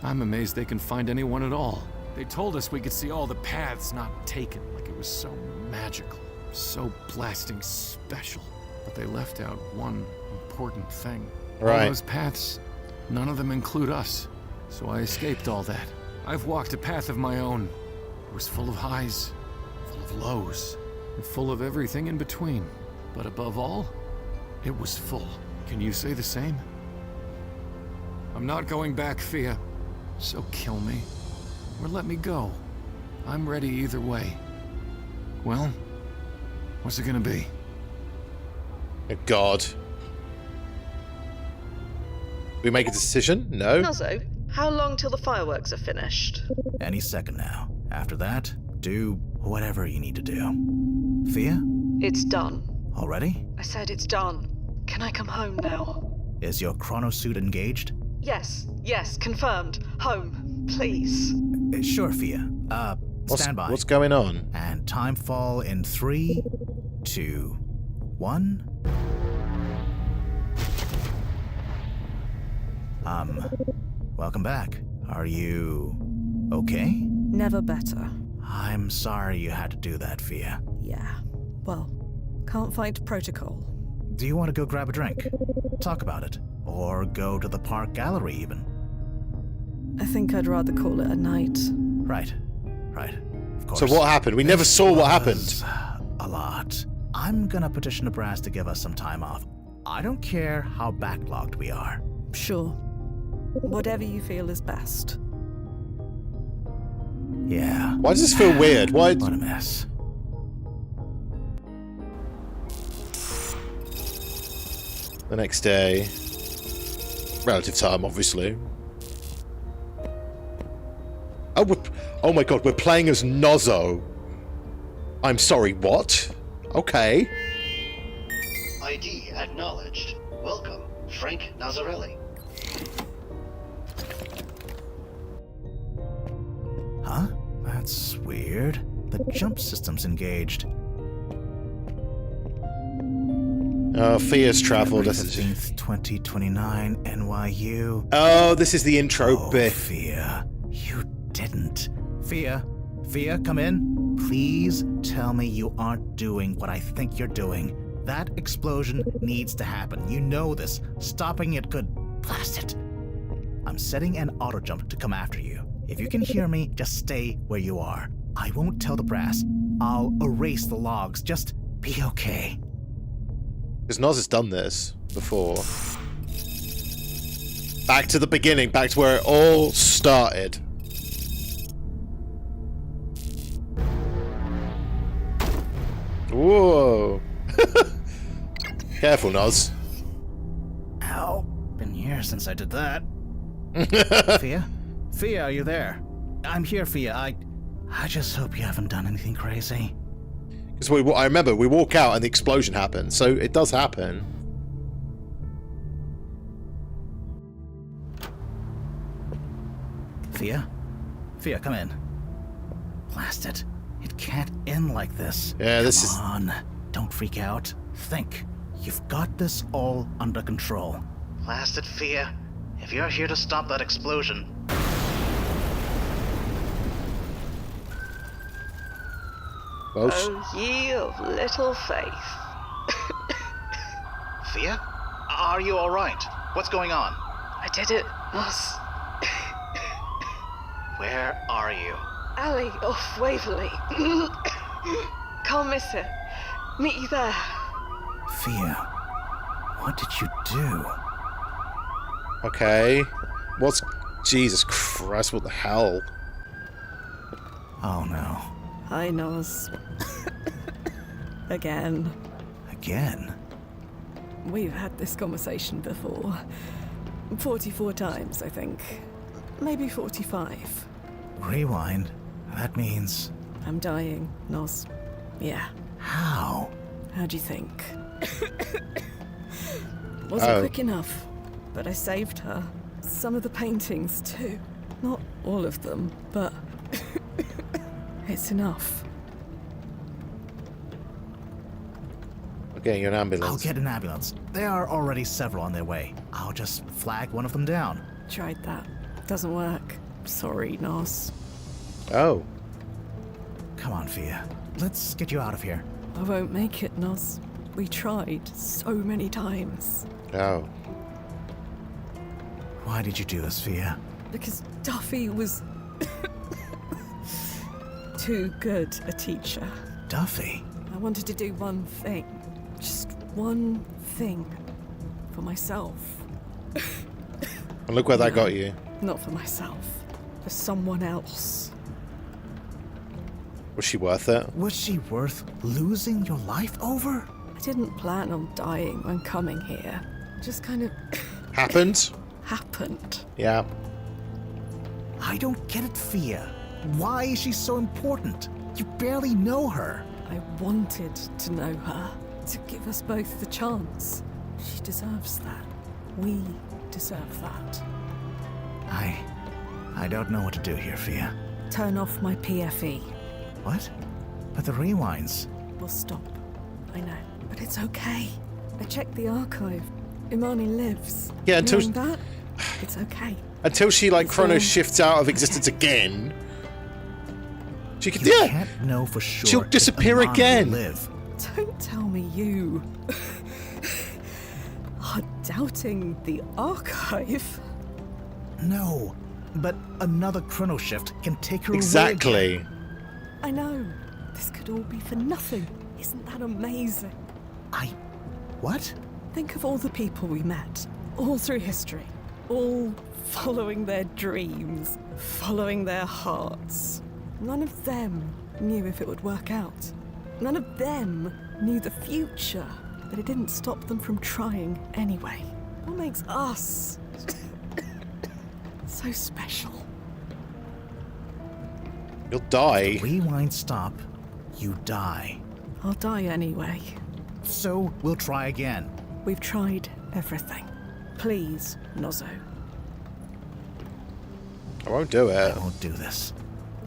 [SPEAKER 9] I'm amazed they can find anyone at all. They told us we could see all the paths not taken, like it was so magical, so blasting special. But they left out one important thing.
[SPEAKER 1] Right.
[SPEAKER 9] All those paths, none of them include us. So I escaped all that. I've walked a path of my own. It was full of highs, full of lows, and full of everything in between. But above all, it was full. Can you say the same? I'm not going back, Fia. So kill me, or let me go. I'm ready either way. Well, what's it gonna be?
[SPEAKER 1] Oh, God. We make a decision? No?
[SPEAKER 5] Nozzo, how long till the fireworks are finished?
[SPEAKER 4] Any second now. After that, do whatever you need to do. Fia?
[SPEAKER 5] It's done.
[SPEAKER 4] Already?
[SPEAKER 5] I said it's done. Can I come home now?
[SPEAKER 4] Is your chrono suit engaged?
[SPEAKER 5] Yes, confirmed. Home, please.
[SPEAKER 4] Sure, Fia. Stand by.
[SPEAKER 1] What's going on?
[SPEAKER 4] And time fall in 3, 2, 1. Welcome back. Are you okay?
[SPEAKER 2] Never better.
[SPEAKER 4] I'm sorry you had to do that, Fia.
[SPEAKER 2] Yeah. Well, can't fight protocol.
[SPEAKER 4] Do you want to go grab a drink? Talk about it. Or go to the park gallery, even.
[SPEAKER 2] I think I'd rather call it a night.
[SPEAKER 4] Right. Of course.
[SPEAKER 1] So what happened? We never saw what happened.
[SPEAKER 4] Was a lot. I'm gonna petition the brass to give us some time off. I don't care how backlogged we are.
[SPEAKER 2] Sure. Whatever you feel is best.
[SPEAKER 4] Yeah.
[SPEAKER 1] Why does this feel weird? Why?
[SPEAKER 4] What a mess.
[SPEAKER 1] The next day. Relative time, obviously. Oh my God, we're playing as Nozzo. I'm sorry, what? Okay.
[SPEAKER 6] ID acknowledged. Welcome, Frank Nazarelli.
[SPEAKER 4] Huh? That's weird. The jump system's engaged.
[SPEAKER 1] Oh, Fia's traveled.
[SPEAKER 4] 15th, 2029, NYU.
[SPEAKER 1] Oh, this is the intro bit.
[SPEAKER 4] Fia, you didn't. Fia, come in. Please tell me you aren't doing what I think you're doing. That explosion needs to happen. You know this. Stopping it could blast it. I'm setting an auto jump to come after you. If you can hear me, just stay where you are. I won't tell the brass. I'll erase the logs. Just be okay.
[SPEAKER 1] Because Noz has done this before. Back to the beginning, back to where it all started. Whoa. Careful, Noz.
[SPEAKER 4] Ow. Been years since I did that. Fia, are you there? I'm here, Fia. I just hope you haven't done anything crazy.
[SPEAKER 1] Because I remember we walk out and the explosion happens, so it does happen.
[SPEAKER 4] Fia, come in. Blast it. It can't end like this.
[SPEAKER 1] Yeah,
[SPEAKER 4] Come on. Don't freak out. Think. You've got this all under control.
[SPEAKER 3] Blast it, Fia. If you're here to stop that explosion...
[SPEAKER 5] Oh, ye of little faith.
[SPEAKER 3] Fia? Are you alright? What's going on?
[SPEAKER 5] I did it, Moss.
[SPEAKER 3] Where are you?
[SPEAKER 5] Alley off Waverley. Can't miss it. Meet you there.
[SPEAKER 4] Fia, what did you do?
[SPEAKER 1] Okay. What's... Jesus Christ, what the hell?
[SPEAKER 4] Oh no.
[SPEAKER 2] Hi, Nos. Again.
[SPEAKER 4] Again?
[SPEAKER 2] We've had this conversation before. 44 times, I think. Maybe 45.
[SPEAKER 4] Rewind? That means...
[SPEAKER 2] I'm dying, Nos. Yeah.
[SPEAKER 4] How?
[SPEAKER 2] How'd you think? Wasn't quick enough, but I saved her. Some of the paintings, too. Not all of them, but... it's enough.
[SPEAKER 1] I'm getting you an ambulance.
[SPEAKER 4] I'll get an ambulance. There are already several on their way. I'll just flag one of them down.
[SPEAKER 2] Tried that. Doesn't work. Sorry, Nos.
[SPEAKER 1] Oh.
[SPEAKER 4] Come on, Fia. Let's get you out of here.
[SPEAKER 2] I won't make it, Nos. We tried so many times.
[SPEAKER 1] Oh.
[SPEAKER 4] Why did you do this, Fia?
[SPEAKER 2] Because Duffy was... too good a teacher.
[SPEAKER 4] Duffy?
[SPEAKER 2] I wanted to do one thing. Just one thing. For myself.
[SPEAKER 1] And look where that got you.
[SPEAKER 2] Not for myself. For someone else.
[SPEAKER 1] Was she worth it?
[SPEAKER 4] Was she worth losing your life over?
[SPEAKER 2] I didn't plan on dying when coming here. Just kind of...
[SPEAKER 1] Happened?
[SPEAKER 2] happened.
[SPEAKER 1] Yeah.
[SPEAKER 4] I don't get it, Fia. Why is she so important? You barely know her.
[SPEAKER 2] I wanted to know her. To give us both the chance. She deserves that. We deserve that.
[SPEAKER 4] I don't know what to do here, Fia.
[SPEAKER 2] Turn off my PFE.
[SPEAKER 4] What? But the rewinds.
[SPEAKER 2] We'll stop. I know. But it's okay. I checked the archive. Imani lives.
[SPEAKER 1] Yeah, until...
[SPEAKER 2] Knowing that, it's okay.
[SPEAKER 1] Until she, like,
[SPEAKER 2] It's
[SPEAKER 1] chrono
[SPEAKER 2] all
[SPEAKER 1] shifts out of existence again. She could...
[SPEAKER 4] You
[SPEAKER 1] Yeah!
[SPEAKER 4] can't know for sure.
[SPEAKER 1] She'll
[SPEAKER 4] if
[SPEAKER 1] disappear
[SPEAKER 4] Imani
[SPEAKER 1] again.
[SPEAKER 4] will live.
[SPEAKER 2] Don't tell me you are doubting the archive.
[SPEAKER 4] No, but another chrono shift can take her away
[SPEAKER 1] Exactly.
[SPEAKER 4] again.
[SPEAKER 2] I know. This could all be for nothing. Isn't that amazing?
[SPEAKER 4] What?
[SPEAKER 2] Think of all the people we met, all through history, all following their dreams, following their hearts. None of them knew if it would work out. None of them knew the future, but it didn't stop them from trying anyway. What makes us so special?
[SPEAKER 1] You'll die.
[SPEAKER 4] Rewind stop, you die.
[SPEAKER 2] I'll die anyway.
[SPEAKER 4] So we'll try again.
[SPEAKER 2] We've tried everything. Please, Nozzo.
[SPEAKER 1] I won't do
[SPEAKER 4] I
[SPEAKER 1] it.
[SPEAKER 4] won't do this.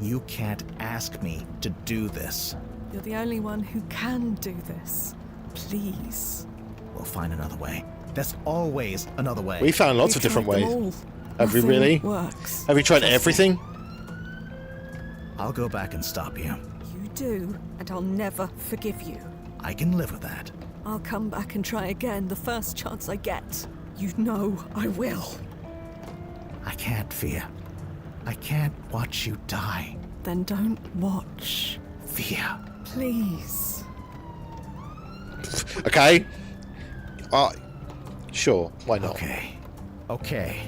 [SPEAKER 4] You can't ask me to do this.
[SPEAKER 2] You're the only one who can do this. Please.
[SPEAKER 4] We'll find another way. There's always another way.
[SPEAKER 1] We found lots
[SPEAKER 2] We've
[SPEAKER 1] of different
[SPEAKER 2] tried
[SPEAKER 1] ways.
[SPEAKER 2] them all.
[SPEAKER 1] Have we
[SPEAKER 2] Nothing
[SPEAKER 1] really?
[SPEAKER 2] Works.
[SPEAKER 1] Have we tried
[SPEAKER 2] Trust me.
[SPEAKER 1] everything?
[SPEAKER 4] I'll go back and stop you.
[SPEAKER 2] You do, and I'll never forgive you.
[SPEAKER 4] I can live with that.
[SPEAKER 2] I'll come back and try again the first chance I get. You know I will.
[SPEAKER 4] I can't, Fia. I can't watch you die.
[SPEAKER 2] Then don't watch.
[SPEAKER 4] Fia.
[SPEAKER 2] Please.
[SPEAKER 1] Okay. Sure. Why not?
[SPEAKER 4] Okay.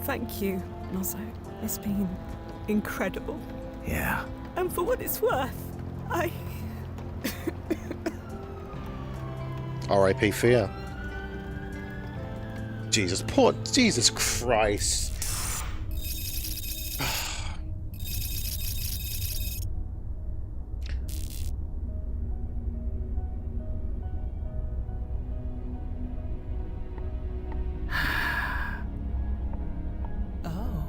[SPEAKER 2] Thank you, Nozzo. It's been incredible.
[SPEAKER 4] Yeah.
[SPEAKER 2] And for what it's worth,
[SPEAKER 1] R.I.P. Fia. Jesus Christ.
[SPEAKER 11] Oh,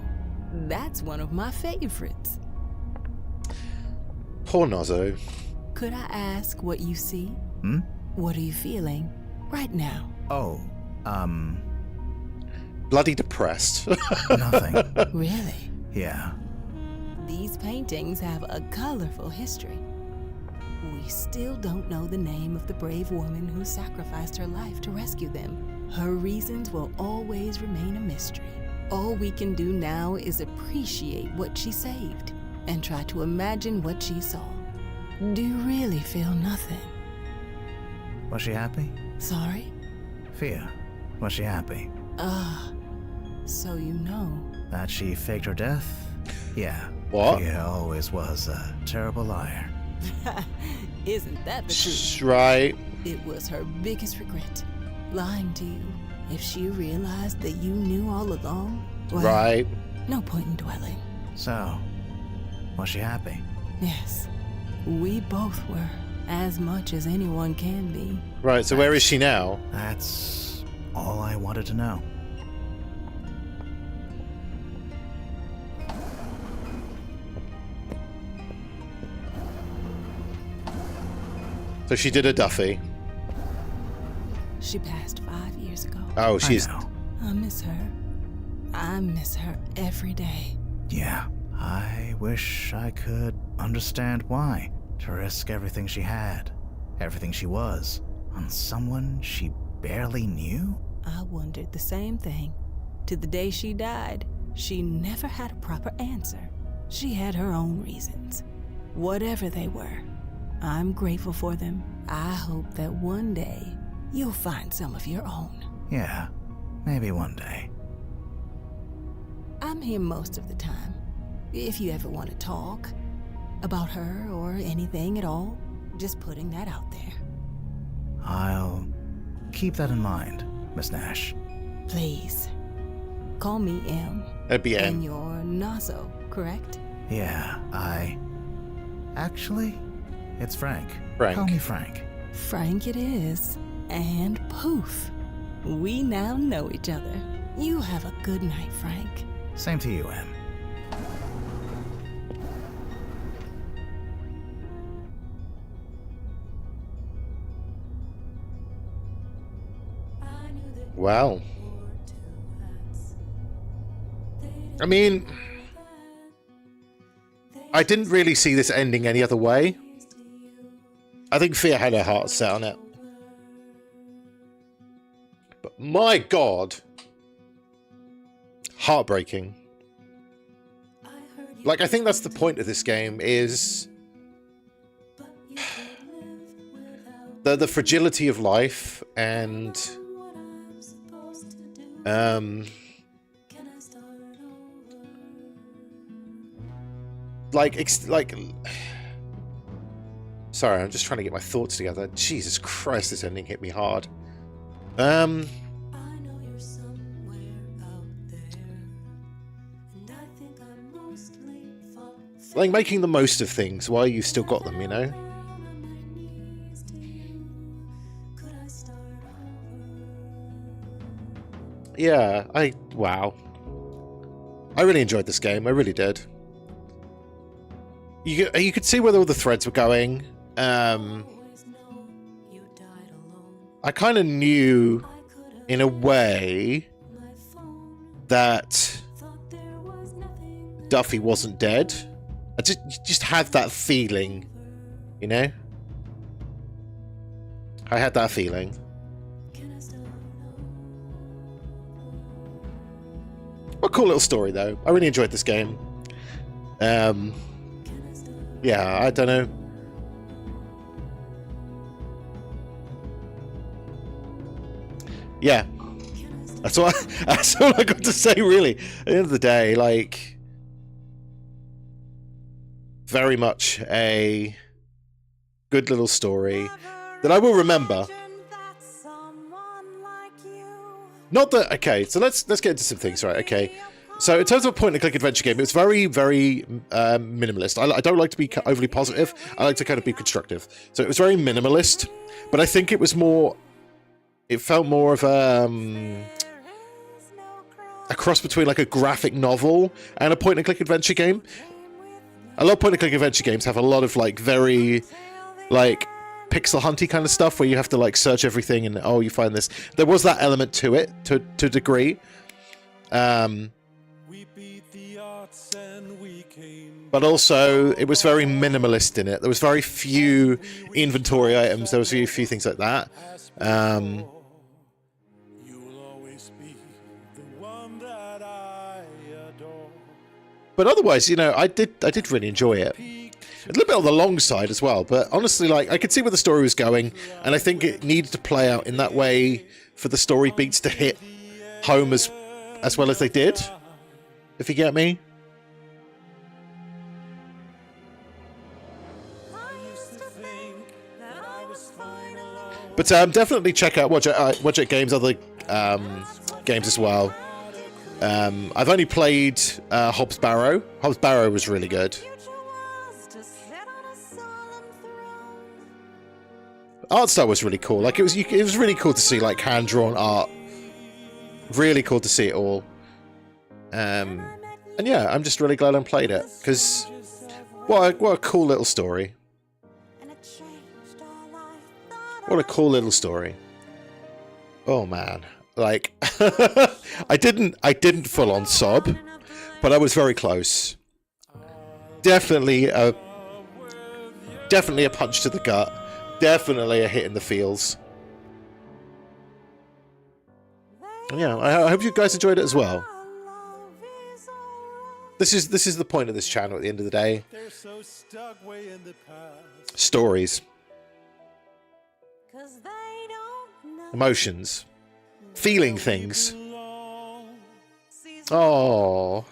[SPEAKER 11] that's one of my favorites.
[SPEAKER 1] Poor Nozzo.
[SPEAKER 11] Could I ask what you see?
[SPEAKER 4] Hmm?
[SPEAKER 11] What are you feeling right now?
[SPEAKER 4] Oh,
[SPEAKER 1] Bloody depressed.
[SPEAKER 4] nothing.
[SPEAKER 11] Really?
[SPEAKER 4] Yeah.
[SPEAKER 11] These paintings have a colorful history. We still don't know the name of the brave woman who sacrificed her life to rescue them. Her reasons will always remain a mystery. All we can do now is appreciate what she saved and try to imagine what she saw. Do you really feel nothing?
[SPEAKER 4] Was she happy?
[SPEAKER 11] Sorry?
[SPEAKER 4] Fia, was she happy?
[SPEAKER 11] So you know.
[SPEAKER 4] That she faked her death? Yeah.
[SPEAKER 1] What?
[SPEAKER 4] Fia always was a terrible liar.
[SPEAKER 11] Isn't that the truth?
[SPEAKER 1] Right.
[SPEAKER 11] It was her biggest regret, lying to you. If she realized that you knew all along, well,
[SPEAKER 1] Right.
[SPEAKER 11] no point in dwelling.
[SPEAKER 4] So, was she happy?
[SPEAKER 11] Yes, we both were, as much as anyone can be.
[SPEAKER 1] Right, so where is she now?
[SPEAKER 4] That's all I wanted to know.
[SPEAKER 1] So she did a Duffy.
[SPEAKER 11] She passed 5 years ago.
[SPEAKER 1] Oh, she's...
[SPEAKER 4] I know.
[SPEAKER 11] I miss her. I miss her every day.
[SPEAKER 4] Yeah, I wish I could understand why. To risk everything she had, everything she was, on someone she barely knew?
[SPEAKER 11] I wondered the same thing. To the day she died, she never had a proper answer. She had her own reasons. Whatever they were, I'm grateful for them. I hope that one day you'll find some of your own.
[SPEAKER 4] Yeah, maybe one day.
[SPEAKER 11] I'm here most of the time. If you ever want to talk about her or anything at all, just putting that out there.
[SPEAKER 4] I'll keep that in mind, Miss Nash.
[SPEAKER 11] Please, call me M.
[SPEAKER 1] That'd be
[SPEAKER 11] And
[SPEAKER 1] M.
[SPEAKER 11] you're Nazo, correct?
[SPEAKER 4] Yeah, Actually, it's Frank.
[SPEAKER 1] Frank.
[SPEAKER 4] Call me Frank.
[SPEAKER 11] Frank it is. And poof, we now know each other. You have a good night, Frank.
[SPEAKER 4] Same to you, Em.
[SPEAKER 1] Wow. I mean, I didn't really see this ending any other way. I think Fia had her heart set on it. But my God. Heartbreaking. Like, I think that's the point of this game, is the fragility of life and sorry, I'm just trying to get my thoughts together. Jesus Christ, this ending hit me hard. Like, making the most of things while you've still got them, you know? Yeah, wow. I really enjoyed this game, I really did. You could see where all the threads were going. I kind of knew, in a way, that Duffy wasn't dead. I just had that feeling, you know? I had that feeling. What a cool little story, though. I really enjoyed this game. Yeah, I don't know. Yeah. That's all I got to say, really. At the end of the day, like, very much a good little story that I will remember. Not that, okay, so let's get into some things, right? Okay, so in terms of a point-and-click adventure game, it's very, very minimalist. I don't like to be overly positive. I like to kind of be constructive. So it was very minimalist, but I think it was more. It felt more of a cross between like a graphic novel and a point-and-click adventure game. A lot of point-and-click adventure games have a lot of like very like pixel hunty kind of stuff where you have to like search everything and oh, you find this. There was that element to it to a degree.
[SPEAKER 12] We beat the odds and we came
[SPEAKER 1] but also it was very minimalist in it. There was very few inventory items. There was very few things like that. But otherwise, you know, I did really enjoy it. A little bit on the long side as well, but honestly, like, I could see where the story was going, and I think it needed to play out in that way for the story beats to hit home as well as they did, if you get me. But definitely check out Wadjet Games' other games as well. I've only played Hobbs Barrow. Hobbs Barrow was really good. Art style was really cool. Like, it was really cool to see, like, hand-drawn art. Really cool to see it all. And yeah, I'm just really glad I played it, because what a cool little story. What a cool little story. Oh man, like I didn't full on sob, but I was very close. Definitely a punch to the gut. Definitely a hit in the feels. And yeah, I hope you guys enjoyed it as well. This is the point of this channel at the end of the day. Stories. Emotions. Feeling things. Oh.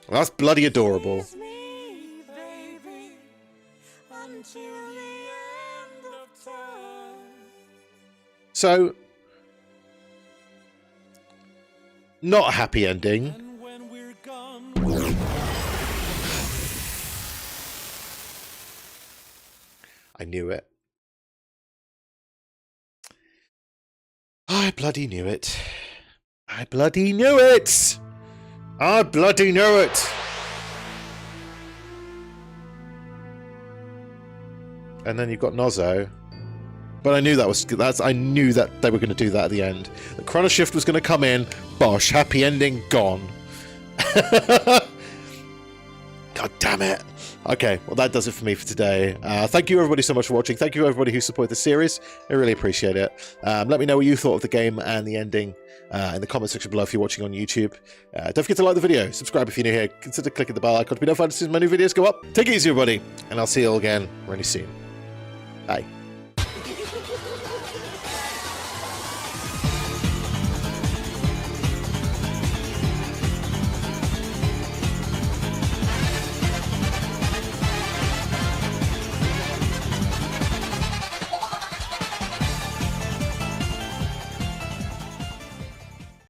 [SPEAKER 1] That's bloody adorable. So, not a happy ending. I knew it. I bloody knew it. I bloody knew it! I bloody knew it! And then you've got Nozzo. But I knew I knew that they were going to do that at the end. The Chrono Shift was going to come in. Bosh, happy ending, gone. God damn it. Okay, well that does it for me for today. Thank you everybody so much for watching. Thank you everybody who supported the series. I really appreciate it. Let me know what you thought of the game and the ending in the comment section below if you're watching on YouTube. Don't forget to like the video, subscribe if you're new here, consider clicking the bell icon to be notified as soon as my new videos go up. Take it easy everybody, and I'll see you all again really soon. Bye.